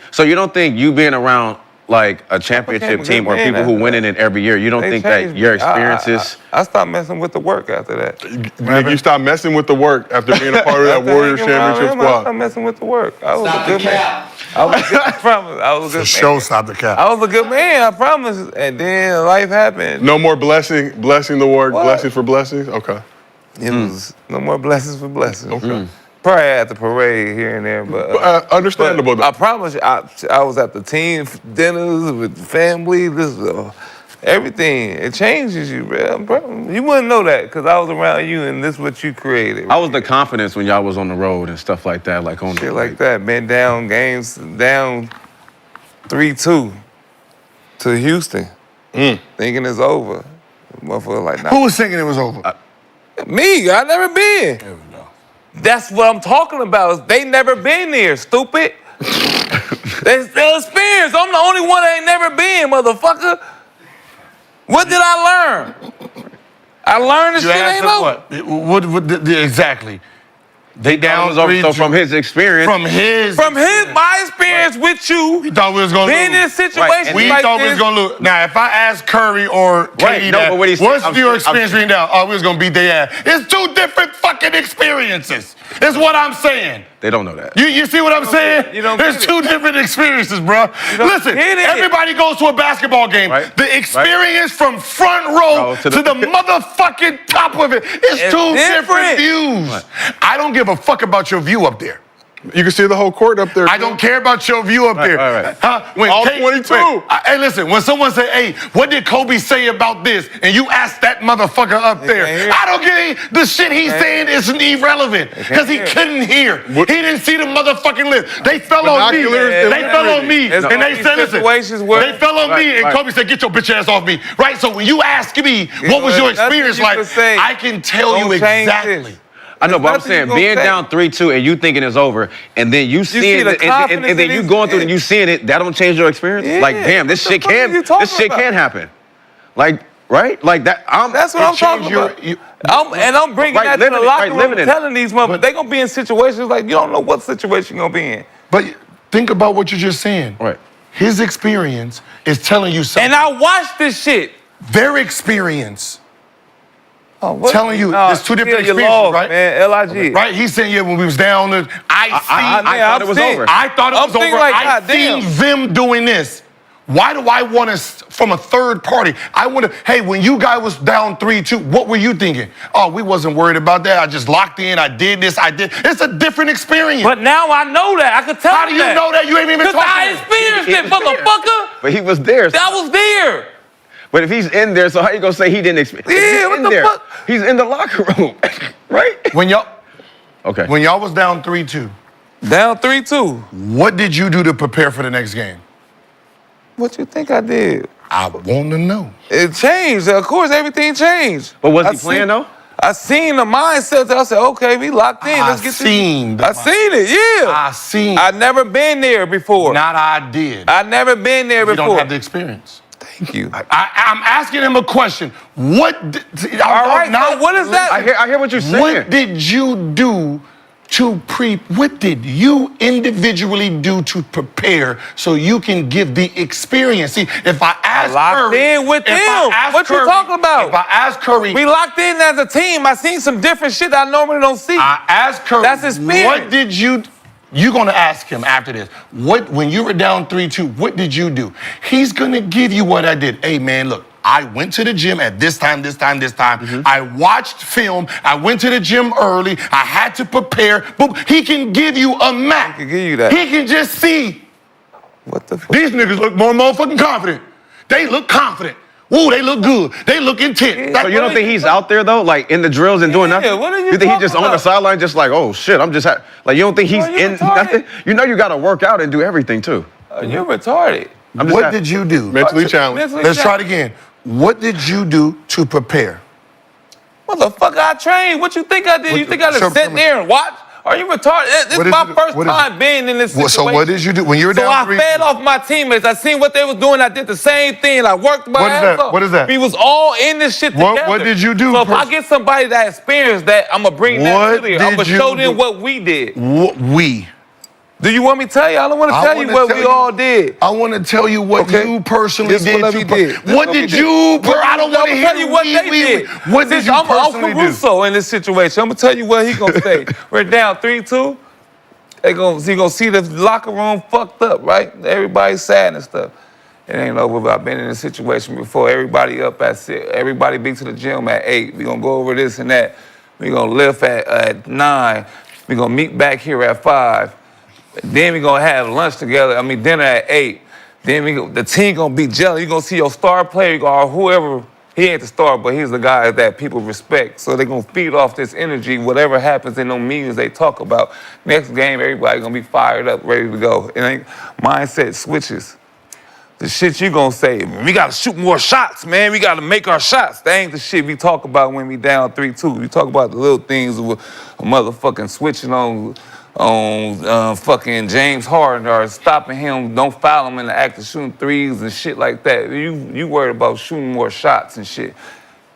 you being around like a championship team or people who winning it every year, you don't think that your experiences... I stopped messing with the work after that. Nick, you stopped messing with the work after being a part of that Warriors championship I squad. stopped messing with the work. I was a good man. I promise. I was a good man. Show stop the cap. I was a good man, I promise. And then life happened. No more blessing the work, blessings for blessings? Okay. It was no more blessings for blessings. Okay. Probably at the parade here and there, but understandable though. I promise you, I was at the team dinners with family. This everything. It changes you, bro. You wouldn't know that because I was around you, and this is what you created. How was the confidence when y'all was on the road and stuff like that, like on shit like that? Been down games, down 3-2. to Houston, thinking it's over. Motherfucker like, nah. Who was thinking it was over? Me, I never been. That's what I'm talking about. They never been there, stupid. They experience. I'm the only one that ain't never been, motherfucker. What did I learn? I learned this You shit asked ain't him over. what exactly? They down So 3-2. from his experience. From my experience with you, we thought we was gonna being lose. in situations We like thought we this. was gonna lose. Now, if I ask Curry or KD no, but what he's- what's I'm- your I'm- experience being down? Oh, we was gonna beat their ass. It's two different fucking experiences. Is what I'm saying. They don't know that. You see what I'm saying? You don't There's get it. two different experiences, bro. don't Listen, get it. everybody goes to a basketball game. Right. The experience from front row to to the- the motherfucking top of it is It's two different different. views. I don't give a fuck about your view up there. You can see the whole court up there. I don't care about your view up there. right. Huh? When All 22. Hey, listen, when someone say, hey, what did Kobe say about this? And you ask that motherfucker up there, can't hear. I don't get it. The shit he's saying is irrelevant because he hear. couldn't hear. What- He didn't see the motherfucking list. They fell on me. Binoculars, They fell on me. It's And they these said, listen, situations where- they fell on me. And right. Kobe said, get your bitch ass off me. Right? So when you ask me, what was your Nothing experience you like, can say. I can tell you Don't change exactly. this. I know, but I'm nothing you saying gonna being say. down 3-2 and you thinking it's over, and then you seeing the it, and confidence then in you these- going through it and you seeing it, that don't change your experience. Yeah, Like, damn, this what the shit fuck are can, you talking this shit about? can happen. Like, right? Like that. That's what I'm talking about. I'm bringing Right, that to living the it, locker right, room, living it. telling these motherfuckers they gonna be in situations like you don't know what situation you're gonna be in. But think about what you're just saying. Right. His experience is telling you something. And I watched this shit. Their experience What? telling you Nah, there's two different you experiences, lost, right? man. LIG. Right? He's saying, yeah, when we was down, I thought it was over. I thought it I'm was thinking over. like, I goddamn. seen them doing this. Why do I want to, from a third party, I want to, hey, when you guys was down 3-2, what were you thinking? Oh, we wasn't worried about that. I just locked in. I did this. I did. It's a different experience. But now I know that. I could tell How do you know that? You ain't even Because talking I to him. experienced it, motherfucker. But he was there. I was there. But if he's in there, so how you gonna say he didn't experience? Yeah, he's what in the there. fuck? He's in the locker room, right? When y'all was down 3-2, Down 3-2. what did you do to prepare for the next game? What you think I did? I want to know. It changed. Of course, everything changed. But was he I playing seen- though? I seen the mindset. I said, okay, we locked in. Let's get seen this. I seen it, yeah. I seen. I never been there before. Not I did. I never been there You before. don't have the experience. Thank you. I'm asking him a question. What? All All right, so what is that? I hear what you're saying. What did you do to what did you individually do to prepare so you can give the experience? See, if I ask locked Curry, in with if I them. ask What you Curry- talking about? If I ask Curry, We locked in as a team. I seen some different shit that I normally don't see. I asked Curry, That's experience. what did you? You're gonna ask him after this. When you were down 3-2, what did you do? He's gonna give you what I did. Hey man, look. I went to the gym at this time. I watched film. I went to the gym early. I had to prepare. But he can give you a map. He can give you that. He can just see. What the fuck? These niggas look more motherfucking confident. They look confident. Ooh, they look good. They look intent. So you don't think he's out there though, like in the drills and doing Yeah, nothing? what are you think he's just talking on the about? sideline, just like, oh shit, I'm just like you don't think he's Bro, you in retarded. nothing? You know you got to work out and do everything too. You're retarded. What did you do? Mentally challenged. Mentally Let's try it challenged. again. What did you do to prepare? Motherfucker, I trained. What you think I did? You think I Sure, just sit there and watch? Are you retarded? This What is is my it- first what is time being in this situation. So what did you do when you were So down I 3-2? fed off my teammates. I seen what they was doing. I did the same thing. I worked my What is ass that? off. What is that? We was all in this shit What- together. what did you do, So if I get somebody that experienced that, I'm gonna bring that What to them. I'm did gonna you show them do? what we did. We. Do you want me to tell you? I don't want to I tell you wanna what tell we you- all did. I want to tell you what Okay. you personally This did. what we did. This What what we did did. you? I don't want to I'm hear tell you what they did. What did Since you I'm personally do? Caruso in this situation. I'm gonna tell you what he gonna say. We're down 3-2. He gonna see the locker room fucked up, right? Everybody's sad and stuff. It ain't over. But I've been in this situation before. Everybody up at 6. Everybody be to the gym at 8. We gonna go over this and that. We gonna lift at 9. We gonna meet back here at 5. Then we gonna have lunch together. Dinner at 8. Then the team gonna be jealous. You gonna see your star player or whoever. He ain't the star, but he's the guy that people respect. So they gonna feed off this energy. Whatever happens in those meetings they talk about. Next game, everybody gonna be fired up, ready to go. It ain't mindset switches. the shit you gonna say. We gotta shoot more shots, man. We gotta make our shots. That ain't the shit we talk about when we down 3-2. We talk about the little things of a motherfucking switching on fucking James Harden or stopping him, don't foul him in the act of shooting threes and shit like that. You worried about shooting more shots and shit.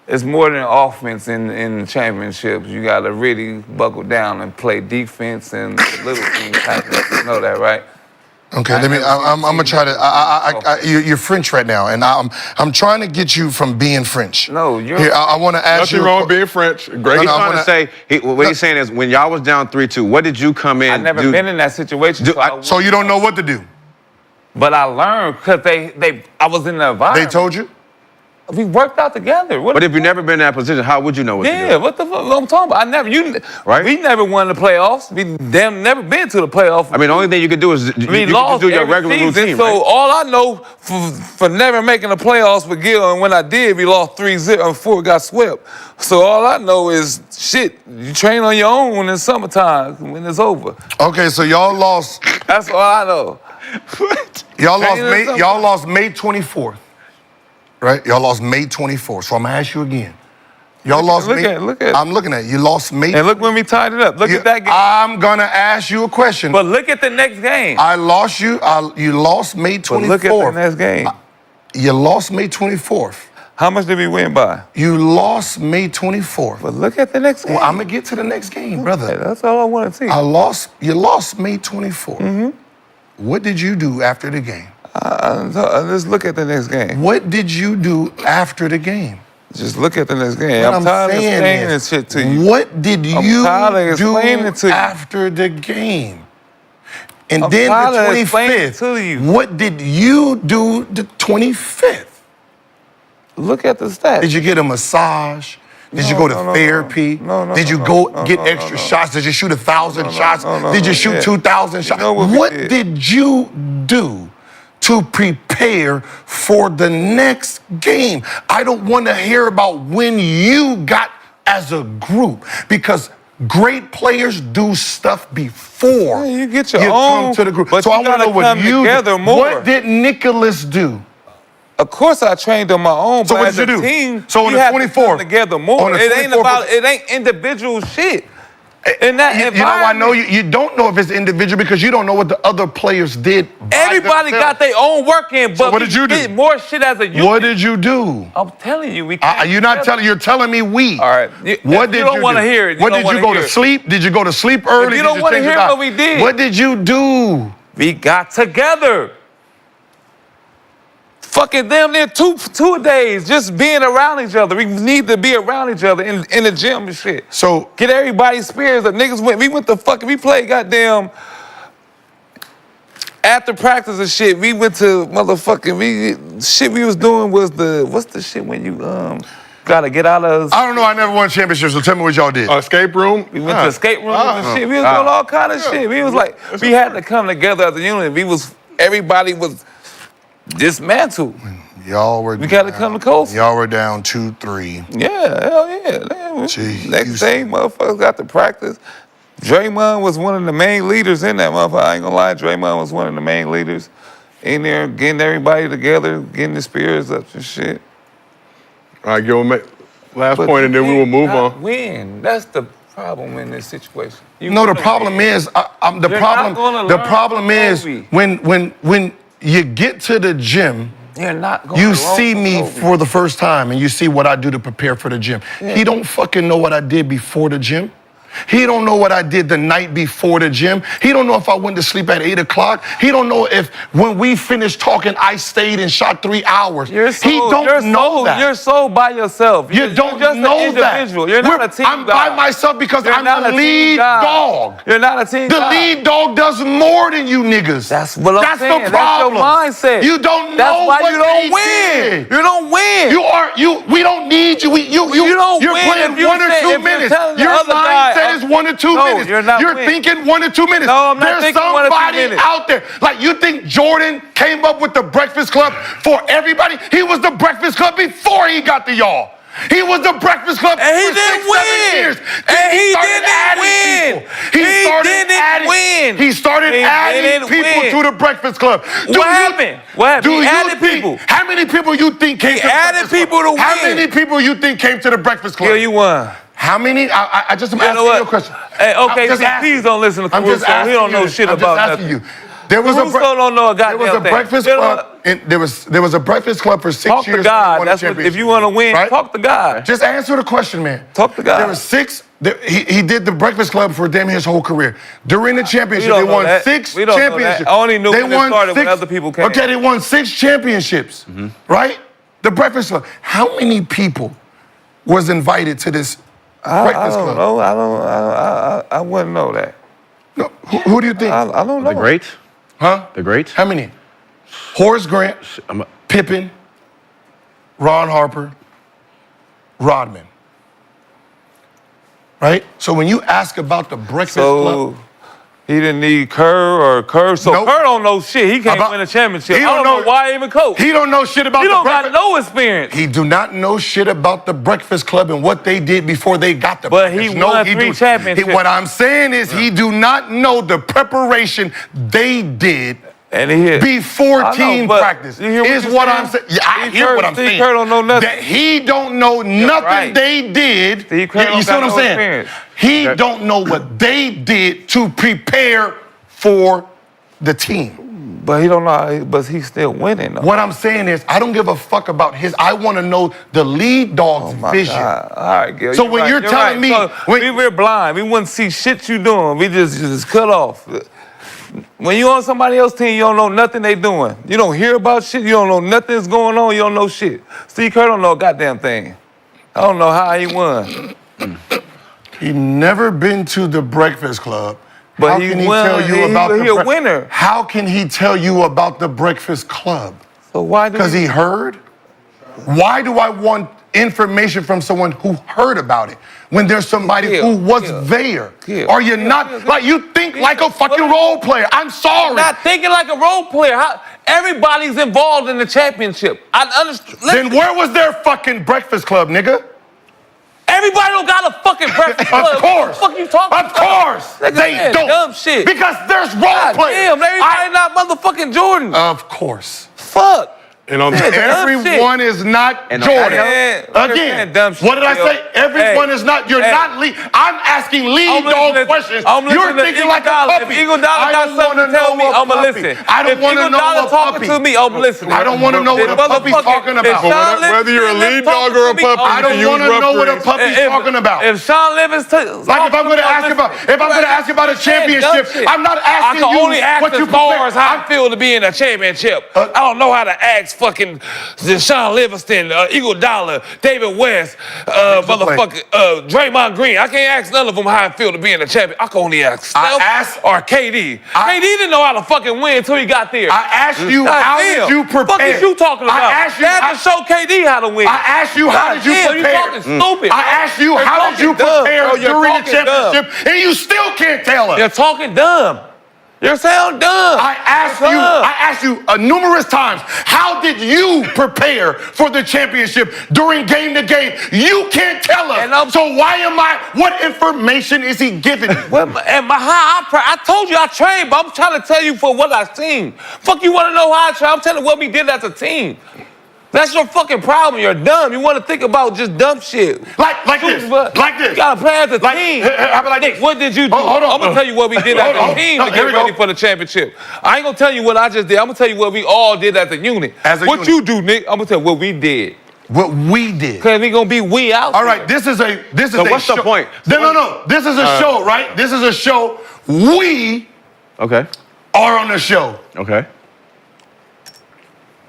It's more than offense in the championships. You gotta really buckle down and play defense and little things happen. You know that, right? Okay, I'm gonna try to. You're French right now, and I'm trying to get you from being French. No, you're. Here, I want to ask you. Nothing wrong with being French. Great. He's trying to say, what he's saying is, when y'all was down 3-2, what did you come in? I never been in that situation. So you don't know what to do. But I learned because I was in the environment. They told you? We worked out together. But if you never been in that position, how would you know what to do? Yeah, what the fuck I'm talking about? We never won the playoffs. We never been to the playoffs. I mean, the only thing you can do is you can just do your regular routine, So right? all I know for never making the playoffs with Gil, and when I did, we lost 3-0 before we got swept. So all I know is, shit, you train on your own in the summertime when it's over. Okay, so y'all lost. That's all I know. What? Y'all lost May 24th. Right? Y'all lost May 24th. So I'm gonna ask you again. Y'all lost May. Look at. I'm looking at it. You lost May. And look when we tied it up. Look at that game. I'm gonna ask you a question. But look at the next game. I lost you. You lost May 24th. But look at the next game. You lost May 24th. How much did we win by? You lost May 24th. But look at the next game. Well, I'm gonna get to the next game, brother. Okay, that's all I want to see. You lost May 24th. Mm-hmm. What did you do after the game? Let's look at the next game. What did you do after the game? Just look at the next game. What I'm tired of explaining this shit to you. What did you do after the game? And then the 25th, what did you do the 25th? Look at the stats. Did you get a massage? Did you go to therapy? Did you go get extra shots? Did you shoot 1,000 shots? Did you shoot 2,000 shots? What did you do to prepare for the next game? I don't want to hear about when you got as a group, because great players do stuff before you get your come own to the group. But so you I want to know what you together more. What did Nicholas do? Of course, I trained on my own. So but what as did you a do? team, So on we the had to 24th, come together more. It ain't individual shit. In that you know, I know you don't know if it's individual because you don't know what the other players did. Everybody got their own work in, but So what did you do? did more shit as a unit. What did you do? I'm telling you, we. You're not telling. You're telling me we. All right. What did you don't want to hear it. What did you go to sleep? Did you go to sleep early? You don't want to hear what we did. What did you do? We got together. Fucking damn near two days just being around each other. We need to be around each other in the gym and shit. So get everybody's spirits up. We went to fucking, we played goddamn after practice and shit. We went to motherfucking, we was doing was what's the shit when you gotta get out of. I don't know. I never won championships, so tell me what y'all did. Escape room. We went to escape rooms and shit. We was doing all kind of shit. We was like, we had to come together as a unit. Everybody was dismantled. We got to come to coast. Y'all were down 2-3. Yeah, hell yeah. Jeez, Next day, motherfuckers got to practice. Draymond was one of the main leaders in that motherfucker. I ain't gonna lie, Draymond was one of the main leaders in there, getting everybody together, getting the spirits up and shit. All right, Gilbert, last point, and then we will move on. Win. That's the problem in this situation. No, the problem is, the problem is when you get to the gym, you see me for the first time and you see what I do to prepare for the gym. Yeah. He don't fucking know what I did before the gym. He don't know what I did the night before the gym. He don't know if I went to sleep at 8 o'clock. He don't know if when we finished talking, I stayed and shot 3 hours. He don't know that. You're so by yourself. You don't just know an individual. that. You're not a team I'm guy. by myself because I'm the lead dog. You're not a team The guy. lead dog does more than you niggas. That's what I'm saying. The problem. That's your mindset. You don't know That's why what you don't they win. did. You don't win. We don't need you. You don't You're win playing if you're 1 or 2 saying- if you're minutes. telling the Your other guy, mindset is 1 or 2 minutes. you're not winning. thinking 1 or 2 minutes. No, I'm not There's thinking 1 or 2 somebody minutes. out there. Like, you think Jordan came up with the Breakfast Club for everybody? He was the Breakfast Club before he got to y'all. He was the Breakfast Club And he for didn't 6, 7 years. win. And he didn't win. He started adding people to the Breakfast Club. What happened? He added people. How many people you think came to the Breakfast Club? people to win. How many people you think came to the Breakfast Club? Yeah, you won. How many? I just am asking you a question. Hey, okay, I'm just asking. please don't listen to Caruso. He don't know shit I'm about just asking nothing. you. There was Caruso don't know a goddamn There was a thing. Breakfast Club. There was a Breakfast Club for 6 Talk years. to God. Won a That's what, if championship. you want to win, Right? talk to God. Just answer the question, man. Talk to God. There were 6. He did the Breakfast Club for damn his whole career. During the championship, We they don't know won that. 6 We don't know that. championships. I only knew they when it won started when 6 other people came. Okay, they won 6 championships, right? The Breakfast Club. How many people was invited to this Breakfast Club? I wouldn't know that. No, who do you think? I don't know. The greats? Huh? The greats? How many? Horace Grant, Pippen, Ron Harper, Rodman. Right? So when you ask about the Breakfast Club. He didn't need Kerr. So Nope. Kerr don't know shit. He can't win a championship. He I don't know why he even coach. He don't know shit about He the don't got Breakfast. no experience. He do not know shit about the Breakfast Club and what they did before they got the But he Breakfast. No, won he 3 do- championships. What I'm saying is he do not know the preparation they did And he before I know, team but practice. you hear what Is you're what saying? I'm saying. Yeah, I Steve hear Kerr- what I'm Steve saying. Kerr don't know nothing. That he don't know nothing right. they did. Steve Kerr You don't see what got I'm no saying? experience. He don't know what they did to prepare for the team. But he don't know. But he's still winning. Though. What I'm saying is, I don't give a fuck about his. I want to know the lead dog's vision. God. All right, Gil. So when you're telling me, so we're blind. We wouldn't see shit you doing. We just cut off. When you on somebody else's team, you don't know nothing they doing. You don't hear about shit. You don't know nothing's going on. You don't know shit. Steve Kerr don't know a goddamn thing. I don't know how he won. He never been to the Breakfast Club. But how he can he won. tell you He- about he the a winner. How can he tell you about the Breakfast Club? So why? Because he heard. Why do I want information from someone who heard about it when there's somebody who was there? Are you not like you think like a fucking role player? I'm sorry. Not thinking like a role player. Everybody's involved in the championship. I understand. Then where was their fucking Breakfast Club, nigga? Everybody don't got a fucking Breakfast Club. Of course. What the fuck you talking Of about? course. Nigga, They man, don't. Dumb shit. Because there's role God players. damn, everybody not motherfucking Jordan. Of course. Fuck. And on Yeah, dumb Everyone is not And Jordan. man, Again, dumb shit, what did I yo. say? Everyone Hey, is not. You're hey. not lead. I'm asking lead I'm dog listening- questions. I'm You're listening to thinking Eagle like a Dollar. puppy. If Eagle Dollar I got don't something wanna to tell know me, a I'ma puppy. listen. I don't If want to Eagle know Dollar a talking puppy. to me, I'm listening. I don't want to know what a puppy's talking about. Whether you're a lead dog or a puppy, I don't want to know what a puppy's talking about. If Sean Livens Like if I'm going to ask about, a championship, I'm not asking I can you only ask what you as far prepare. as how I feel to be in a championship. I don't know how to ask fucking Sean Livingston, Eagle Dollar, David West, motherfucking Draymond Green. I can't ask none of them how I feel to be in a champion. I can only ask Steph or KD. KD didn't know how to fucking win until he got there. I asked you, God how damn. did you prepare? Fuck is you talking about? I asked you, They had to show KD how to win. I asked you, how God did you damn, prepare? You talking stupid. I asked you, You're how did you talking dumb, prepare bro. You're during the talking dumb. championship, and you still can't tell us? You're talking dumb. You sound dumb. I asked you numerous times, how did you prepare for the championship during game to game? You can't tell us. So what information is he giving you? I told you I trained, but I'm trying to tell you for what I've seen. Fuck, you want to know how I trained? I'm telling you what we did as a team. That's your fucking problem. You're dumb. You want to think about just dumb shit. Like this. You gotta play as a team. Nick, what did you do? Hold on. I'm gonna tell you what we did as a team to get ready for the championship. I ain't gonna tell you what I just did. I'm gonna tell you what we all did as a unit. What you do, Nick? I'm gonna tell you what we did. What we did. Cause we gonna be we out. All right, this is a So what's the show. point? No. This is a show, right? This is a show. We Okay. are on the show. Okay.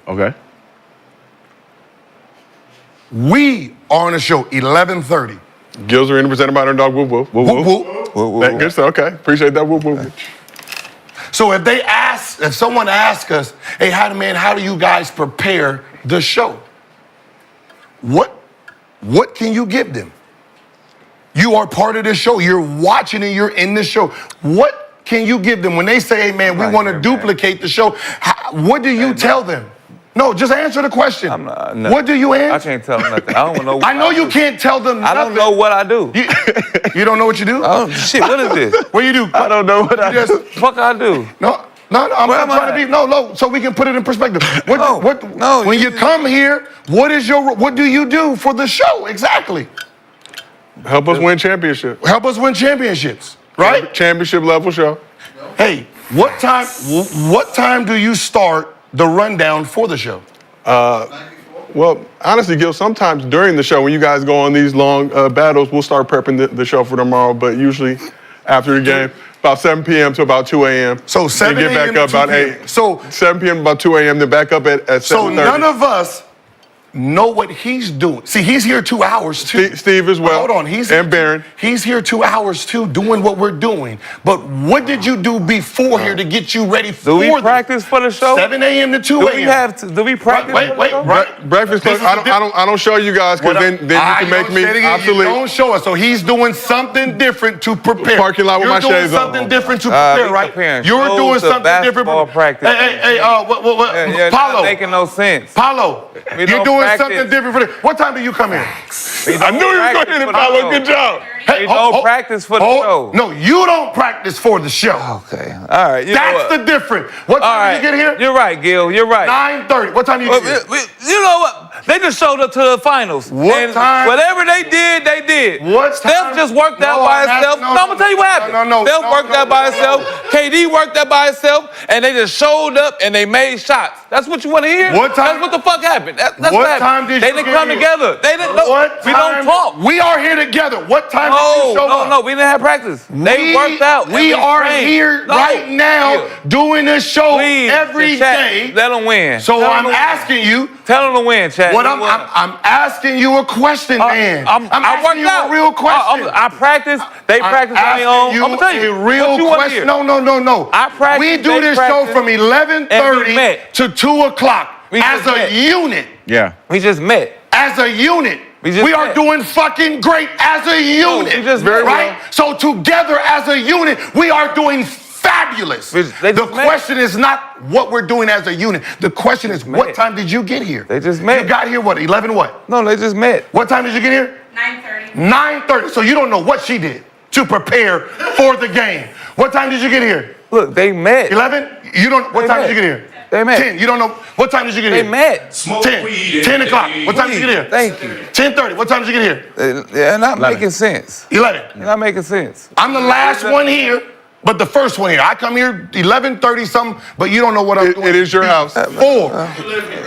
Okay. We are on the show 11:30. Gills are in presented by Underdog. Whoop whoop. Whoop whoop. Good stuff. Okay. Appreciate that. Whoop whoop. So if someone asks us, hey, how do you guys prepare the show? What can you give them? You are part of the show. You're watching and you're in the show. What can you give them when they say, hey, man, we want to duplicate the show? What do you tell them? No, just answer the question. No. What do you answer? I can't tell them nothing. I don't know. I know you can't tell them nothing. I don't know what I do. You don't know what you do? Shit, what is this? What you do? I don't know what I do. Fuck I do. No, I'm not trying to be. No, so we can put it in perspective. When you come here, what do you do for the show exactly? Help us win championships. Help us win championships, right? Championship level show. Hey, what time do you start the rundown for the show? Well, honestly, Gil, sometimes during the show, when you guys go on these long battles, we'll start prepping the show for tomorrow, but usually after the game, about 7 p.m. to about 2 a.m. So 7 Then get a.m. back up to 2 about p.m. 8. So 7 p.m. about 2 a.m. Then back up at 7:30. So none of us know what he's doing. See, he's here 2 hours too. Steve as well. Hold on, he's and Barron. He's here 2 hours too, doing what we're doing. But what did you do before here to get you ready for Do we practice for the show? 7 a.m. to 2 a.m. Do we practice? Breakfast club. I don't show you guys because then you can make me obsolete. You don't show us. So he's doing something different to prepare. Parking lot with my shades on. You're doing something different to prepare, right? You're doing something different. Practice. Hey, You're Paulo. not making no sense. Paulo, you're doing something different for this. What time do you come in? I knew he was going to hit it, Paulo. Good job. We don't practice for the show. No, you don't practice for the show. Okay. All right. That's the difference. What time do you get here? You're right, Gil. You're right. 9:30. What time do you get here? You know what? They just showed up to the finals. What time? Whatever they did, they did. What time? Steph just worked out by himself. No, I'm going to tell you what happened. Steph worked out by himself. KD worked out by himself. And they just showed up and they made shots. That's what you want to hear? What time? That's what the fuck happened. That's What what happened. time did they you didn't get come here? together. They didn't know. What We time? don't talk. We are here together. What time did you show up? No, we didn't have practice. They worked out. We are here right now doing this show every day. Let them win. So I'm asking you. Tell them to win, Chad. What I'm asking you a question, man. I'm I asking you a real question. I practice. They practice on their own. I'm gonna tell you a real what you want to question. hear. No. I practice. We do they this show practice, from and we 11:30 met. to 2 o'clock We as just a met. unit. Yeah. We just met. As a unit. We are met. doing fucking great as a unit. we just met. right? So together as a unit, we are doing fabulous. They The just met. question is not what we're doing as a unit. The question is, what met. time did you get here? They just met. You got here, what, 11 what? No, they just met. What time did you get here? 9:30. 9:30. So you don't know what she did to prepare for the game. What time did you get here? Look, they met. 11? You don't. What They time met. did you get here? They met. 10. You don't know. What time did you get They here? met. 10. 10 o'clock. What time did you get here? Thank you. 10:30. What time did you get here? They're not making sense. 11. They're not making sense. I'm the last one here, but the first one here. I come here 11:30 something, but you don't know what I'm doing. It is your house. 4.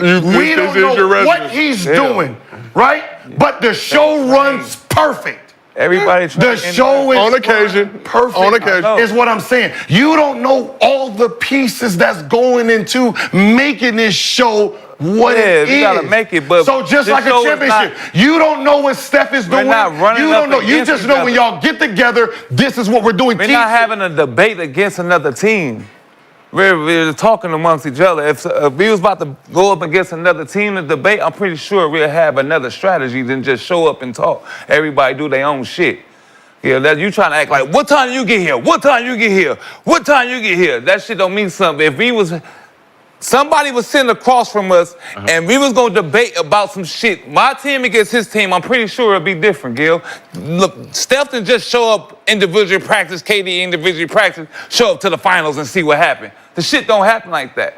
We don't know what he's doing, right? But the show runs perfect. Everybody The show is On occasion. perfect. On occasion. Is what I'm saying. You don't know all the pieces that's going into making this show what it is. you gotta make it, but so just this like a show is championship, not- you don't know what Steph is We're doing. not running You up don't know. You against just each know when other. y'all get together, this is what we're doing. We're not having a debate against another team. We're talking amongst each other. If we was about to go up against another team to debate, I'm pretty sure we'll have another strategy than just show up and talk. Everybody do their own shit. Yeah, that you trying to act like, what time you get here? What time you get here? What time you get here? That shit don't mean something. If somebody was sitting across from us and we was gonna debate about some shit, my team against his team, I'm pretty sure it'd be different, Gil. Look, Steph didn't just show up individual practice, KD individual practice, show up to the finals and see what happened. The shit don't happen like that.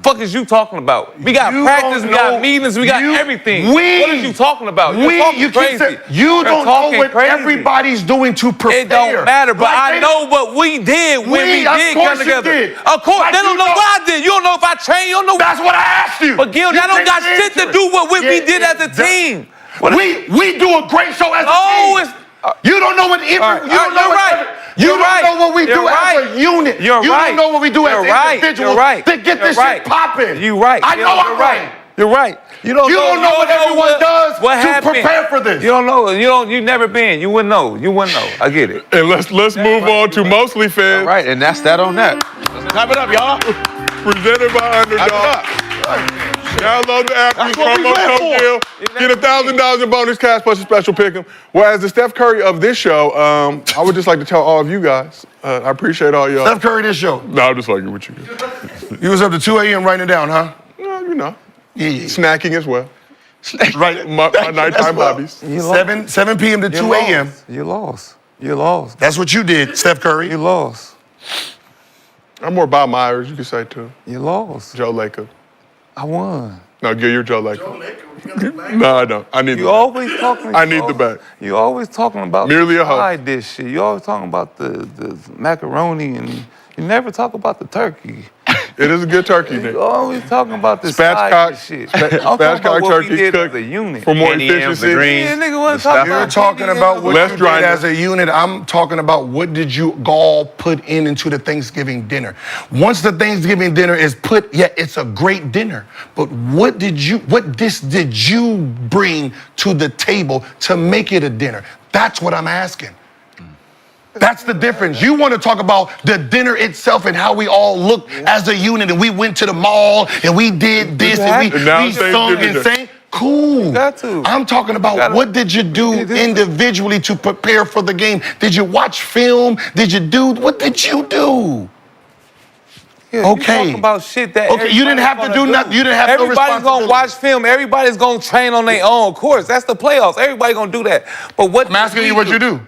Fuck is you talking about? We got practice, we got meetings, we got everything. What is you talking about? You're talking crazy. You don't know what everybody's doing to prepare. It don't matter, but I know what we did when we did come together. Of course, they don't know what I did. You don't know if I trained. You don't know. That's what I asked you. But Gil, that don't got shit to do with what we did as a team. We do a great show as a team. You don't know what you don't know what you don't know what we do as a unit. You don't know what we do as individuals to get this shit popping. You right. I know I'm right. You're right. You don't know what everyone does to prepare for this. You don't know. You never been. You wouldn't know. You wouldn't know. I get it. And let's move on to mostly fans. All right, and that's that on that. Clap it up, y'all. Presented by Underdog. Download the app, use promo code Gil, get $1,000 in bonus cash plus a special pick'em. Well, as the Steph Curry of this show, I would just like to tell all of you guys, I appreciate all y'all. Steph Curry this show. No, I'm just fucking with you. You was up to 2 a.m. writing it down, huh? You know. Snacking as well. Right. My nighttime hobbies. 7 p.m. to 2 a.m. You lost. You lost. That's what you did, Steph Curry. You lost. I'm more Bob Myers, you could say too. You lost. Joe Lacob. I won. No, Gil, you're Joe Lacob. Joe Lacob, you got the bag. No, I don't. I need You the always talking. I need the back. You always talking about Merely a host. side dish shit. You always talking about the macaroni and you never talk about the turkey. It is a good turkey, Nick. You always talking about the side Spatchcock, dish shit. I'm talking about spatchcock what turkey we did cooked as a unit. for more Candy yams, the efficiency. greens. Yeah, nigga wasn't the talking stuff. You're about talking about what Less you did dryness. as a unit. I'm talking about what did you all put into the Thanksgiving dinner. Once the Thanksgiving dinner is put, yeah, it's a great dinner. But what dish did you bring to the table to make it a dinner? That's what I'm asking. That's the difference. You want to talk about the dinner itself and how we all looked as a unit and we went to the mall and we did this and we Now sung and sang. Cool. got to. I'm talking about what did you do individually to prepare for the game? Did you watch film? What did you do? Yeah, Okay. You talking about shit that Okay, you didn't have to do nothing. You didn't have no Everybody's gonna responsibility. watch film. Everybody's gonna train on their own. Of course, that's the playoffs. Everybody gonna do that. But what? I'm asking you what you do.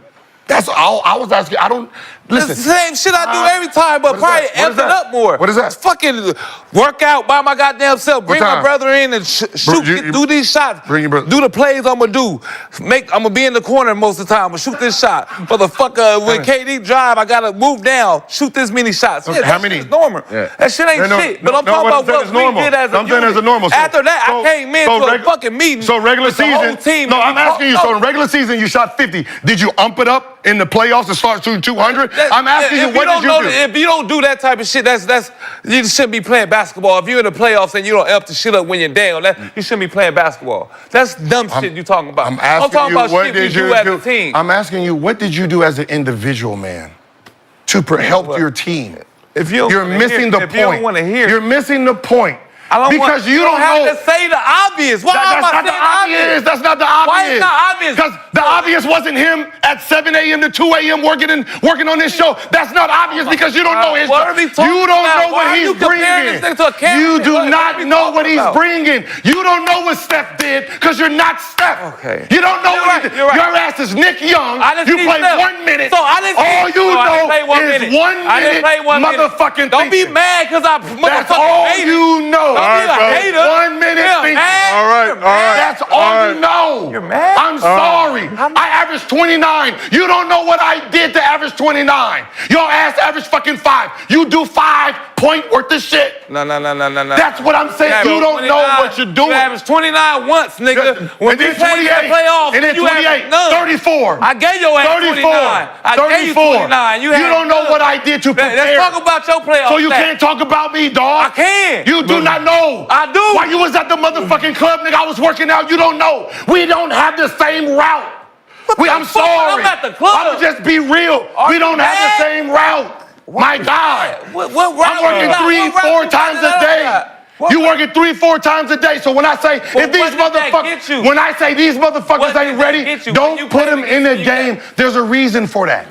That's all I was asking. I don't listen. It's the same shit I do every time, but What is probably that? What amping is that? up more. What is that? Just fucking work out by my goddamn self. Bring my time? brother in and shoot, do these shots. Bring your brother. Do the plays I'm gonna do. I'm gonna be in the corner most of the time. I'm gonna shoot this shot. Motherfucker, when KD drive, I gotta move down, shoot this many shots. Okay, Yeah, how that many? shit is normal. Yeah. That shit ain't No, shit. no, But I'm no, talking what I'm about saying what is we normal. did as a I'm saying unit. as a normal. After that, I came into a fucking meeting. So regular with the whole season. team. No, and I'm we asking you. talked- So in regular season, you shot 50. Did you ump it up in the playoffs and start shooting 200? I'm asking you, If what did you do? If you don't do that type of shit, that's you shouldn't be playing basketball. If you're in the playoffs and you don't amp the shit up when you're down, you shouldn't be playing basketball. That's dumb shit you talking about. I'm asking talking you, about what shit did we you do as do? a team. I'm asking you, what did you do as an individual man to help your team? If you don't You're wanna missing hear, the if you don't point. want to hear, You're missing the point. Because you you don't have know. to say the obvious. Why am That's I not the saying obvious. That's not the obvious. Why is not obvious? Because the obvious wasn't him at 7 a.m. to 2 a.m. working on this show. That's not obvious because you don't know his. What are we talking You don't about? know Why what are he's you comparing bringing. this thing to a camera? You do What are not we know talking what he's about? bringing. You don't know what Steph did because you're not Steph. Okay. You don't know You're what right, he did. you're right. Your ass is Nick Young. I didn't You see played Steph. 1 minute. So I didn't see All you so I didn't play know 1 is minute. 1 I didn't minute play 1 minute. motherfucking Don't be thinking. mad because I That's motherfucking all hated. you know. Don't be a bro. hater. 1 minute Yeah, thinking. mad. All right, You're all right. mad. That's all you know. You're mad? I'm sorry. I averaged 29. You don't know what I did to average 29. Your ass averaged fucking 5. You do 5 point worth of shit. No. That's what I'm saying. You don't know what you're doing. You averaged 29 once, nigga. When And we then played in 28. the playoffs, And then you 28. averaged none. 34. I gave your ass 34. 29. I gave you 34. 29. You don't know what I did to prepare. Let's talk about your playoff So you stats. can't talk about me, dog? I can. You do not know. I do. While you was at the motherfucking club, nigga, I was working out. You don't know. We don't have the same route. I'm fuck? sorry. I'm at the club. I'm just be real. Are We you don't have mad? the same route. My God. What route I'm working you got? 3, What route 4 you times got? a day. What You route? working 3, 4 times a day. So when I say, Well, if these what did that get motherfuckers, you? when I say these motherfuckers What did ain't that ready, get you? When don't you put played them in the against you game. There's a reason for that.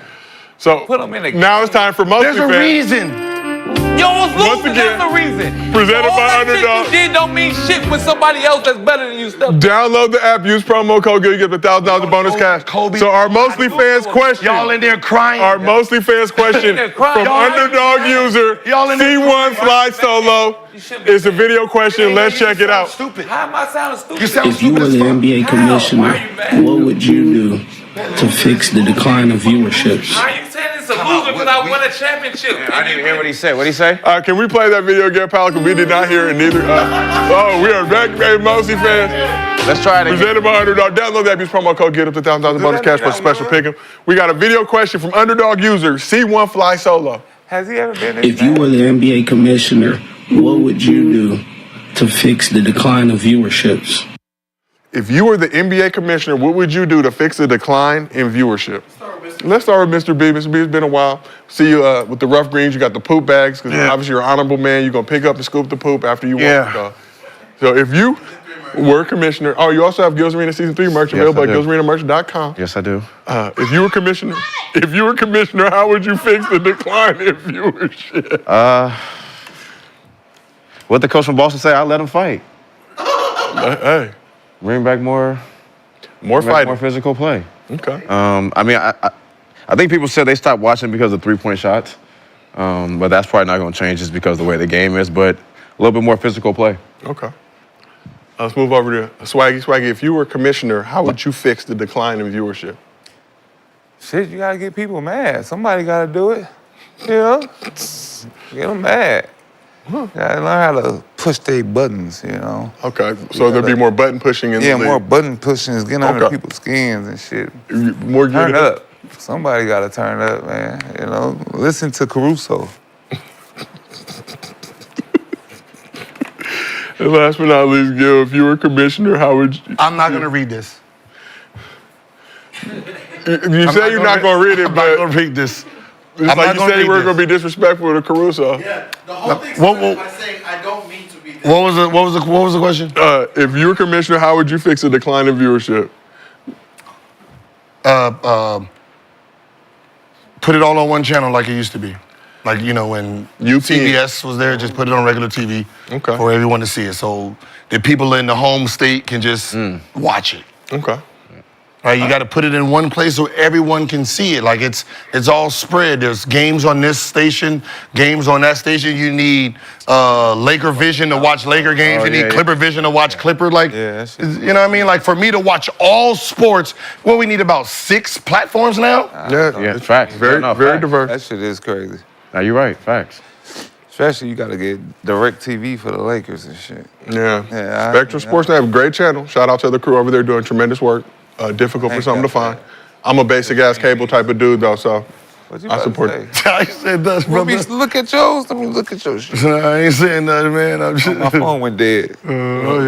So Put 'em in the now it's time for mostly There's a fans. reason. You almost Once losing, again, that's the reason. presented All by that Underdog. shit you did don't mean shit with somebody else that's better than you. Steph. Download the app, use promo code Gil, you get the $1,000 of bonus cash. Kobe. So our mostly fans question. Y'all in there crying. Our mostly fans question there crying. from Y'all Underdog user Y'all in there C1 Fly Solo. It's a video question. Let's check it out. Stupid. How am I sounding stupid? You sound If you stupid were as the fuck. NBA commissioner, what would you do to fix the decline of viewerships? How you saying it's a loser because I won a championship? I didn't even hear what he said. What'd he say? Can we play that video again, pal? Because we did not hear it neither. We are back, hey, mostly fans. Let's try it again. Presented by Underdog. Download that, use promo code Get up to $1,000 bonus cash for a special pick 'em. We got a video question from Underdog user C1 Fly Solo. Has he ever been this If you were the NBA commissioner, what would you do to fix the decline of viewerships? If you were the NBA commissioner, what would you do to fix the decline in viewership? Let's start with Mr. B. Mr. B, it's been a while. See you with the rough greens. You got the poop bags because obviously you're an honorable man. You're going to pick up and scoop the poop after you walk the dog. So if you were commissioner, you also have Gil's Arena Season 3 merch available at gilsarenamerch.com. Yes, I do. If you were commissioner, how would you fix the decline in viewership? What the coach from Boston say? I'll let him fight. Hey. Bring back more fighting. more physical play. Okay. I mean, I think people said they stopped watching because of 3-point shots, but that's probably not going to change just because of the way the game is. But a little bit more physical play. Okay. Let's move over to Swaggy. Swaggy, if you were commissioner, how would you fix the decline in viewership? Shit, you gotta get people mad. Somebody gotta do it. You know? Get them mad. Gotta learn how to push their buttons, you know. Okay, so there'd be more button pushing in the league. more button pushing is getting under people's skins and shit. More turn getting up. Somebody gotta turn up, man. You know, listen to Caruso. And last but not least, Gil, if you were commissioner, how would you? I'm not gonna read this. You say you're not gonna read it, but I'm not gonna read this. It's like you said you weren't gonna be disrespectful to Caruso. Yeah, the whole thing started by saying I don't mean to be this. What was the question? If you were commissioner, how would you fix a decline in viewership? Put it all on one channel like it used to be. Like, you know, when CBS was there, just put it on regular TV for everyone to see it. So the people in the home state can just watch it. Okay. Right, you got to put it in one place so everyone can see it. Like it's all spread. There's games on this station, games on that station. You need Laker Vision to watch Laker games. You need Clipper Vision to watch Clipper. Like, you know what I mean? Like for me to watch all sports, we need about 6 platforms now. Yeah, facts. Very diverse. That shit is crazy. Now you're right, facts. Especially you gotta get direct TV for the Lakers and shit. Yeah. Spectrum Sports, they have a great channel. Shout out to the crew over there doing tremendous work. Difficult for something to find. I'm a basic ass cable type of dude though, so I support it. I said that, brother. Look at yours. Let me look at your shit. I ain't saying nothing, man. I'm just... My phone went dead. Oh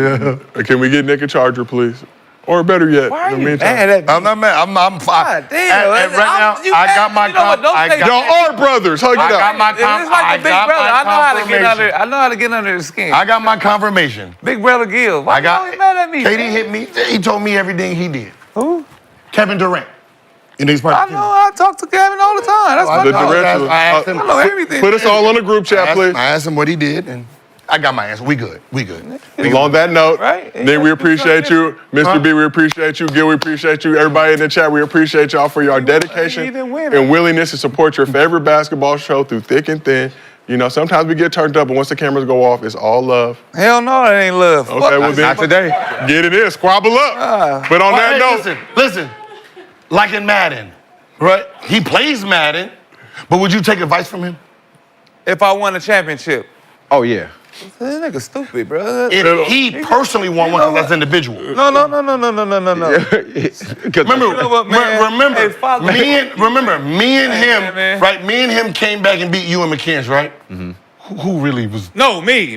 yeah. Can we get Nick a charger, please? Or better yet, Why are in the you meantime. mad at me? I'm not mad. I'm fine. God damn. Right now, I got my Y'all are brothers. Hug it I out. got my It's like the big brother. I know how to get under the skin. I got my confirmation. Big brother Gil. Why you always mad at me? KD hit me. He told me everything he did. Who? Kevin Durant. You know he's part I know. I talk to Kevin all the time. That's my The dog. director. I asked him. I know everything. Put us all on the group chat, please. I asked him what he did, and I got my answer. We good. And on that note, Right? Nick, we appreciate you. Mr. B, we appreciate you. Gil, we appreciate you. Everybody in the chat, we appreciate y'all for your dedication and willingness to support your favorite basketball show through thick and thin. You know, sometimes we get turned up, and once the cameras go off, it's all love. Hell no, that ain't love. Okay, well then, Not today. get it in, squabble up. But on that note, listen. Like in Madden, right? He plays Madden, but would you take advice from him? If I won a championship. Oh yeah. This nigga stupid, bro. If he personally won one, that's individual. No. Remember, me and him, right? Me and him came back and beat you and McCants, right? Mm-hmm. Who really was? No, me.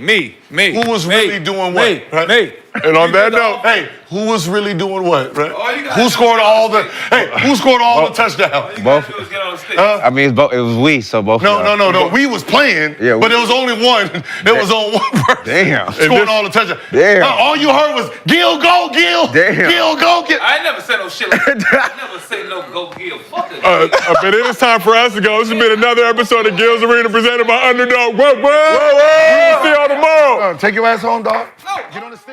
Who was really doing what? Right? Me. And on that note, hey, who was really doing what? Right? Who scored all the? Who scored all the touchdowns? Both. I mean, it was we, so both. No. We was playing, but it was only one. It was on one person. Damn. Scoring all the touchdowns. Damn. All you heard was Gil, go, Gil. Damn. Gil, go, Gil. I ain't never said no shit like that. I never say no go Gil. Fuck it. but it is time for us to go. This has been another episode of Gil's Arena presented by Underdog. Whoa. We will see y'all tomorrow. Take your ass home, dog. No. Get on the stage.